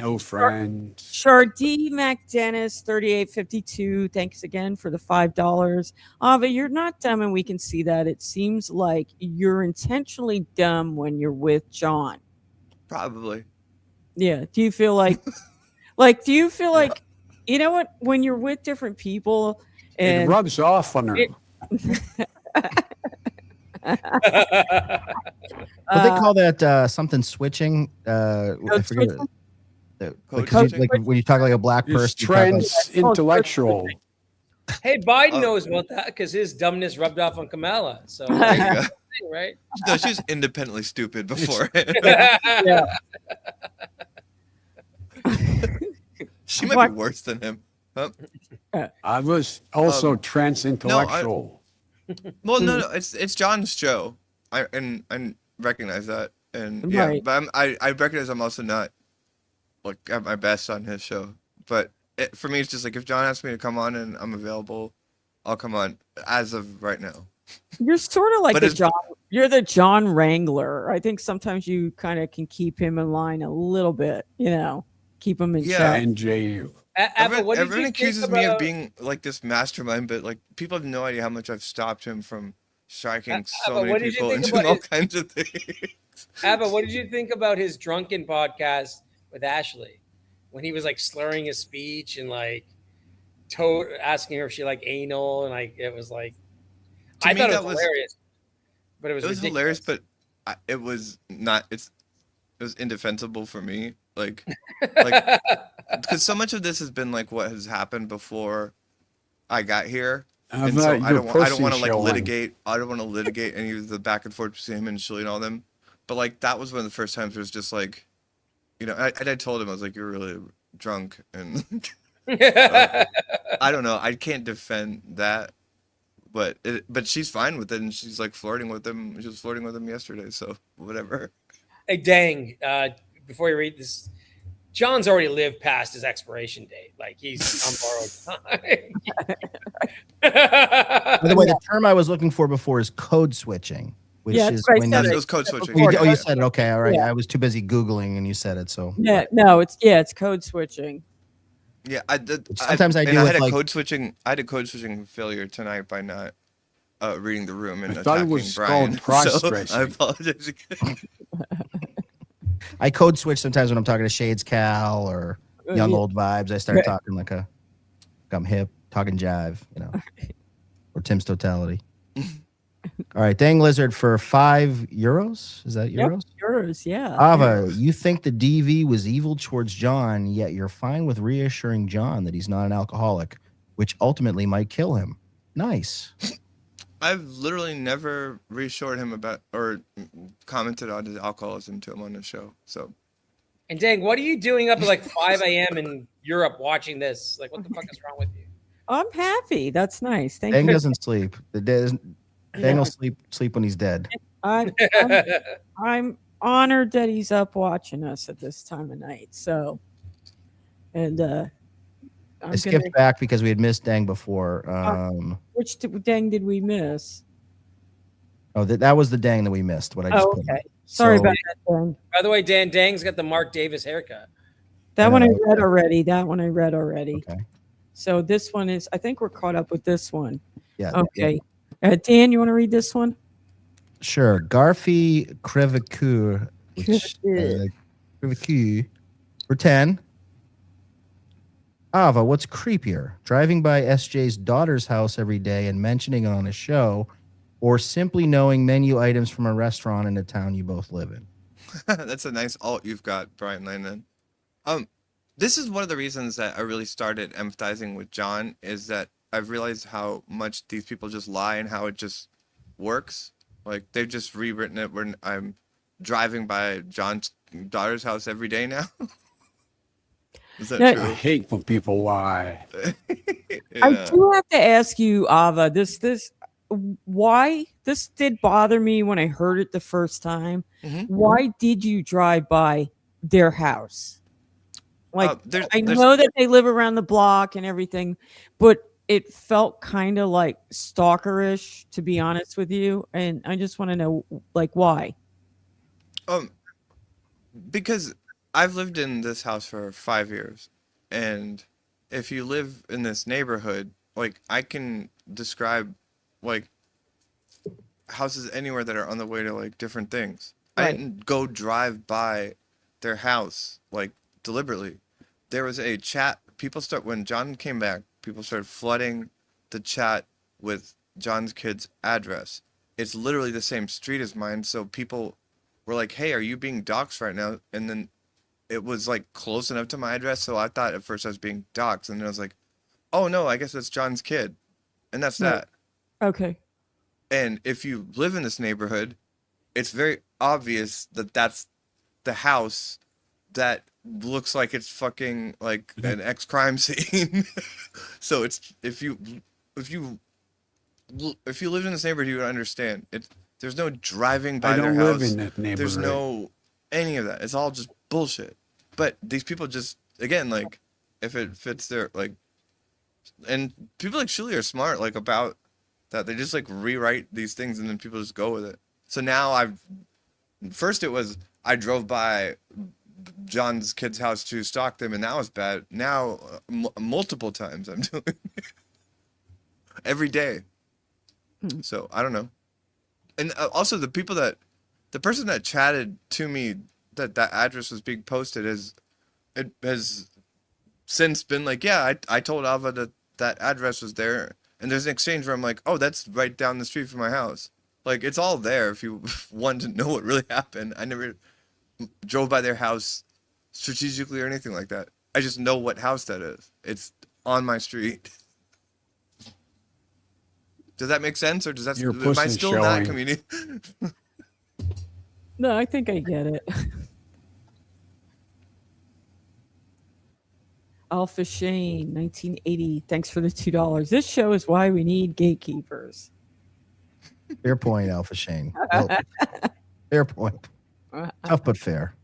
No friends. Shardee McDennis, 3852. Thanks again for the $5. Ava, you're not dumb, and we can see that. It seems like you're intentionally dumb when you're with John. Probably. Yeah. Do you feel like, you know what? When you're with different people, and it rubs off on her. What they call that something switching? I forget it. Like when you talk like a black person, trans intellectual. Hey, Biden knows about that because his dumbness rubbed off on Kamala. So thing, right? No, she was independently stupid before. Yeah. She might What? be worse than him. Huh? I was also trans No, intellectual. well, no, it's John's show. I recognize that, and yeah, Right. but I recognize I'm also not like at my best on his show. But for me, it's just like if John asks me to come on and I'm available, I'll come on as of right now. You're sort of like But the it's- John. You're the John Wrangler. I think sometimes you kind of can keep him in line a little bit. Keep him in Yeah. check. NJU. Abba, what did Everyone you accuses think me of about- being like this mastermind, but like people have no idea how much I've stopped him from striking so but many what did you people think and about doing all his- kinds of things. Abba, what did you think about his drunken podcast with Ashley when he was like slurring his speech and like asking her if she liked anal and like it was like To I me, thought it that was was- hilarious, but it was hilarious, ridiculous. but it was not. It was indefensible for me. Like because so much of this has been like what has happened before I got here. How And so about I your don't want pussy to like showing? litigate. I don't want to litigate any of the back and forth between him and Shirley and all them. But like that was one of the first times it was just like, I told him I was like, you're really drunk, and I don't know. I can't defend that, but she's fine with it, and she's like flirting with him. She was flirting with him yesterday, so whatever. Hey, dang! Before you read this, John's already lived past his expiration date. Like he's on borrowed time. By the way, the term I was looking for before is code switching, which Yeah, that's is what I when said. It you, was code switching. before. you said it. Okay, all right. Yeah. I was too busy Googling and you said it. So Yeah, no, it's code switching. Yeah, Sometimes I and do I with, had a like- code switching. I had a code switching failure tonight by not reading the room and I thought it attacking was Brian. called cross So dressing. I apologize again. I code switch sometimes when I'm talking to Shades Cal or Young Yeah. Old Vibes. I start Right. talking like I'm hip, talking jive, or Tim's Totality. All right, Dang Lizard for €5. Is that Yep, euros? yours, yeah. Ava, you think the DV was evil towards John, yet you're fine with reassuring John that he's not an alcoholic, which ultimately might kill him. Nice. I've literally never reassured him about or commented on his alcoholism to him on the show. So And dang, what are you doing up at like 5 a.m. in Europe watching this? Like, what the fuck is wrong with you? I'm happy. That's nice. Thank Dang you. doesn't sleep. Dang will sleep when he's dead. I'm honored that he's up watching us at this time of night. So, and I skipped back because we had missed Dang before. Which dang did we miss? Oh, that was the Dang that we missed. What I just Oh, put in. okay. Sorry So- about that, Dan. By the way, Dang's got the Mark Davis haircut. That one I okay. read already. That one I read already. Okay. So this one is, I think we're caught up with this one. Yeah. Okay. Dan, you want to read this one? Sure. Garfi Crevecoeur. Crevecoeur. Crevecoeur for 10. Ava, what's creepier? Driving by SJ's daughter's house every day and mentioning it on a show, or simply knowing menu items from a restaurant in a town you both live in? that's a nice alt you've got, Brian Landon. This is one of the reasons that I really started empathizing with John is that I've realized how much these people just lie and how it just works. Like they've just rewritten it when I'm driving by John's daughter's house every day now. Is that Yeah. I true? hate when people lie. I Yeah. do have to ask you, Ava, why this did bother me when I heard it the first time. Mhm. Why did you drive by their house? Like, There's- I there's- know that they live around the block and everything, but it felt kind of like stalkerish, to be honest with you. And I just want to know, like, why? Because I've lived in this house for 5 years, and if you live in this neighborhood, like I can describe like houses anywhere that are on the way to like different things. I Right. didn't go drive by their house like deliberately. There was a chat. When John came back, people started flooding the chat with John's kid's address. It's literally the same street as mine, so people were like, "Hey, are you being doxxed right now?" And then it was like close enough to my address, so I thought at first I was being doxxed, and then I was like, "Oh no, I guess that's John's kid," and that's Right. that. Okay. And if you live in this neighborhood, it's very obvious that that's the house that looks like it's fucking like an ex-crime scene. So it's if you lived in this neighborhood, you would understand. There's no driving by I their don't house. live in that neighborhood. There's no any of that. It's all just bullshit. But these people just, again, like, if it fits their, like, and people like Shuli are smart, like, about that. They just, like, rewrite these things and then people just go with it. So now first it was, I drove by John's kid's house to stalk them and that was bad. Now, multiple times I'm doing it. Every day. So, I don't know. And also the person that chatted to me that address was being posted has since been like, yeah, I told Alva that address was there. And there's an exchange where I'm like, oh, that's right down the street from my house. Like, it's all there if you want to know what really happened. I never drove by their house strategically or anything like that. I just know what house that is. It's on my street. Does that make sense, or am I still in that community? No, I think I get it. Alpha Shane, 1980. Thanks for the $2. This show is why we need gatekeepers. Fair point, Alpha Shane. Well, fair point. Tough but fair.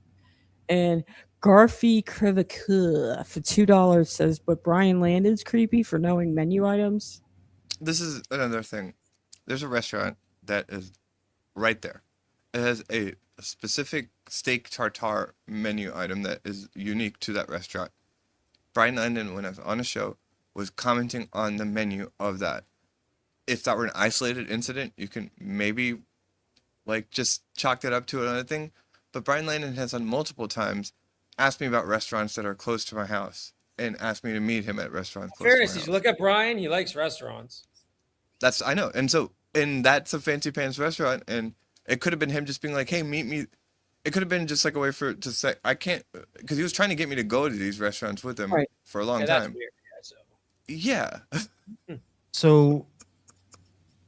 And Garfy Krivaka for $2 says, but Brian Landon's creepy for knowing menu items. This is another thing. There's a restaurant that is right there. It has a specific steak tartare menu item that is unique to that restaurant. Brian Landon, when I was on a show, was commenting on the menu of that. If that were an isolated incident, you can maybe like just chalk that up to another thing. But Brian Landon has on multiple times asked me about restaurants that are close to my house and asked me to meet him at restaurants close Fairness, to my you house. look at Brian, he likes restaurants. I know. And that's a fancy pants restaurant. And it could have been him just being like, hey, meet me. It could have been just like a way to say, I can't, because he was trying to get me to go to these restaurants with him for a long That's time. weird. Yeah. So,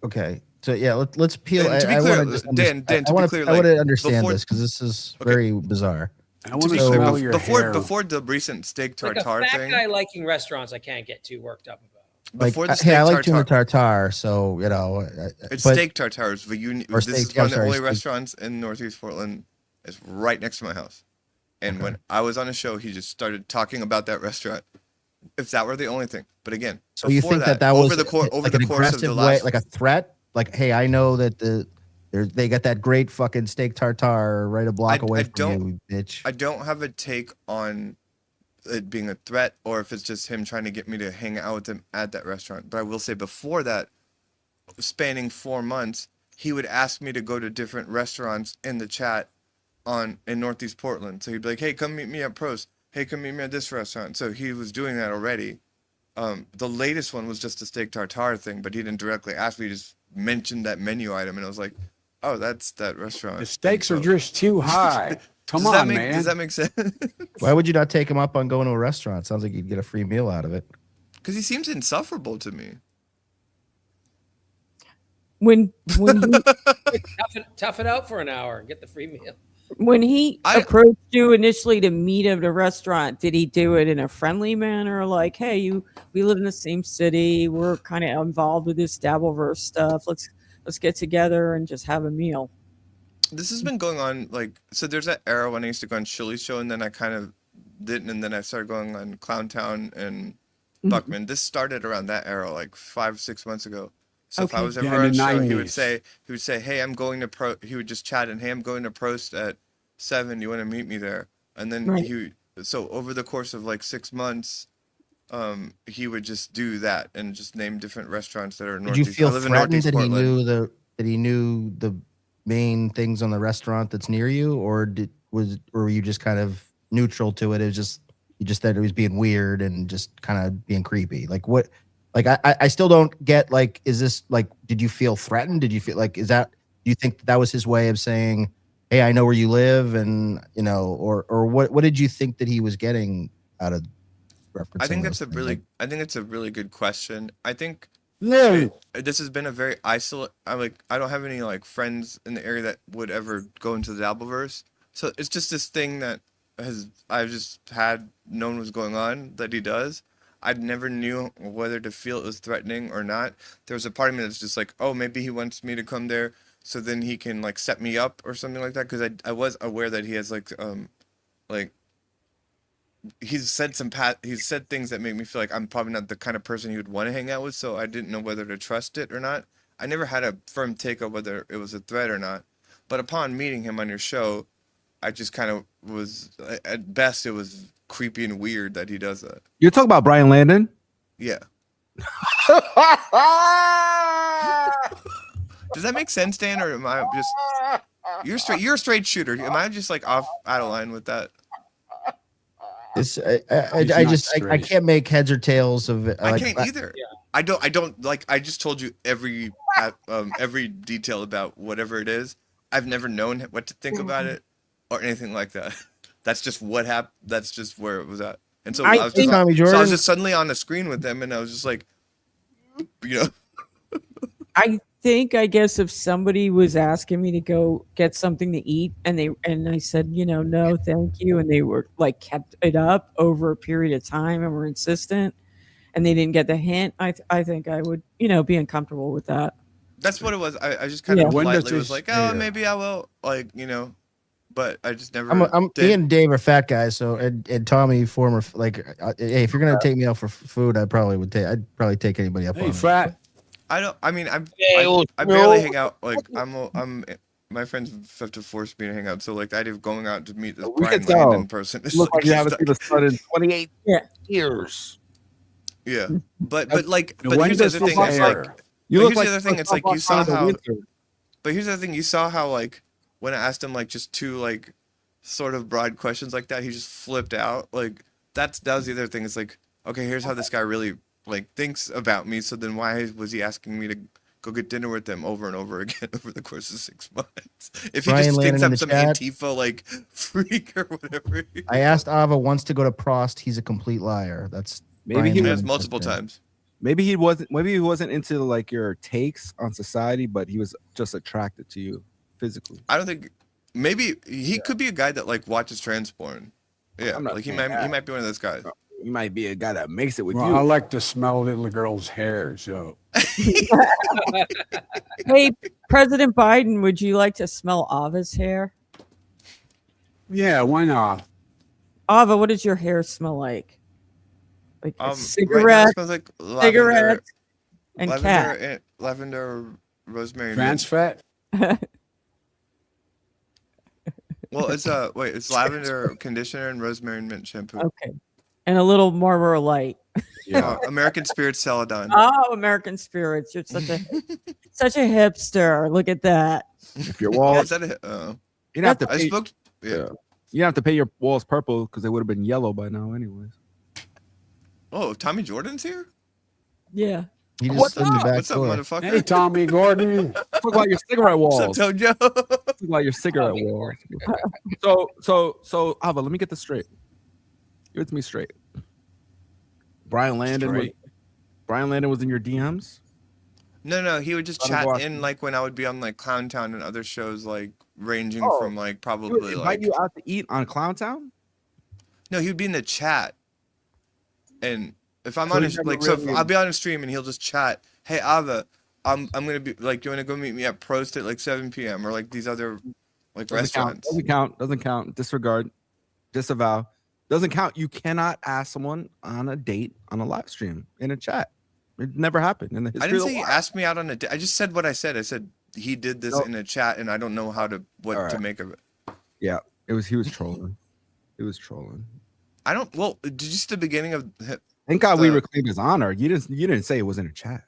okay. So yeah, let's peel. And to be I clear, wanna just Dan, to I wanna, be clear, I want to like, understand before- this because this is very bizarre. I want to be clear, smell your hair. before the recent steak Like a tartare fat thing. guy liking restaurants, I can't get too worked up about. Like, Before the hey, I steak like tuna tartare. tartare, so you know. It's but- steak tartare. This is one of the only restaurants in Northeast Portland. It's right next to my house. And when I was on a show, he just started talking about that restaurant. If that were the only thing, but again, So you think that over was the course like of an the aggressive last way, like a threat? Like, hey, I know that they got that great fucking steak tartare right a block away from you, bitch. I don't have a take on it being a threat or if it's just him trying to get me to hang out with him at that restaurant. But I will say before that, spanning 4 months, he would ask me to go to different restaurants in the chat in Northeast Portland. So he'd be like, hey, come meet me at Prost. Hey, come meet me at this restaurant. So he was doing that already. The latest one was just a steak tartare thing, but he didn't directly ask me. He just mentioned that menu item, and I was like, oh, that's that restaurant. The stakes are just too high. Come on, man. Does that make sense? Why would you not take him up on going to a restaurant? Sounds like you'd get a free meal out of it. Because he seems insufferable to me. When he, Tough it out for an hour and get the free meal. when he approached you initially to meet at a restaurant, did he do it in a friendly manner? Like, hey, we live in the same city. We're kind of involved with this Dabbleverse stuff. Let's get together and just have a meal. This has been going on, like, so there's that era when I used to go on Shili's show, and then I kind of didn't, and then I started going on Clowntown and Buckman. This started around that era, like 5-6 months ago. So if I was ever on a show, he would say, hey, I'm going to he would just chat and, hey, I'm going to Prost at 7. You want to meet me there? And then so over the course of like 6 months, he would just do that and just name different restaurants that are Northeast. Did you feel threatened that Portland. he knew the main things on the restaurant that's near you, or were you just kind of neutral to it? It was just you just thought it was being weird and just kind of being creepy. Like what? Like I still don't get, like, is this like, did you feel threatened? Did you feel like, do you think that was his way of saying, hey, I know where you live, and you know, or what did you think that he was getting out of referencing? I think it's a really good question. I think No. This has been a very isolate. I don't have any like friends in the area that would ever go into the Dabbleverse. So it's just this thing that I've just had known was going on that he does. I never knew whether to feel it was threatening or not. There was a part of me that's just like, oh, maybe he wants me to come there so then he can like set me up or something like that. Because I was aware that he has like he's said things that make me feel like I'm probably not the kind of person he would want to hang out with. So I didn't know whether to trust it or not. I never had a firm take on whether it was a threat or not. But upon meeting him on your show, I just kind of was, at best, it was creepy and weird that he does that. You're talking about Brian Landon? Yeah. Does that make sense, Dan, or am I just? You're a straight shooter. Am I just like out of line with that? I can't make heads or tails of it. I can't either. Yeah. I don't like. I just told you every detail about whatever it is. I've never known what to think about it or anything like that. That's just what happened. That's just where it was at. And so I was just suddenly on the screen with them, and I was just like, I guess if somebody was asking me to go get something to eat and I said, no, thank you. And they were like kept it up over a period of time and were insistent and they didn't get the hint. I think I would, be uncomfortable with that. That's what it was. I just kind of politely was like, oh, maybe I will, but I just never. Me and Dave are fat guys, so and Tommy, former hey, if you're gonna take me out for food, I'd probably take anybody up. Hey, fat. I barely hang out. Like my friends have to force me to hang out. So like the idea of going out to meet this Brian Landon person. Look like you haven't seen the sun in 28 years. Yeah, but here's the other thing. It's like here's the other thing. It's like you saw how. But here's the other thing. You saw how like when I asked him like just two like sort of broad questions like that, he just flipped out. Like that was the other thing. It's like, okay, here's how this guy really like thinks about me. So then why was he asking me to go get dinner with them over and over again over the course of 6 months? If he just thinks I'm some Antifa like freak or whatever. I asked Ava once to go to Prost. He's a complete liar. That's maybe he has multiple times. Maybe he wasn't into like your takes on society, but he was just attracted to you physically. I don't think. Maybe he could be a guy that like watches trans porn. Yeah, like he might be one of those guys. He might be a guy that makes it with you. I like to smell little girls' hair, so. Hey, President Biden, would you like to smell Ava's hair? Yeah, why not? Ava, what does your hair smell like? Like a cigarette, right now it smells like cigarette, and cat. Lavender, rosemary. Trans fat? Well, it's lavender conditioner and rosemary and mint shampoo. Okay. And a little Marlboro Light. Yeah. American Spirit Celadon. Oh, American Spirits. You're such a hipster. Look at that. If your walls, you have to pay. You have to pay your walls purple because they would have been yellow by now, anyways. Oh, Tommy Jordan's here? Yeah. What's up, motherfucker? Hey, Tommy Gordon. Talk about your cigarette walls. What's up, Tojo? Talk about your cigarette walls. So, Ava, let me get this straight. Give it to me straight. Brian Landon was in your DMs? No, he would just chat in like when I would be on like Clown Town and other shows, like ranging from like probably he would invite you out to eat on Clown Town? No, he would be in the chat, and if I'm on I'll be on a stream and he'll just chat. Hey Ava, I'm gonna be like, you wanna go meet me at Prost at like 7 p.m. or like these other like restaurants? Doesn't count. Disregard. Disavow. Doesn't count. You cannot ask someone on a date on a live stream in a chat. It never happened in the history. I didn't say he asked me out on a date. I just said what I said. I said he did this in a chat, and I don't know what to make of it. Yeah, he was trolling. He was trolling. Did you see the beginning of? Thank God we reclaimed his honor. You didn't say it was in a chat.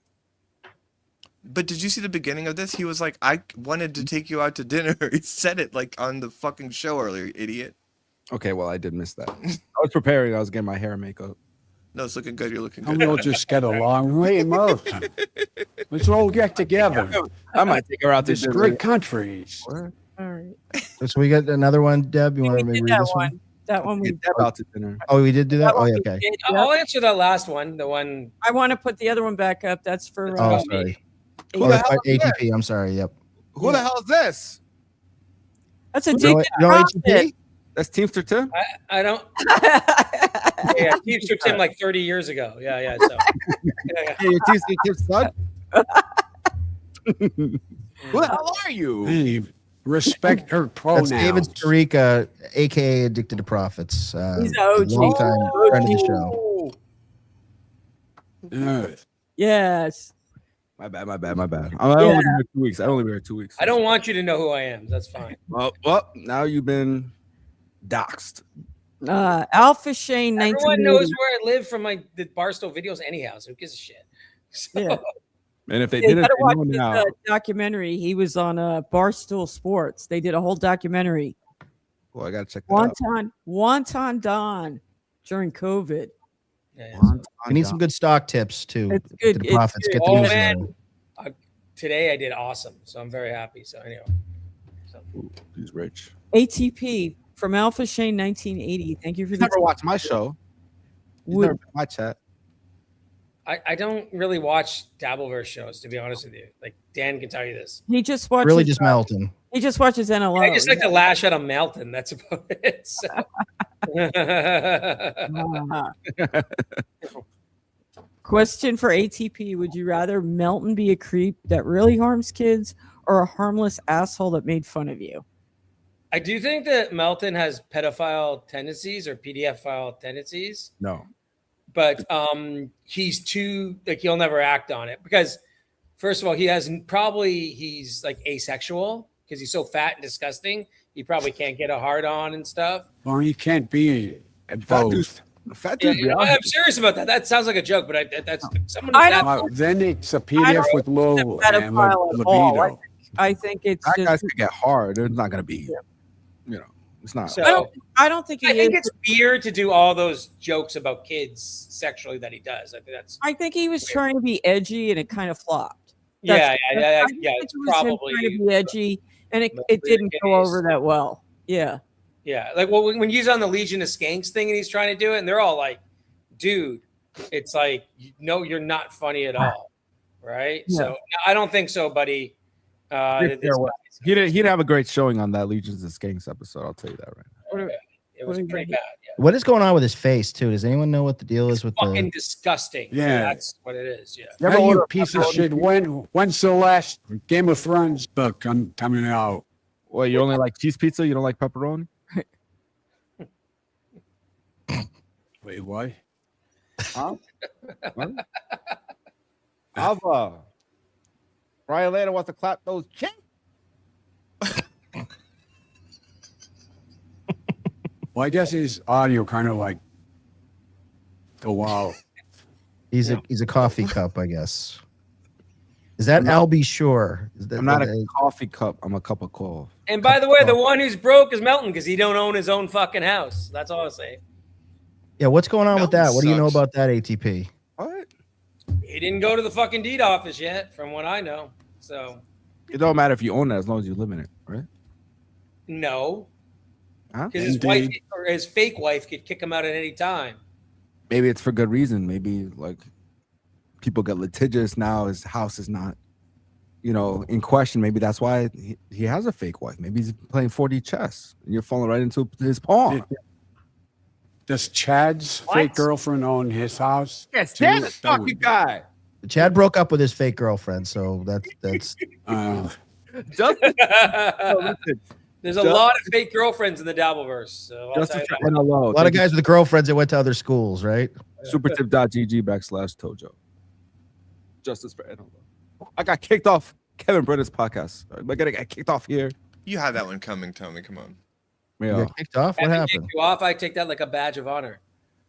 But did you see the beginning of this? He was like, "I wanted to take you out to dinner." He said it like on the fucking show earlier, idiot. Okay, well, I did miss that. I was preparing. I was getting my hair and makeup. No, it's looking good. You're looking good. We'll just get along way most. Let's all get together. I might take her out to great countries. All right. So we got another one, Deb. You want to maybe read this one? That one we. Get Deb out to dinner. Oh, we did do that. That Oh, one yeah, we okay. did, yep. I'll answer that last one. The one. I want to put the other one back up. That's for. Oh, me. sorry. Who Oh, the that's hell is ATP. I'm sorry. Yep. Who the hell is this? That's a You know, dig. you know ATP? That's Teamster Tim. I don't. Yeah, Teamster Tim like 30 years ago. Yeah. So. Hey, your Teamster Tim's son. Who the hell are you? Hey, respect her pronouns. That's David Starika, aka Addicted to Profits. He's OG. Long time friend of the show. Yes. My bad. I only been here 2 weeks. I only been here 2 weeks. I don't want you to know who I am. That's fine. Well, now you've been doxxed. Alpha Shane. Everyone knows where I live from the Barstool videos anyhow. So who gives a shit? So, Yeah. And if they You didn't, gotta they watch know this now. documentary. He was on Barstool Sports. They did a whole documentary. Well, I gotta check that out. Wonton Don during COVID. yeah. We need some good stock tips too. It's to good. the It's profits. good. Get the Oh, newsletter. man. Today I did awesome. So I'm very happy. So anyway. Ooh, he's rich. ATP from Alpha Shane 1980. Thank you for He's the never watched my show. He's never been in my chat. I don't really watch Dabbleverse shows, to be honest with you. Like Dan can tell you this. He just watches. Really just Melton. He just watches NLO. I just like to lash out on Melton. That's about it. So. Question for ATP: would you rather Melton be a creep that really harms kids, or a harmless asshole that made fun of you? I do think that Melton has pedophile tendencies or pedophile tendencies. No. But he's too like he'll never act on it because first of all he's like asexual because he's so fat and disgusting he probably can't get a hard on and stuff. Or you can't be both. Fat dude, Yeah, I'm serious about that. That sounds like a joke, but that's someone. I don't- Then it's a PDF with low and pedophile at all. libido. I think it's That just. guys could get hard. It's not gonna be, you know, it's not. So I don't think I he think is. it's weird to do all those jokes about kids sexually that he does. I think that's I think he was trying to be edgy, and it kind of flopped. yeah. I think It's it was him probably trying to be edgy, and it Mostly didn't go gays. over that well. Yeah. yeah. Like well, when he's on the Legion of Skanks thing and he's trying to do it, and they're all like, "Dude, it's like no, you're not funny at all, right?" Yeah. So I don't think so, buddy. He'd have a great showing on that Legions of Skanks episode. I'll tell you that right now. It was pretty bad. Yeah. What is going on with his face too? Does anyone know what the deal is with Fucking the? disgusting. Yeah. That's what it is. Yeah. Hey, you piece of shit. When's the last Game of Thrones book coming out? Well, you only like cheese pizza. You don't like pepperoni. Wait, what? Huh? Ava. Brian Lander wants to clap those cheeks. Well, I guess his audio kind of like go out. He's a coffee cup, I guess. Is that Albie Shore? Is that, I'm not a coffee cup. I'm a cup of coffee. And by the way, the one who's broke is Melton because he don't own his own fucking house. That's all I'll say. Yeah, what's going on with Melton that? What do you know sucks. about that, ATP? What? He didn't go to the fucking deed office yet, from what I know. So It don't matter if you own it as long as you live in it, right? no, Huh? because his wife or his fake wife could kick him out at any time. Maybe it's for good reason. Maybe like people get litigious now. His house is not, in question. Maybe that's why he has a fake wife. Maybe he's playing 4D chess. And you're falling right into his pawn. Does Chad's fake girlfriend own his house? Yes, too? damn it, That fucking guy. Chad broke up with his fake girlfriend, so that's Justin, There's a lot of fake girlfriends in the Dabbleverse. So I'll Justin tell for you that. NLO. a lot of guys with girlfriends that went to other schools, right? Supertip.gg/Tojo. Justice for NLO. I got kicked off Kevin Brennan's podcast. Am I gonna get kicked off here? You had that one coming, Tommy. Come on. You Yeah, got kicked off. If What I happened? kick you off, I take that like a badge of honor.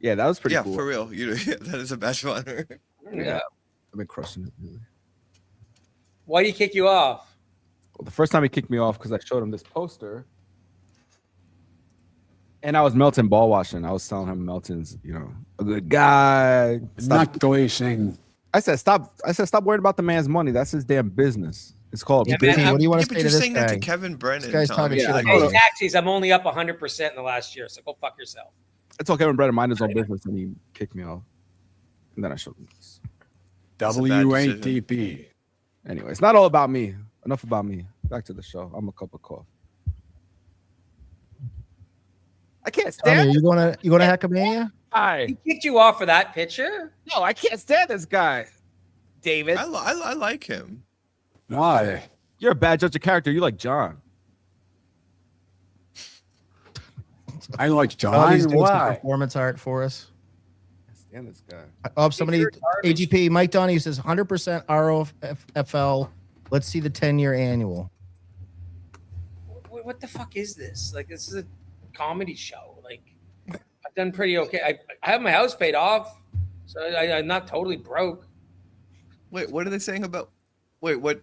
yeah, that was pretty Yeah, cool. for real. That is a badge of honor. Yeah. I've been crushing it. Really. Why do you kick you off? Well, the first time he kicked me off because I showed him this poster, and I was Melton ball washing. I was telling him Melton's, a good guy. Not glazing. I said stop worrying about the man's money. That's his damn business. It's called. Yeah, Goofy, man, what do you want Yeah, to but say you're to this saying that guy? to Kevin Brennan. guy's Tommy. talking shit Yeah, about Hey, you. taxis, I'm only up 100% in the last year, so go fuck yourself. I told Kevin Brennan mind his own business, and he kicked me off. And then I showed him this. That's a bad decision. WATP. Anyway, it's not all about me. Enough about me. Back to the show. I'm a cup of coffee. I can't Tommy, stand you gonna Hackamania? this guy. He kicked you off for that picture? No, I can't stand this guy. David, I like him. No, you're a bad judge of character. You like John. I like Oh, John. he's doing some Why? performance art for us. I can't stand this guy. Oh, somebody, AGP, Mike Donahue says 100% ROFL. Let's see the 10-year annual. What the fuck is this? Like, this is a comedy show. Like, I've done pretty okay. I have my house paid off, so I'm not totally broke. Wait, what are they saying about? Wait, what?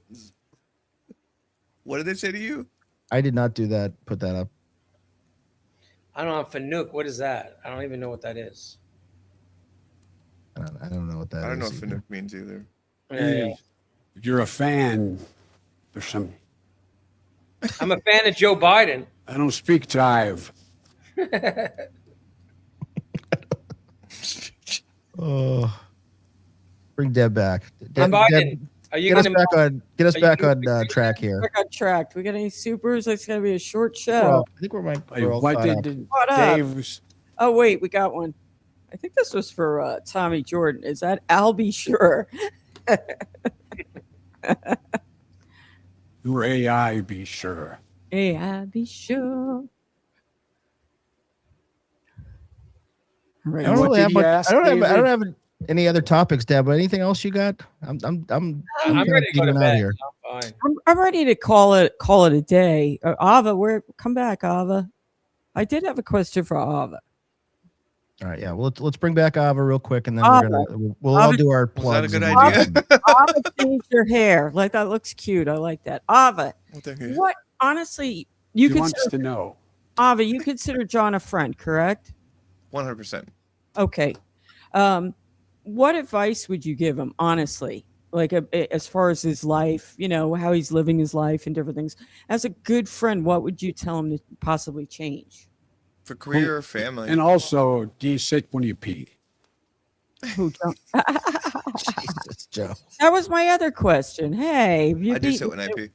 What did they say to you? I did not do that. Put that up. I don't know. Fanuc, what is that? I don't even know what that is. I don't know what that is. I don't know what either. Fanuc means either. Yeah. If you're a fan, there's some. I'm a fan of Joe Biden. I don't speak jive. Oh, bring Deb back. I'm Biden. Are you Get us going back on. Get us are back you- on track here. Back on track. We got any supers? It's gonna be a short show. Well, I think we're all Why caught up. did What up? Dave's? Oh wait, we got one. I think this was for Tommy Jordan. Is that I'll be sure? Your AI, be sure. Hey, I'll be sure. All right. I don't What really did have he much, ask, I don't David? have any other topics, Deb. But anything else you got? I'm I'm kinda ready to go to peeling out bed. here. I'm fine. I'm ready to call it a day. Ava, come back, Ava. I did have a question for Ava. All right, yeah. Well, let's bring back Ava real quick, and then we'll all Ava- do our Was that a plugs. good and- idea? Ava changed her hair. Like that looks cute. I like that. Ava, Well, thank you. what? Honestly, He you wants consider to know. Ava. You consider John a friend, correct? 100%. Okay. What advice would you give him, honestly? Like as far as his life, how he's living his life and different things. As a good friend, what would you tell him to possibly change? For career or family. And also, do you sit when you pee? Who don't? Jesus, Joe. That was my other question. Hey, you I do beat sit me when I to- pee.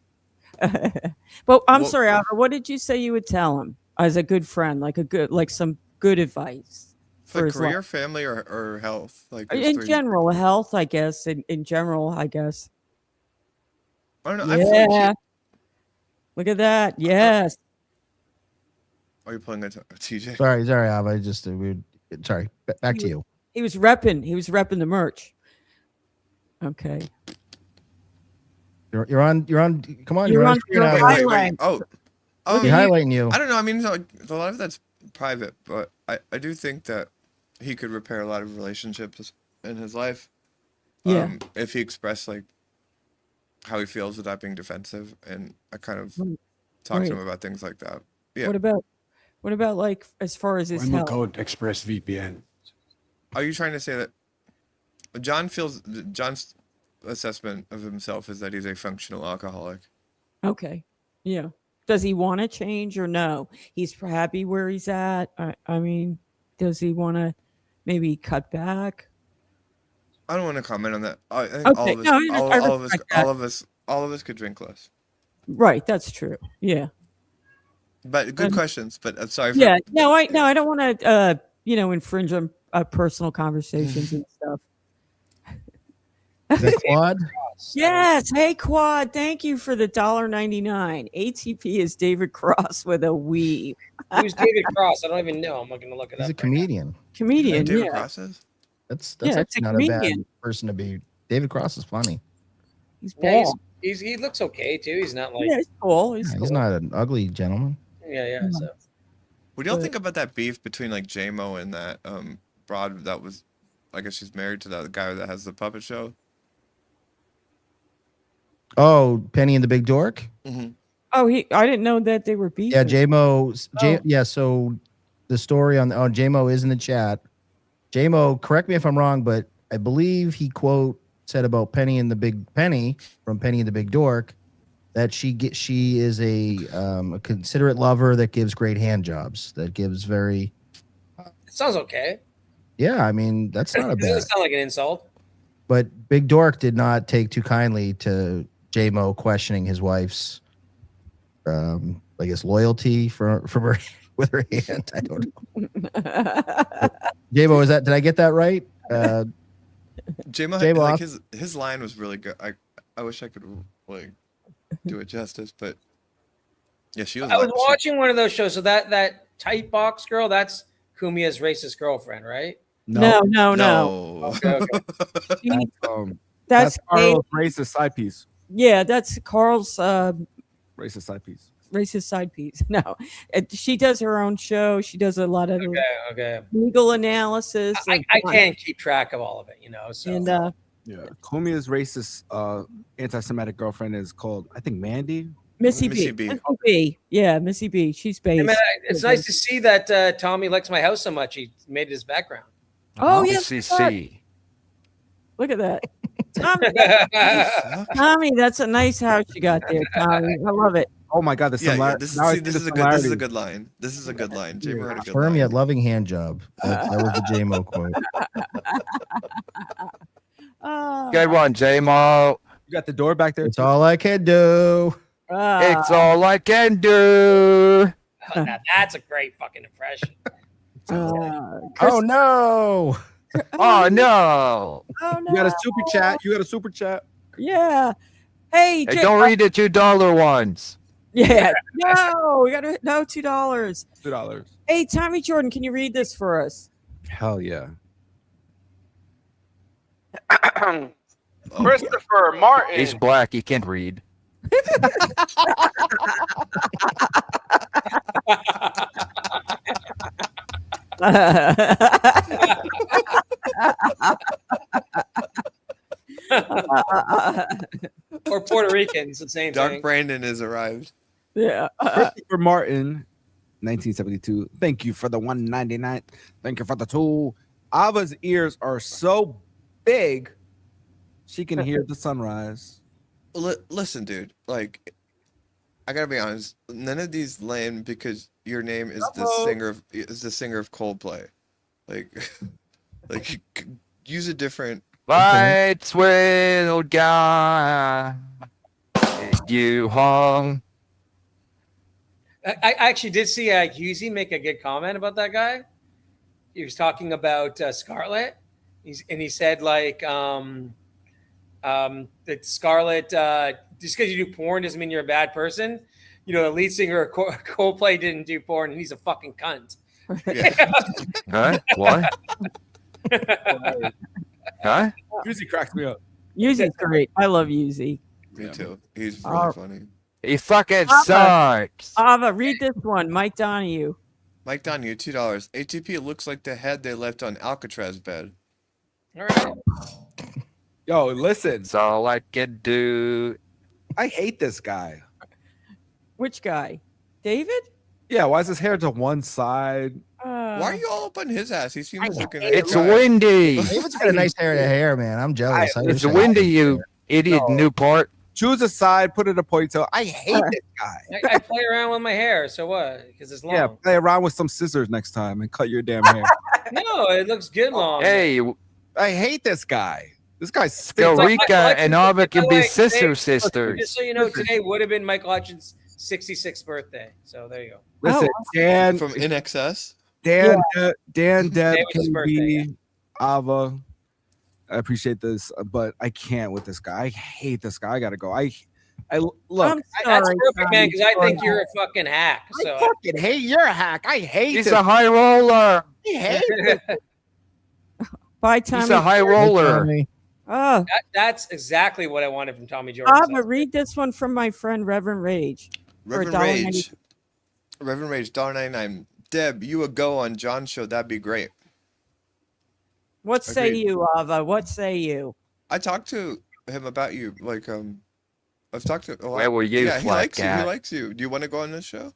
But I'm Well- sorry, Ava, what did you say you would tell him as a good friend, like some good advice for For his career, life? family, or health. Like those In three. general, health, I guess. In general, I guess. I don't know. I feel like Yeah. Look at that. Yes. Are you pulling that TJ? Sorry, Ava. I just sorry. Back to you. He was repping the merch. Okay. You're on. Come on. You're You're on on screen your now. highlight. Oh, Be highlighting you. I don't know. I mean, like, a lot of that's private, but I do think that he could repair a lot of relationships in his life. Yeah. If he expressed like how he feels without being defensive, and I kind of talk Right. to him about things like that. Yeah. What about like as far as his I'm gonna health? code ExpressVPN. Are you trying to say that John's assessment of himself is that he's a functional alcoholic? Okay. Yeah. Does he want to change or no? He's happy where he's at. I mean, does he want to maybe cut back? I don't want to comment on that. I think Okay, all of us, no, I respect that. all of us could drink less. Right. That's true. Yeah. But good questions. But I'm sorry. For, Yeah. No, I don't want to, infringe on personal conversations and stuff. Is that Quad? Yes. Hey, Quad. Thank you for the $1.99. ATP is David Cross with a weave. Who's David Cross? I don't even know. I'm going to look it He's up. a comedian. Comedian. David Yeah. Cross is? That's Yeah, it's a actually not a bad comedian. person to be. David Cross is funny. He's Yeah, bald. he looks okay too. He's not like Yeah, he's cool. Yeah, He's he's cool. not an ugly gentleman. yeah. So What do y'all But- think about that beef between like J-Mo and that broad that was, I guess she's married to that guy that has the puppet show? Oh, Penny and the Big Dork. Mm-hmm. Oh, I didn't know that they were beefing. Yeah, J-Mo. Oh. Yeah, so the story on J-Mo is in the chat. J-Mo, correct me if I'm wrong, but I believe he said about Penny and the Big Penny from Penny and the Big Dork that she is a considerate lover that gives great hand jobs. That gives very. It sounds okay. Yeah, I mean that's not a It doesn't bad. sound like an insult. But Big Dork did not take too kindly to J-Mo questioning his wife's, I guess, loyalty from her with her hand. I don't know. J-Mo, did I get that right? J-Mo, J-Mo, like his line was really good. I wish I could like do it justice, but yeah, she was. I was watching one of those shows. So that tight box girl, that's Kumia's racist girlfriend, right? No. Okay. That's Carl's racist side piece. Yeah, that's Carl's Racist side piece. racist side piece. No, she does her own show. She does a lot of Okay. legal analysis. I can't keep track of all of it, you know. So And Yeah, Kumia's racist anti-Semitic girlfriend is called, I think, Mandy. Missy Missy B. B. Missy B. Yeah, Missy B. She's based. Hey, man, it's nice to see that Tommy likes my house so much. He made it his background. Oh, yes. CC. Look at that. Tommy, that's a nice house you got there, Tommy. I love it. Oh my God, the Yeah, similarity. this is a good line. This is a good line. J-Mo had a good Firm line. yet loving hand job. That was the J-Mo quote. Good one, J-Mo. You got the door back there. It's all I can do. It's all I can do. Now that's a great fucking impression. Oh no! Oh no! Oh, no. You got a super chat. You got a super chat. Yeah. Hey, Hey, don't read the $2 ones. Yeah. No, we got to no $2. $2. Hey, Tommy Jordan, can you read this for us? Hell yeah. Christopher Martin. He's black. He can't read. Or Puerto Ricans, the same Dark thing. Brandon has arrived. Yeah. Christopher Martin, 1972. Thank you for the 199. Thank you for the 2. Ava's ears are so big, she can hear the sunrise. Listen, dude. Like, I gotta be honest. None of these land because your name is the singer of Coldplay. Like, use a different. Lights will guide you home. I actually did see Husey make a good comment about that guy. He was talking about Scarlett. He said like that Scarlett just because you do porn doesn't mean you're a bad person. You know, the lead singer of Coldplay didn't do porn, and he's a fucking cunt. Yeah. Huh? What? Huh? Usually cracks me up. Yuzi's great. I love Yuzi. Me too. He's really funny. He fucking Ava. sucks. Ava, read this one. Mike Donahue. Mike Donahue, $2. ATP looks like the head they left on Alcatraz bed. All right. Yo, listen. It's all I can do. I hate this guy. Which guy? David? Yeah, why is his hair to one side? Why are you all up on his ass? He seems like a nice It's guy. windy. David's got a nice hair to hair, man. I'm jealous. I It's wish I had windy, his you hair. idiot, Newport. Choose a side, put it in a ponytail. I hate this guy. I play around with my hair, so what? Because it's long. Yeah, play around with some scissors next time and cut your damn hair. No, it looks good long. Hey, I hate this guy. This guy's Still stinks. Rika and Ava can be Wait, sister Just sisters. so you know, today would have been Michael Hutchins' 66th birthday. So there you go. Listen, Dan, From In Excess. Dan, Deb, Today was his birthday, KB, Ava. I appreciate this, but I can't with this guy. I hate this guy. I gotta go. I look. I'm That's sorry, perfect, man, Tommy. because I think you're a fucking hack. I So fucking hate. You're a hack. I hate He's this. a high roller. I hate this. Bye, Tommy. He's a high roller. Oh, that's exactly what I wanted from Tommy Jordan. Ava, read this one from my friend Reverend Rage. Reverend $1.99. Rage. Reverend Rage, $1.99. Deb, you would go on John's show. That'd be great. What say Agreed. you, Ava? What say you? I talked to him about you. Like, I've talked to. Where were you, Yeah, he flat likes you. He cat? likes you. Do you want to go on this show?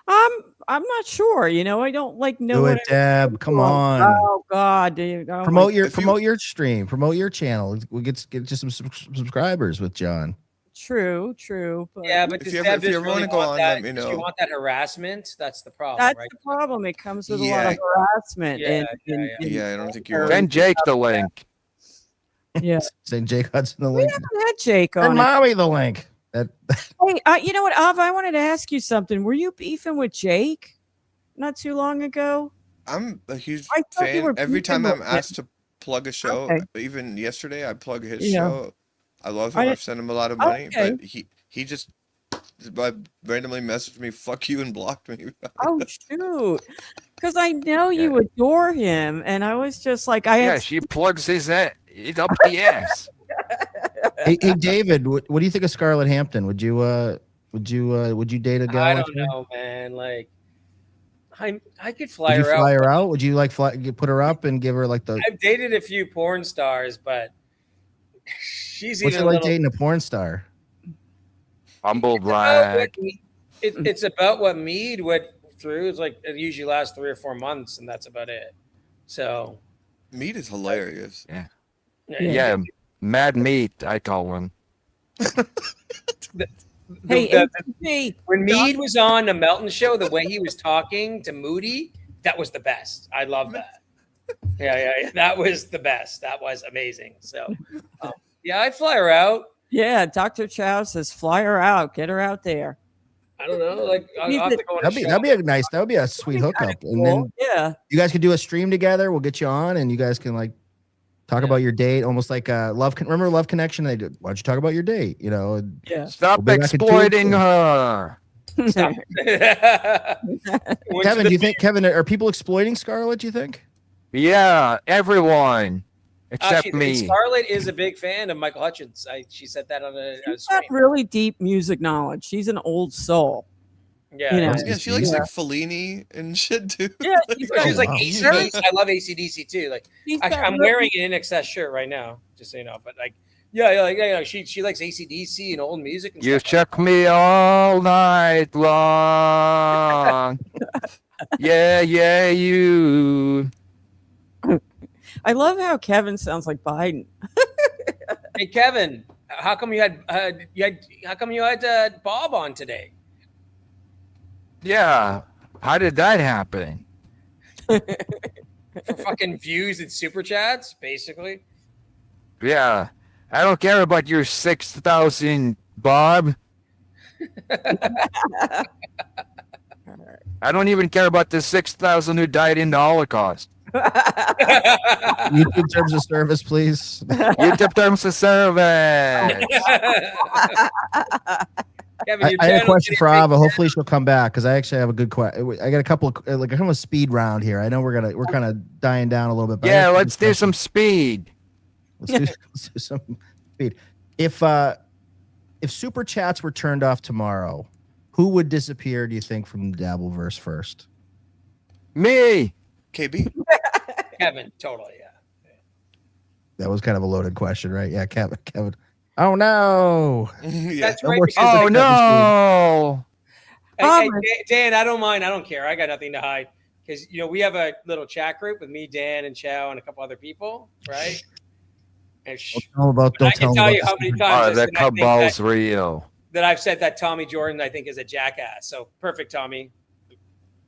I'm not sure. You know, I don't like know Do what it, Deb. Come on. Oh God, dude. Oh, Promote my- your If you- promote your stream. Promote your channel. We'll get you some subscribers with John. True. But Yeah, but If does you Deb ever just wanna really go want on, that? let me Does she know. want that harassment? That's the problem, that's right? the problem. It comes with a lot of Yeah. harassment. Yeah, Yeah, I don't think you or- want. Send Jake the link. Yeah. Saying Jake Hudson the We link. haven't had Jake on Send it. mommy the link. That Hey, you know what, Av? I wanted to ask you something. Were you beefing with Jake not too long ago? I'm a huge I thought you fan. were Every beefing time I'm with him. asked to plug a show, Okay. even yesterday, I plug his Yeah. show. I love him. I- I've sent him a lot of money, Okay. but he just randomly messaged me "fuck you" and blocked me. Oh shoot! Because I know Yeah. you adore him, and I was just like, I Yeah, had. she plugs his it up the ass. hey, David, what do you think of Scarlett Hampton? Would you date a gal? I like don't her? know, man. Like, I could fly Would you her fly out. her out? Would you like put her up and give her like the? I've dated a few porn stars, but she's What's it even a like little. dating a porn star? Humble It's about brag. it's about what Mead went through. It's like it usually lasts 3 or 4 months, and that's about it. So Meat is hilarious. Yeah, mad meat, I call him. Hey, ATP, when Mead was on the Melton show, the way he was talking to Moody, that was the best. I love that. Yeah. That was the best. That was amazing. So, yeah, I'd fly her out. Yeah, Dr. Chow says fly her out, get her out there. I don't know. Like, I'll have to go on a That'd be show. a nice. That would be a sweet hookup. And Cool. then Yeah, you guys could do a stream together. We'll get you on, and you guys can like talk about your date, almost like remember Love Connection? They did. Why don't you talk about your date? You know. yeah. Stop We'll be back in 2 exploiting weeks. her. Kevin, do you think are people exploiting Scarlett? Do you think? Yeah, everyone except Actually, me. Scarlett is a big fan of Michael Hutchins. She said that on a She's stream. got really deep music knowledge. She's an old soul. Yeah. You know. Yeah, she likes like Fellini and shit too. Yeah, she's got She's like wow. AC/DC. I love AC/DC too. Like, she's actually, got I'm really- wearing an NXS shirt right now, just so you know. But like, yeah. She likes AC/DC and old music. And You stuff. shook me all night long. yeah, you. I love how Kevin sounds like Biden. Hey Kevin, how come you had Bob on today? Yeah. How did that happen? For fucking views and super chats, basically. Yeah. I don't care about your 6,000, Bob. I don't even care about the 6,000 who died in the Holocaust. YouTube terms of service, please. YouTube terms of service. Kevin, your I had a channel's question getting for big. Ava. Hopefully she'll come back because I actually have a good question. I got a couple of like kind of a speed round here. I know we're kind of dying down a little bit. But I Yeah, have let's do some speed. let's do some speed. If super chats were turned off tomorrow, who would disappear? Do you think from the Dabbleverse first? Me. KB. Kevin, totally, yeah. That was kind of a loaded question, right? Yeah, Kevin. Oh no! Yeah. That's No right. more because- Oh, Kevin no. Hey, Oh, Dan, I don't mind. I don't care. I got nothing to hide because we have a little chat group with me, Dan, and Chow, and a couple other people, right? And Don't I tell can me tell about you how this. many Oh, times the I think cabal's real. that I've said that Tommy Jordan I think is a jackass. So perfect, Tommy.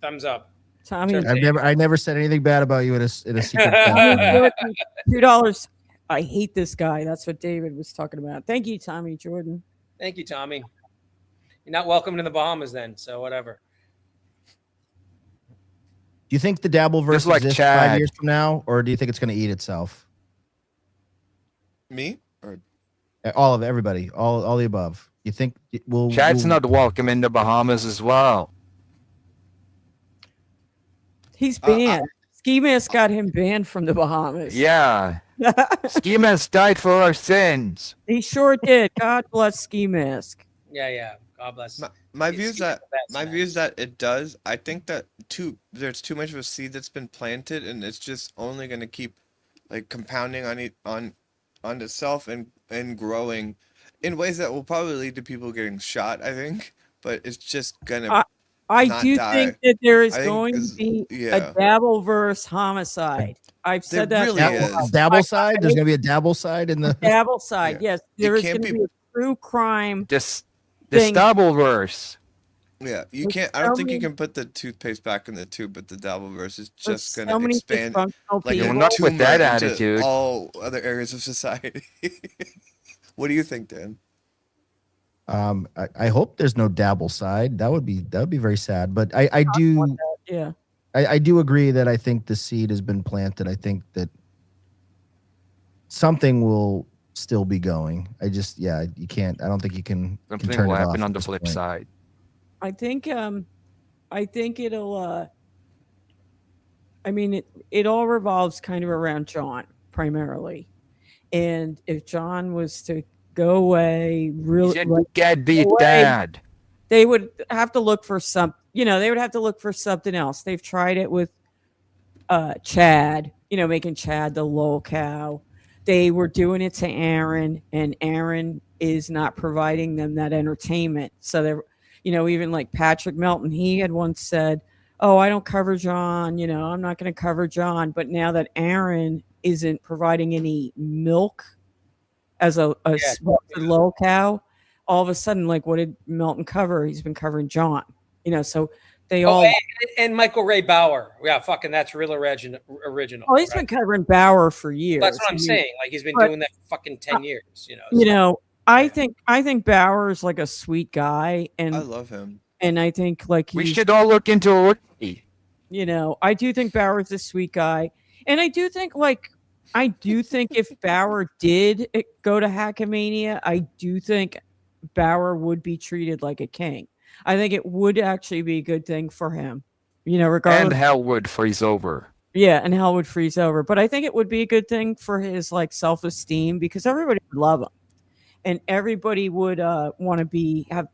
Thumbs up. Tommy, I never said anything bad about you in a secret. Tommy $2. I hate this guy. That's what David was talking about. Thank you, Tommy Jordan. Thank you, Tommy. You're not welcome to the Bahamas then, so whatever. Do you think the Dabbleverse Just like exists Chad. 5 years from now, or do you think it's going to eat itself? Me? Or All of everybody, all the above. You think we'll? Chad's not welcome in the Bahamas as well. He's banned. Ski Mask got him banned from the Bahamas. Yeah. Ski Mask died for our sins. He sure did. God bless Ski Mask. Yeah. God bless. my It's view is the that best, my man. view is that it does. I think that there's too much of a seed that's been planted, and it's just only going to keep like compounding on itself and growing in ways that will probably lead to people getting shot. I think, but it's just gonna. I not do die. think that there is I think going to is- be yeah. a Dabbleverse homicide. I've said that. really Dabble, is. dabble side. There's going to be a dabble side in the. Dabble side. Yeah. Yes, It there is can't going to be- be a true crime. This thing. Doubleverse. Yeah, you There's can't. I don't so think you many- can put the toothpaste back in the tube, but the Dabbleverse is There's just so going to many expand dysfunctional like people. a Not with tumor that into attitude. all other areas of society. What do you think, Dan? I hope there's no dabble side. That would be very sad. But I do Yeah. I do agree that I think the seed has been planted. I think that something will still be going. You can't. I don't think you can. Something turn will it off happen at on the this flip point. side. I think it'll I mean it all revolves kind of around John primarily. And if John was to go away really He's a deadbeat away, dad. they would have to look for they would have to look for something else. They've tried it with Chad, making Chad the lol cow. They were doing it to Aaron, and Aaron is not providing them that entertainment. So they're, even like Patrick Melton, he had once said, "Oh, I don't cover John. I'm not going to cover John." But now that Aaron isn't providing any milk as a lol cow, all of a sudden, like, what did Melton cover? He's been covering John. So they all. And Michael Ray Bauer. Yeah, fucking that's real original. Oh, he's been covering Bauer for years. That's what I'm saying. Like he's been doing that for fucking 10 years. I think Bauer is like a sweet guy, and I love him. And I think like we should all look into it. I do think Bauer is a sweet guy, and I do think if Bauer did go to Hackmania, I do think Bauer would be treated like a king. I think it would actually be a good thing for him, regardless. And hell would freeze over. Yeah, and hell would freeze over. But I think it would be a good thing for his like self-esteem, because everybody would love him, and everybody would want to have.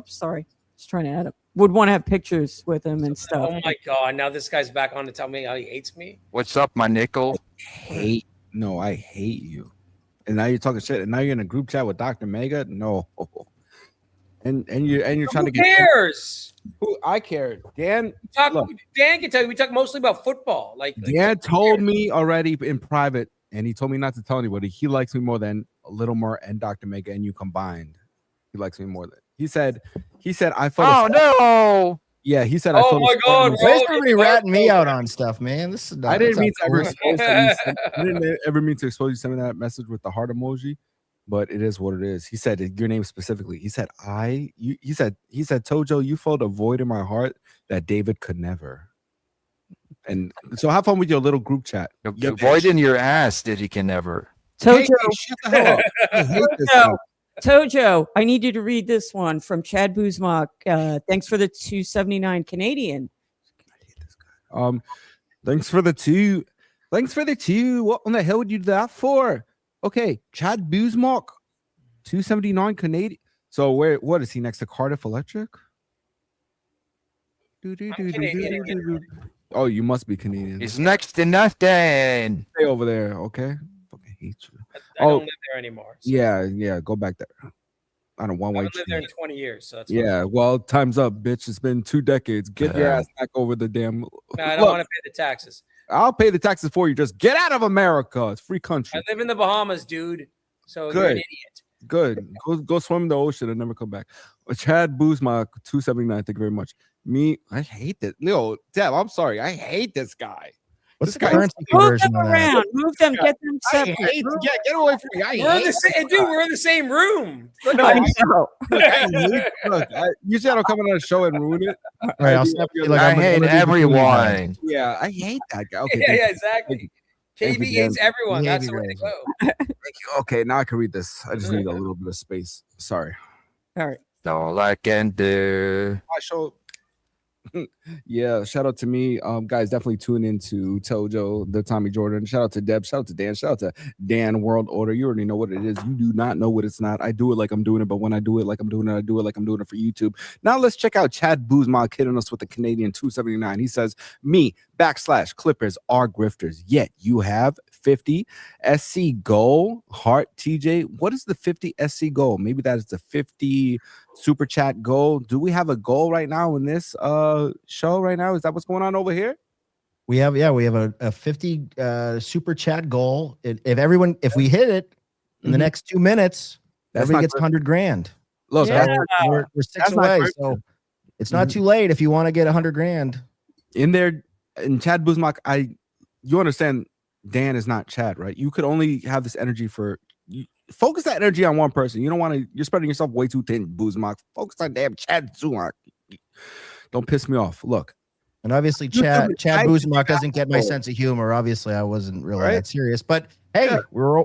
Sorry, just trying to add up. Would want to have pictures with him and stuff. Oh my god! Now this guy's back on to tell me how he hates me. What's up, my nickel? I hate you. And now you're talking shit. And now you're in a group chat with Dr. Mega. No. And you're trying to get. Who cares? Who I care. Dan can tell you. We talk mostly about football. Like Dan told me already in private, and he told me not to tell anybody. He likes me more than a little more and Dr. Mega and you combined. He likes me more than he said. I felt. Oh no. Yeah, he said. Oh my god! Why everybody ratting me out on stuff, man? This is not, I didn't mean to ever cool. expose I didn't ever mean to expose you sending that message with the heart emoji, but it is what it is. He said your name specifically. He said he said Tojo, you filled a void in my heart that David could never. And so have fun with your little group chat. The void in your ass that he can never. Tojo, shut the hell up. I hate this guy. Tojo, I need you to read this one from Chad Buzmak. Thanks for the 279 Canadian. Thanks for the two. What on the hell would you do that for? Okay, Chad Buzmak, 279 Canadian. So what is he next to Cardiff Electric? Oh, you must be Canadian. He's next to nothing. Stay over there, okay? Fucking hate you. I don't live there anymore. So. Yeah, go back there. I don't want I white. haven't lived there in 20 years, so that's yeah. fine. Well, time's up, bitch. It's been 2 decades. Get your ass back over the damn. No, I don't want to pay the taxes. I'll pay the taxes for you. Just get out of America. It's free country. I live in the Bahamas, dude. So Good. you're an idiot. Good. Go swim in the ocean and never come back. Chad Buzma, 279. Thank you very much. I hate this. Leo, Deb, I'm sorry. I hate this guy. What's This the guy- currency Move conversion them on that? around. Move them. Get them I separate. hate. Yeah, get away from me. I We're in hate the same, dude. We're in the same room. Look No, at I us. know. Look, usually I don't come on the show and ruin it. Right, I'll step to you like I I'm gonna hate do the team guy. everyone. Yeah, I hate that guy. Okay, Yeah, thank exactly. Thank you, KB hates Dan. everyone. Yeah, That's the way to go. you. Okay, now I can read this. I just need a little bit of space. Sorry. All right. All I can do. I show. Yeah, shout out to me. Guys, definitely tune into Tojo, the Tommy Jordan. Shout out to Deb, shout out to Dan, shout out to Dan World Order. You already know what it is. You do not know what it's not. I do it like I'm doing it, but when I do it like I'm doing it, I do it like I'm doing it for YouTube. Now let's check out Chad Buzma hitting us with the Canadian 279. He says, me / Clippers are grifters, yet you have 50 SC goal. Heart TJ, what is the 50 SC goal? Maybe that is the 50 super chat goal. Do we have a goal right now in this show right now? Is that what's going on over here? We have a 50 super chat goal. If we hit it in the next 2 minutes, That's Everybody not gets 100 grand. Look, Yeah. We're 6 That's not away, Christian. so it's not too late if you want to get 100 grand. in there, in Chad Buzmak, you understand Dan is not Chad, right? You could only have this energy focus that energy on one person. You don't want to, you're spreading yourself way too thin, Buzmak. Focus on damn Chad Buzmak. Don't piss me off. Look. And obviously, Chad Buzmak doesn't get my sense of humor. Obviously, I wasn't really that serious. But hey, we're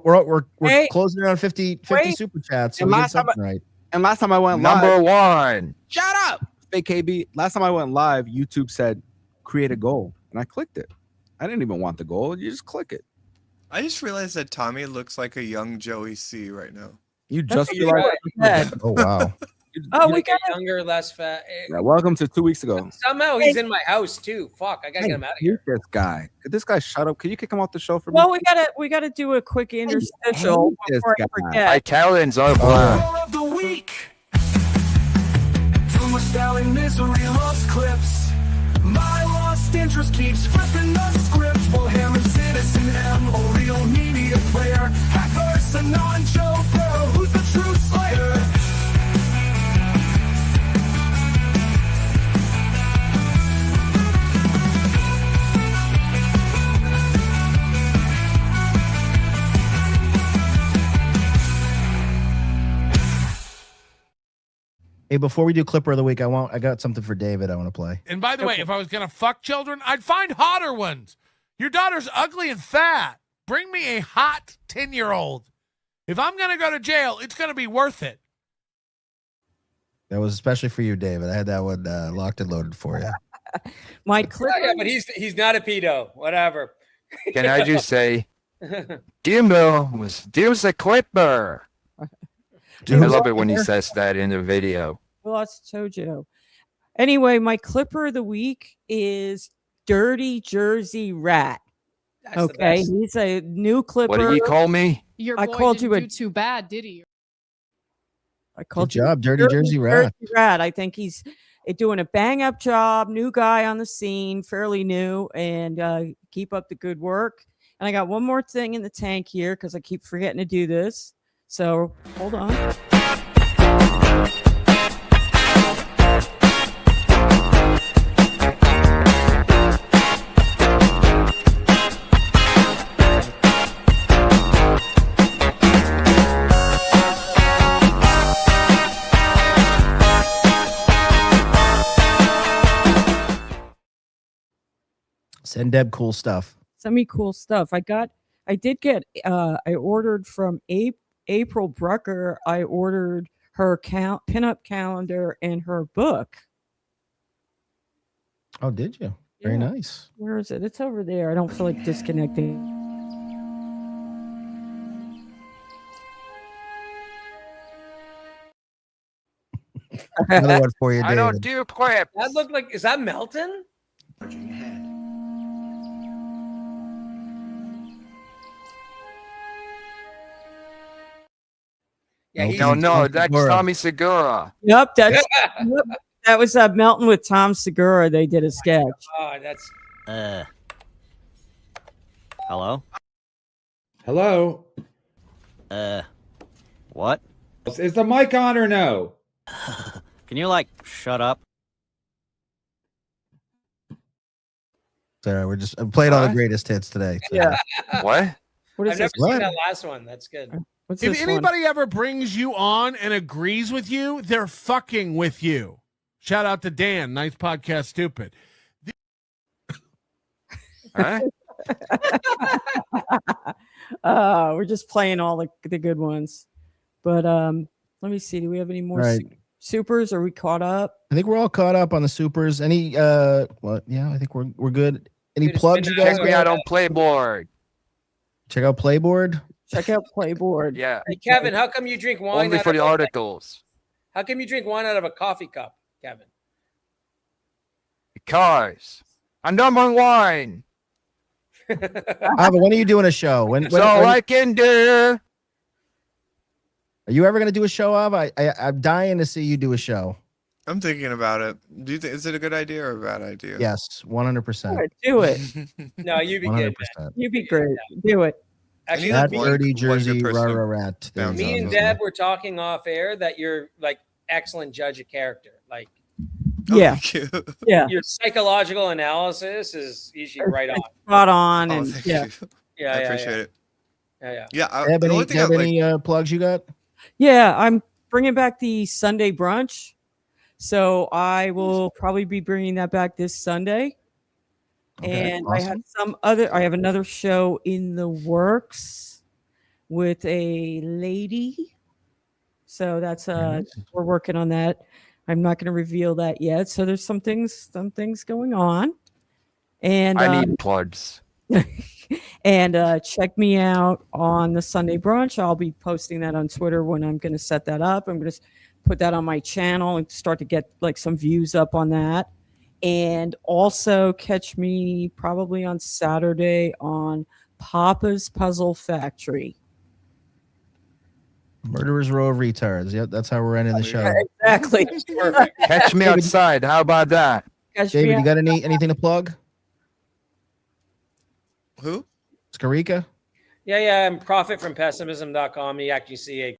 closing around 50 super chats, so we did something right. And last time I went Number live, 1. shut up, fake KB. Last time I went live, YouTube said create a goal, and I clicked it. I didn't even want the goal. You just click it. I just realized that Tommy looks like a young Joey C right now. You just what you said. Oh wow. Oh, we Like got a younger, less fat. Yeah, welcome to 2 weeks ago. Somehow he's in my house too. Fuck, I gotta get him out of here. This guy. Could this guy shut up? Can you kick him off the show for me? Well, we gotta do a quick interstitial hate this before I guy. forget. Italians are black. Of the week. Too much selling misery loves clips. My lost interest keeps flipping the script. Bohemian citizen M, a real media player. Hackers, a non-Joe bro. Who's the true slayer? Hey, before we do Clipper of the Week, I got something for David I want to play. And by the way, if I was going to fuck children, I'd find hotter ones. Your daughter's ugly and fat. Bring me a hot 10-year-old. If I'm going to go to jail, it's going to be worth it. That was especially for you, David. I had that one locked and loaded for you. My Clipper. Yeah, but he's not a pedo. Whatever. Can I just say, Dimbo was a clipper. I love it when he says that in the video. Well, that's Tojo. Anyway, my Clipper of the Week is Dirty Jersey Rat. That's the Okay, best. he's a new Clipper. What did he call me? Your I boy called didn't you a- do too bad, did he? I called Good job, Dirty Jersey Rat. Jersey Rat. I think he's doing a bang up job. New guy on the scene, fairly new, and keep up the good work. And I got one more thing in the tank here because I keep forgetting to do this. So hold on. Send Deb cool stuff. Semi-cool stuff. I ordered from April Brucker. I ordered her pinup calendar and her book. Oh, did you? Very Yeah. nice. Where is it? It's over there. I don't feel like disconnecting. Another one for you, I don't David. do clips. That looked like, is that Melton? Yeah, he's, No, that's Tommy Segura. Yep, yep, that was Melton with Tom Segura. They did a sketch. oh, that's Hello? Hello? What? Is the mic on or no? Can you, like, shut up? Sorry, we're just playing all the greatest hits today. So. Yeah. What? What is I've never this? seen that last one. That's good. What's If this anybody ever brings you on and agrees with you, they're fucking with you. Shout out to Dan. Nice podcast, stupid. Huh? We're just playing all the good ones. But let me see. Do we have any more Right. supers? Are we caught up? I think we're all caught up on the supers. Any yeah, I think we're good. Any Dude, it's plugs been you guys Check me got? out on Playboard. Check out Playboard. Check out Playboard. Yeah, Hey, Kevin, how come you drink wine? only out for of the a- articles. How come you drink wine out of a coffee cup, Kevin? Because I'm number one. But when are you doing a show? When So I can do. are you ever going to do a show of? I'm dying to see you do a show. I'm thinking about it. Do you think is it a good idea or a bad idea? Yes, 100%. Do it. No, you'd be good, 100%. man. You'd be great. Do it. Actually, That one- dirty one good Jersey person to rat. There you bounce go. me and off Deb were talking off air that you're like excellent judge of character. Like Oh, Yeah. thank you. Yeah. your psychological analysis is usually right on. Spot on. Oh, And thank yeah. you. Yeah, I yeah, appreciate yeah. it. Yeah. Yeah, Deb, the only any, thing Deb, I like. any plugs you got? Yeah. I'm bringing back the Sunday brunch. So I will probably be bringing that back this Sunday. Okay, And awesome. I have another show in the works with a lady. So that's we're working on that. I'm not going to reveal that yet. So there's some things going on. And I need plugs. and check me out on the Sunday brunch. I'll be posting that on Twitter when I'm going to set that up. I'm going to put that on my channel and start to get like some views up on that. And also catch me probably on Saturday on Papa's Puzzle Factory. Murderers Row of Retards. Yep, that's how we're ending the show. Exactly. Catch me outside. How about that? Catch me David, you out- got anything to plug? Who? Skarika? Yeah, I'm profitfrompessimism.com. You actually see a